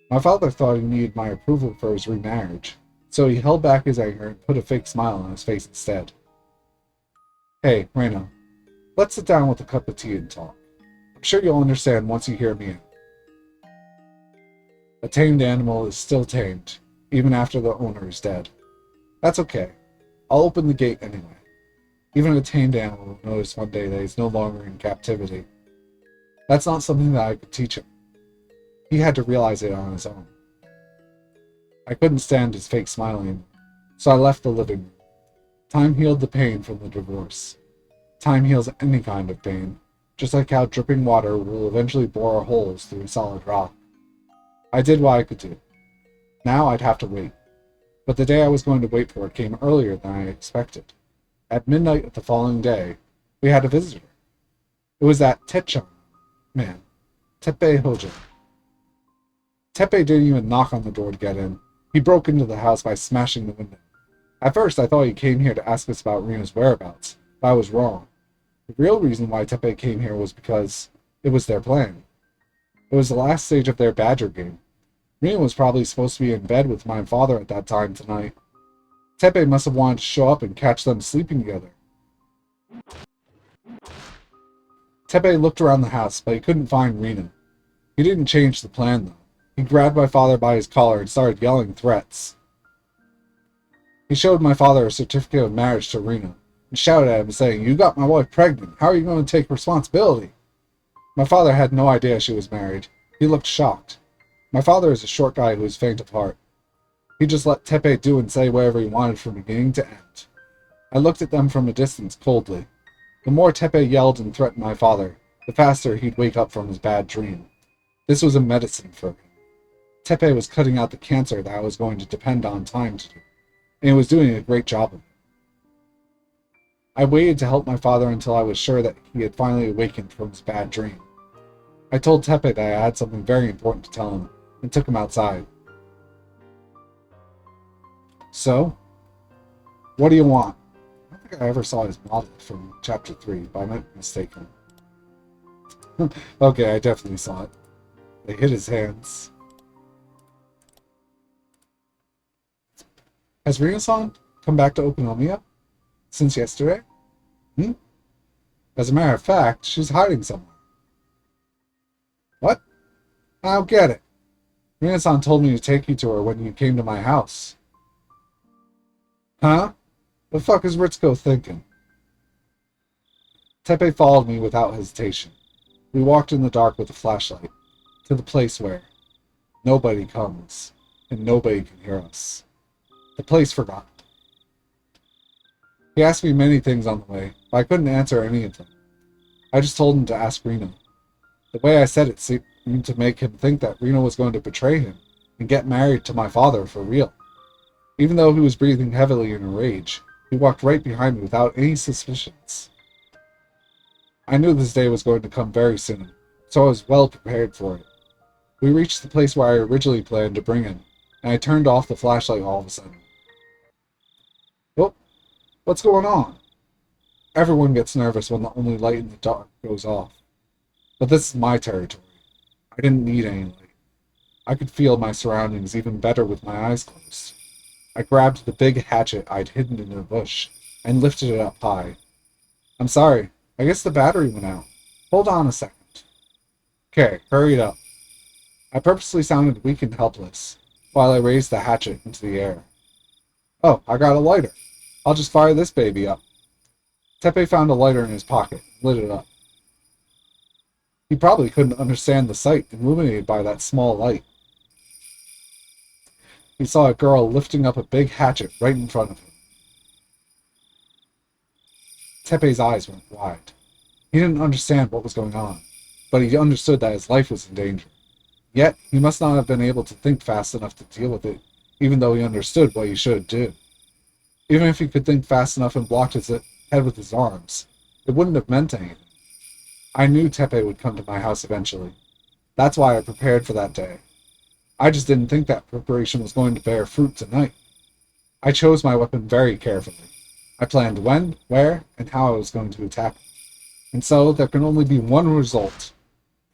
My father thought he needed my approval for his remarriage, so he held back his anger and put a fake smile on his face instead. Hey, Rena, let's sit down with a cup of tea and talk. I'm sure you'll understand once you hear me out. A tamed animal is still tamed, even after the owner is dead. That's okay. I'll open the gate anyway. Even a tamed animal will notice one day that he's no longer in captivity. That's not something that I could teach him. He had to realize it on his own. I couldn't stand his fake smiling, so I left the living room. Time healed the pain from the divorce. Time heals any kind of pain, just like how dripping water will eventually bore holes through solid rock. I did what I could do. Now I'd have to wait. But the day I was going to wait for came earlier than I expected. At midnight of the following day, we had a visitor. It was that Tetchan man, Teppei Hojo. Teppei didn't even knock on the door to get in. He broke into the house by smashing the window. At first, I thought he came here to ask us about Rina's whereabouts, but I was wrong. The real reason why Tepe came here was because it was their plan. It was the last stage of their Badger game. Rina was probably supposed to be in bed with my father at that time tonight. Tepe must have wanted to show up and catch them sleeping together. Tepe looked around the house, but he couldn't find Rina. He didn't change the plan, though. He grabbed my father by his collar and started yelling threats. He showed my father a certificate of marriage to Rina and shouted at him, saying, "You got my wife pregnant. How are you going to take responsibility?" My father had no idea she was married. He looked shocked. My father is a short guy who is faint of heart. He just let Tepe do and say whatever he wanted from beginning to end. I looked at them from a distance coldly. The more Tepe yelled and threatened my father, the faster he'd wake up from his bad dream. This was a medicine for him. Tepe was cutting out the cancer that I was going to depend on time to do, and he was doing a great job of it. I waited to help my father until I was sure that he had finally awakened from his bad dream. I told Tepe that I had something very important to tell him, and took him outside. "So, what do you want?" I don't think I ever saw his model from Chapter 3, but I might be mistaken. Okay, I definitely saw it. They hit his hands. "Has Rina-san come back to Okonomiya since yesterday?" As a matter of fact, she's hiding somewhere." "What? I don't get it. Rina-san told me to take you to her when you came to my house." "Huh? The fuck is Ritsuko thinking?" Tepe followed me without hesitation. We walked in the dark with a flashlight, to the place where nobody comes, and nobody can hear us. The place forgot. He asked me many things on the way, but I couldn't answer any of them. I just told him to ask Rina. The way I said it seemed to make him think that Rina was going to betray him and get married to my father for real. Even though he was breathing heavily in a rage, he walked right behind me without any suspicions. I knew this day was going to come very soon, so I was well prepared for it. We reached the place where I originally planned to bring him, and I turned off the flashlight all of a sudden. "Oh, what's going on?" Everyone gets nervous when the only light in the dark goes off. But this is my territory. I didn't need any light. I could feel my surroundings even better with my eyes closed. I grabbed the big hatchet I'd hidden in a bush and lifted it up high. "I'm sorry. I guess the battery went out. Hold on a second." "Okay, hurry it up." I purposely sounded weak and helpless while I raised the hatchet into the air. "Oh, I got a lighter. I'll just fire this baby up." Tepe found a lighter in his pocket and lit it up. He probably couldn't understand the sight illuminated by that small light. He saw a girl lifting up a big hatchet right in front of him. Tepe's eyes went wide. He didn't understand what was going on, but he understood that his life was in danger. Yet, he must not have been able to think fast enough to deal with it, even though he understood what he should do. Even if he could think fast enough and blocked his head with his arms, it wouldn't have meant anything. I knew Tepe would come to my house eventually. That's why I prepared for that day. I just didn't think that preparation was going to bear fruit tonight. I chose my weapon very carefully. I planned when, where, and how I was going to attack him. And so, there can only be one result.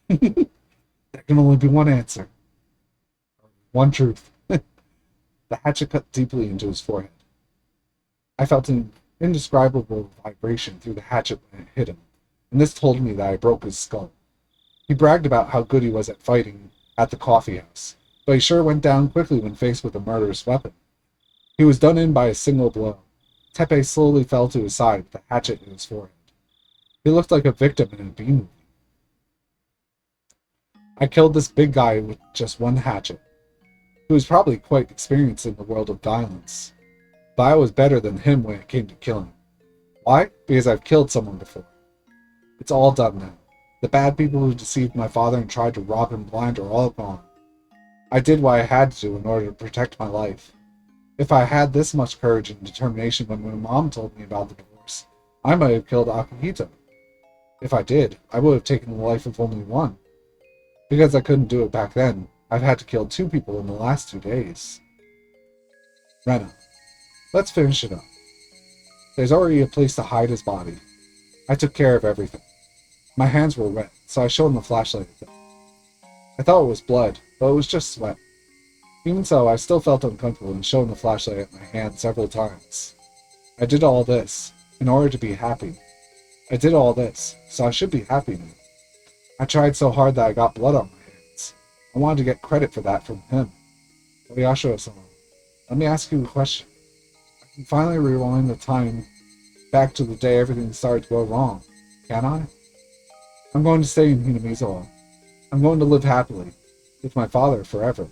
There can only be one answer. One truth. The hatchet cut deeply into his forehead. I felt an indescribable vibration through the hatchet when it hit him, and this told me that I broke his skull. He bragged about how good he was at fighting at the coffee house, but he sure went down quickly when faced with a murderous weapon. He was done in by a single blow. Tepe slowly fell to his side with the hatchet in his forehead. He looked like a victim in a B movie. I killed this big guy with just one hatchet. He was probably quite experienced in the world of violence, but I was better than him when it came to killing. Why? Because I've killed someone before. It's all done now. The bad people who deceived my father and tried to rob him blind are all gone. I did what I had to do in order to protect my life. If I had this much courage and determination when my mom told me about the divorce, I might have killed Akihito. If I did, I would have taken the life of only one. Because I couldn't do it back then, I've had to kill 2 people in the last 2 days. Rena, let's finish it up. There's already a place to hide his body. I took care of everything. My hands were wet, so I showed him the flashlight at them. I thought it was blood, but it was just sweat. Even so, I still felt uncomfortable in showing the flashlight at my hand several times. I did all this in order to be happy. I did all this, so I should be happy now. I tried so hard that I got blood on my hands. I wanted to get credit for that from him. Oyashiro-sama, let me ask you a question. I can finally rewind the time back to the day everything started to go wrong, can I? I'm going to stay in Hinamizawa. I'm going to live happily with my father forever.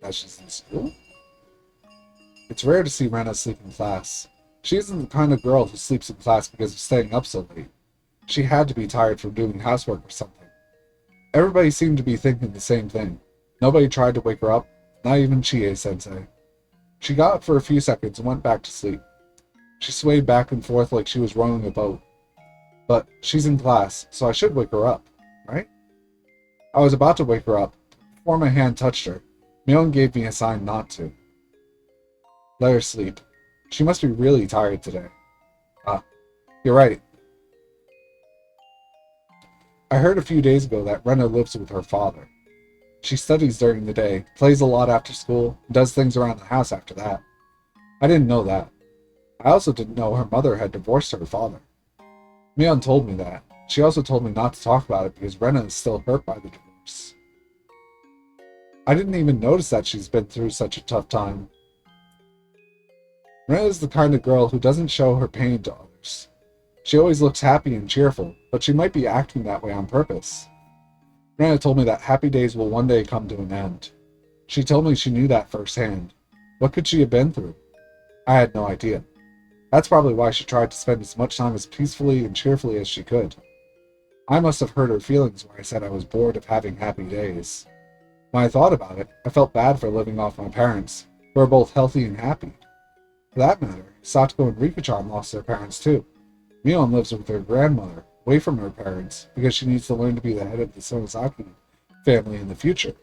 That she's in school? It's rare to see Rena sleep in class. She isn't the kind of girl who sleeps in class because of staying up so late. She had to be tired from doing housework or something. Everybody seemed to be thinking the same thing. Nobody tried to wake her up, not even Chie-sensei. She got up for a few seconds and went back to sleep. She swayed back and forth like she was rowing a boat. But she's in class, so I should wake her up, right? I was about to wake her up. Before my hand touched her, Mion gave me a sign not to. Let her sleep. She must be really tired today. Ah, you're right. I heard a few days ago that Rena lives with her father. She studies during the day, plays a lot after school, and does things around the house after that. I didn't know that. I also didn't know her mother had divorced her father. Mion told me that. She also told me not to talk about it because Rena is still hurt by the divorce. I didn't even notice that she's been through such a tough time. Rena is the kind of girl who doesn't show her pain to others. She always looks happy and cheerful, but she might be acting that way on purpose. Rena told me that happy days will one day come to an end. She told me she knew that firsthand. What could she have been through? I had no idea. That's probably why she tried to spend as much time as peacefully and cheerfully as she could. I must have hurt her feelings when I said I was bored of having happy days. When I thought about it, I felt bad for living off my parents, who are both healthy and happy. For that matter, Satoko and Rika-chan lost their parents too. Mion lives with her grandmother, away from her parents, because she needs to learn to be the head of the Sonosaki family in the future.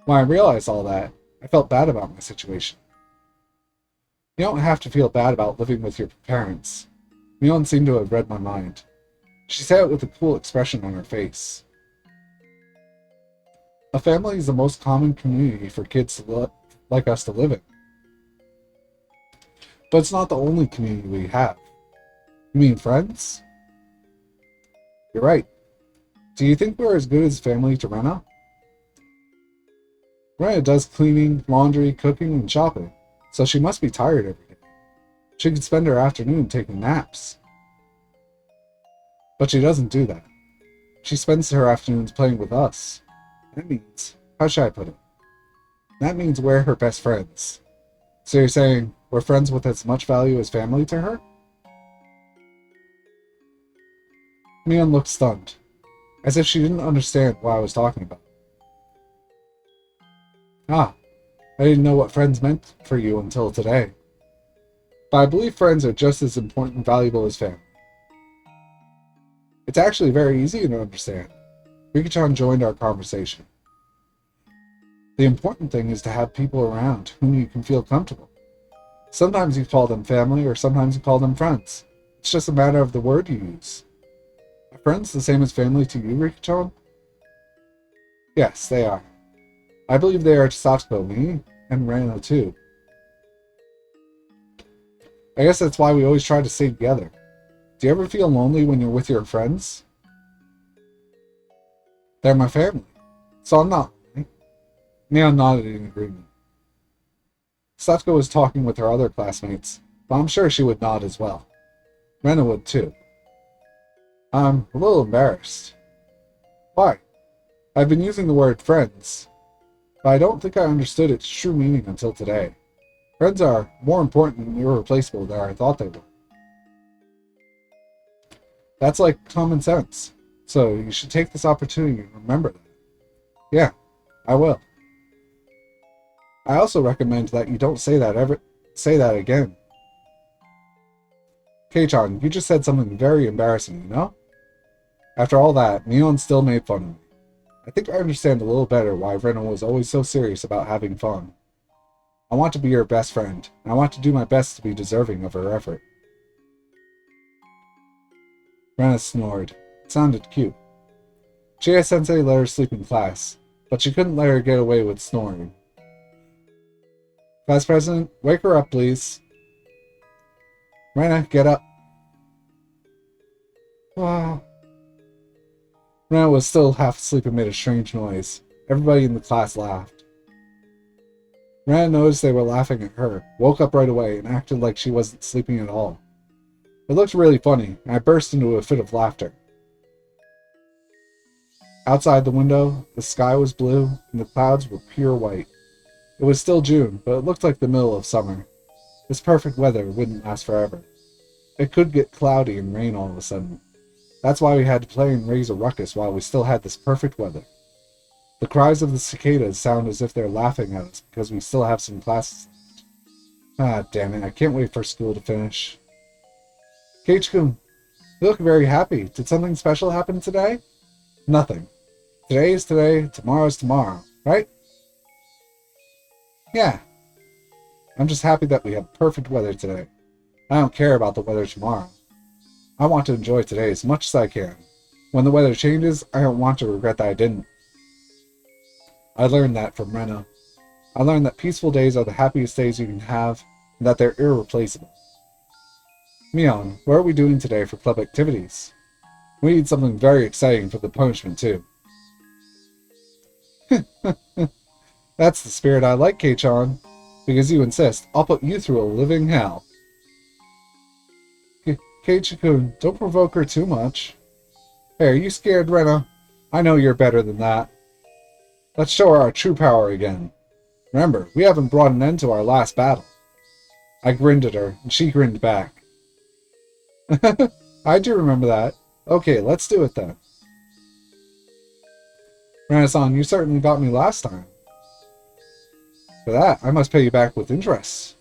When I realized all that, I felt bad about my situation. You don't have to feel bad about living with your parents. Mion seemed to have read my mind. She said it with a cool expression on her face. A family is the most common community for kids like us to live in. But it's not the only community we have. You mean friends? You're right. Do you think we're as good as family to Rena? Rena does cleaning, laundry, cooking, and shopping, so she must be tired every day. She could spend her afternoon taking naps. But she doesn't do that. She spends her afternoons playing with us. That means, how should I put it? That means we're her best friends. So you're saying we're friends with as much value as family to her? Mion looked stunned, as if she didn't understand what I was talking about. Ah, I didn't know what friends meant for you until today. But I believe friends are just as important and valuable as family. It's actually very easy to understand. Rika-chan joined our conversation. The important thing is to have people around whom you can feel comfortable. Sometimes you call them family, or sometimes you call them friends. It's just a matter of the word you use. Are friends the same as family to you, Rika-chan? Yes, they are. I believe they are to Satoko, me, and Rena too. I guess that's why we always try to stay together. Do you ever feel lonely when you're with your friends? They're my family, so I'm not lonely. Mion nodded in agreement. Satoko was talking with her other classmates, but I'm sure she would nod as well. Rena would too. I'm a little embarrassed. Why? I've been using the word friends, but I don't think I understood its true meaning until today. Friends are more important and irreplaceable than I thought they were. That's like common sense, so you should take this opportunity to remember that. Yeah, I will. I also recommend that you don't say that again. Kei-chan, you just said something very embarrassing, you know? After all that, Mion still made fun of me. I think I understand a little better why Rena was always so serious about having fun. I want to be her best friend, and I want to do my best to be deserving of her effort. Rena snored. It sounded cute. Chie-sensei let her sleep in class, but she couldn't let her get away with snoring. Class president, wake her up, please. Rena, get up. Wow. Rena was still half asleep and made a strange noise. Everybody in the class laughed. Rena noticed they were laughing at her, woke up right away, and acted like she wasn't sleeping at all. It looked really funny, and I burst into a fit of laughter. Outside the window, the sky was blue, and the clouds were pure white. It was still June, but it looked like the middle of summer. This perfect weather wouldn't last forever. It could get cloudy and rain all of a sudden. That's why we had to play and raise a ruckus while we still had this perfect weather. The cries of the cicadas sound as if they're laughing at us because we still have some classes left. Ah, damn it, I can't wait for school to finish. Keiichi-kun, you look very happy. Did something special happen today? Nothing. Today is today, tomorrow is tomorrow, right? Yeah. I'm just happy that we have perfect weather today. I don't care about the weather tomorrow. I want to enjoy today as much as I can. When the weather changes, I don't want to regret that I didn't. I learned that from Rena. I learned that peaceful days are the happiest days you can have, and that they're irreplaceable. Mion, what are we doing today for club activities? We need something very exciting for the punishment, too. That's the spirit I like, Kei-chan. Because you insist, I'll put you through a living hell. Keiichi-kun, don't provoke her too much. Hey, are you scared, Rena? I know you're better than that. Let's show her our true power again. Remember, we haven't brought an end to our last battle. I grinned at her, and she grinned back. I do remember that. Okay, let's do it then. Rena-san, you certainly got me last time. For that, I must pay you back with interest.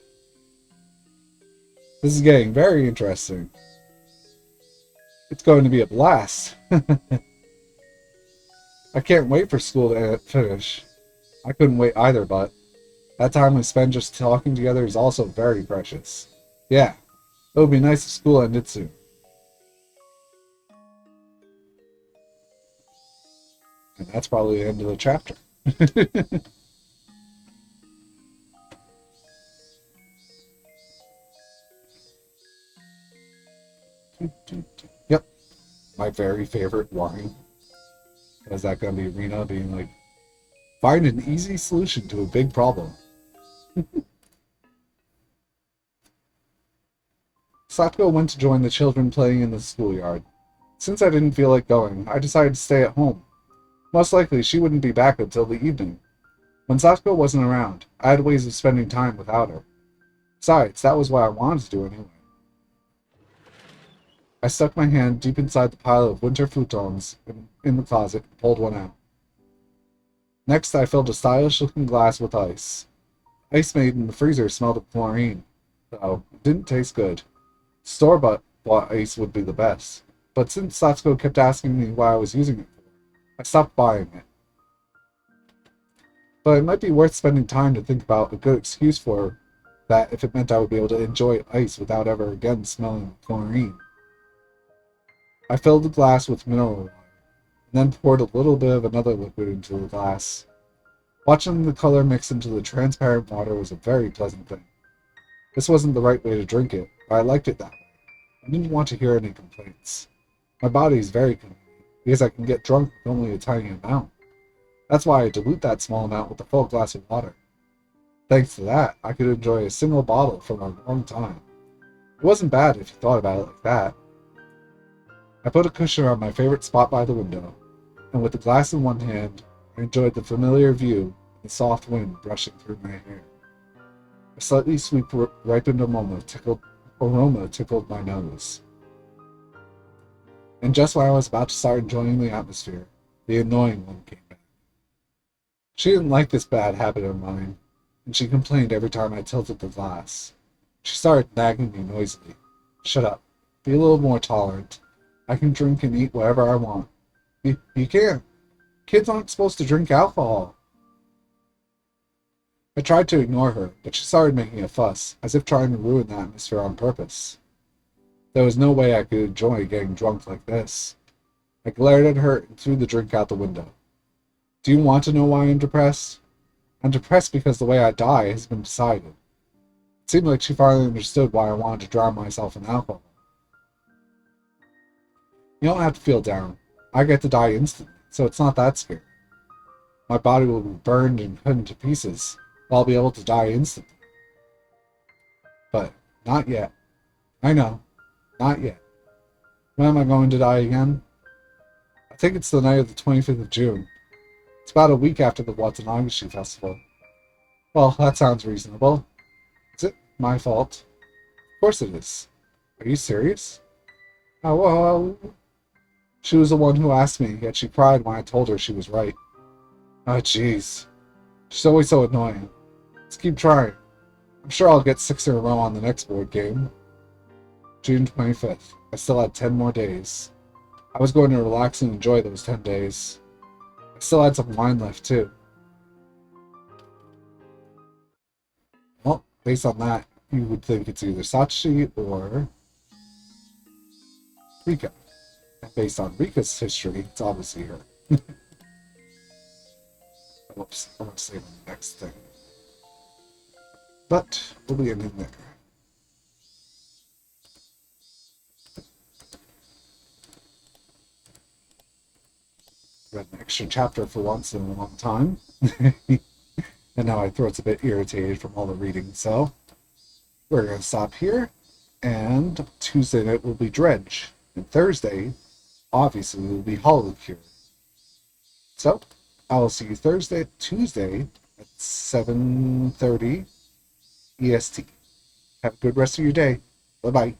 This is getting very interesting. It's going to be a blast. I can't wait for school to finish. I couldn't wait either, but that time we spend just talking together is also very precious. Yeah, it would be nice if school ended soon. And that's probably the end of the chapter. Yep, my very favorite line. Is that going to be Rena being like, find an easy solution to a big problem. Satoko went to join the children playing in the schoolyard. Since I didn't feel like going, I decided to stay at home. Most likely, she wouldn't be back until the evening. When Satoko wasn't around, I had ways of spending time without her. Besides, that was what I wanted to do anyway. I stuck my hand deep inside the pile of winter futons in the closet and pulled one out. Next, I filled a stylish-looking glass with ice. Ice made in the freezer smelled of chlorine, though it didn't taste good. Store-bought ice would be the best, but since Satsuko kept asking me what I was using it for, I stopped buying it. But it might be worth spending time to think about a good excuse for that if it meant I would be able to enjoy ice without ever again smelling chlorine. I filled the glass with mineral water, and then poured a little bit of another liquid into the glass. Watching the color mix into the transparent water was a very pleasant thing. This wasn't the right way to drink it, but I liked it that way. I didn't want to hear any complaints. My body is very convenient, because I can get drunk with only a tiny amount. That's why I dilute that small amount with a full glass of water. Thanks to that, I could enjoy a single bottle for a long time. It wasn't bad if you thought about it like that. I put a cushion on my favorite spot by the window, and with the glass in one hand, I enjoyed the familiar view and the soft wind brushing through my hair. A slightly sweet ripened aroma tickled my nose. And just when I was about to start enjoying the atmosphere, the annoying one came back. She didn't like this bad habit of mine, and she complained every time I tilted the glass. She started nagging me noisily. Shut up. Be a little more tolerant. I can drink and eat whatever I want. You can't. Kids aren't supposed to drink alcohol. I tried to ignore her, but she started making a fuss, as if trying to ruin the atmosphere on purpose. There was no way I could enjoy getting drunk like this. I glared at her and threw the drink out the window. Do you want to know why I'm depressed? I'm depressed because the way I die has been decided. It seemed like she finally understood why I wanted to drown myself in alcohol. You don't have to feel down. I get to die instantly, so it's not that scary. My body will be burned and cut into pieces, but I'll be able to die instantly. But not yet. I know. Not yet. When am I going to die again? I think it's the night of the 25th of June. It's about a week after the Watanabe Festival. Well, that sounds reasonable. Is it my fault? Of course it is. Are you serious? Oh, well, she was the one who asked me, yet she cried when I told her she was right. Oh, jeez. She's always so annoying. Let's keep trying. I'm sure I'll get 6 in a row on the next board game. June 25th. I still had 10 more days. I was going to relax and enjoy those 10 days. I still had some wine left, too. Well, based on that, you would think it's either Sachi or Rika. And based on Rika's history, it's obviously her. Whoops, I want to save the next thing. But we'll be ending there. Read an extra chapter for once in a long time. And now my throat's a bit irritated from all the reading, so we're going to stop here. And Tuesday night will be Dredge. And Thursday, obviously, will be Hollow Cure. So, I will see you Tuesday at 7:30 EST. Have a good rest of your day. Bye-bye.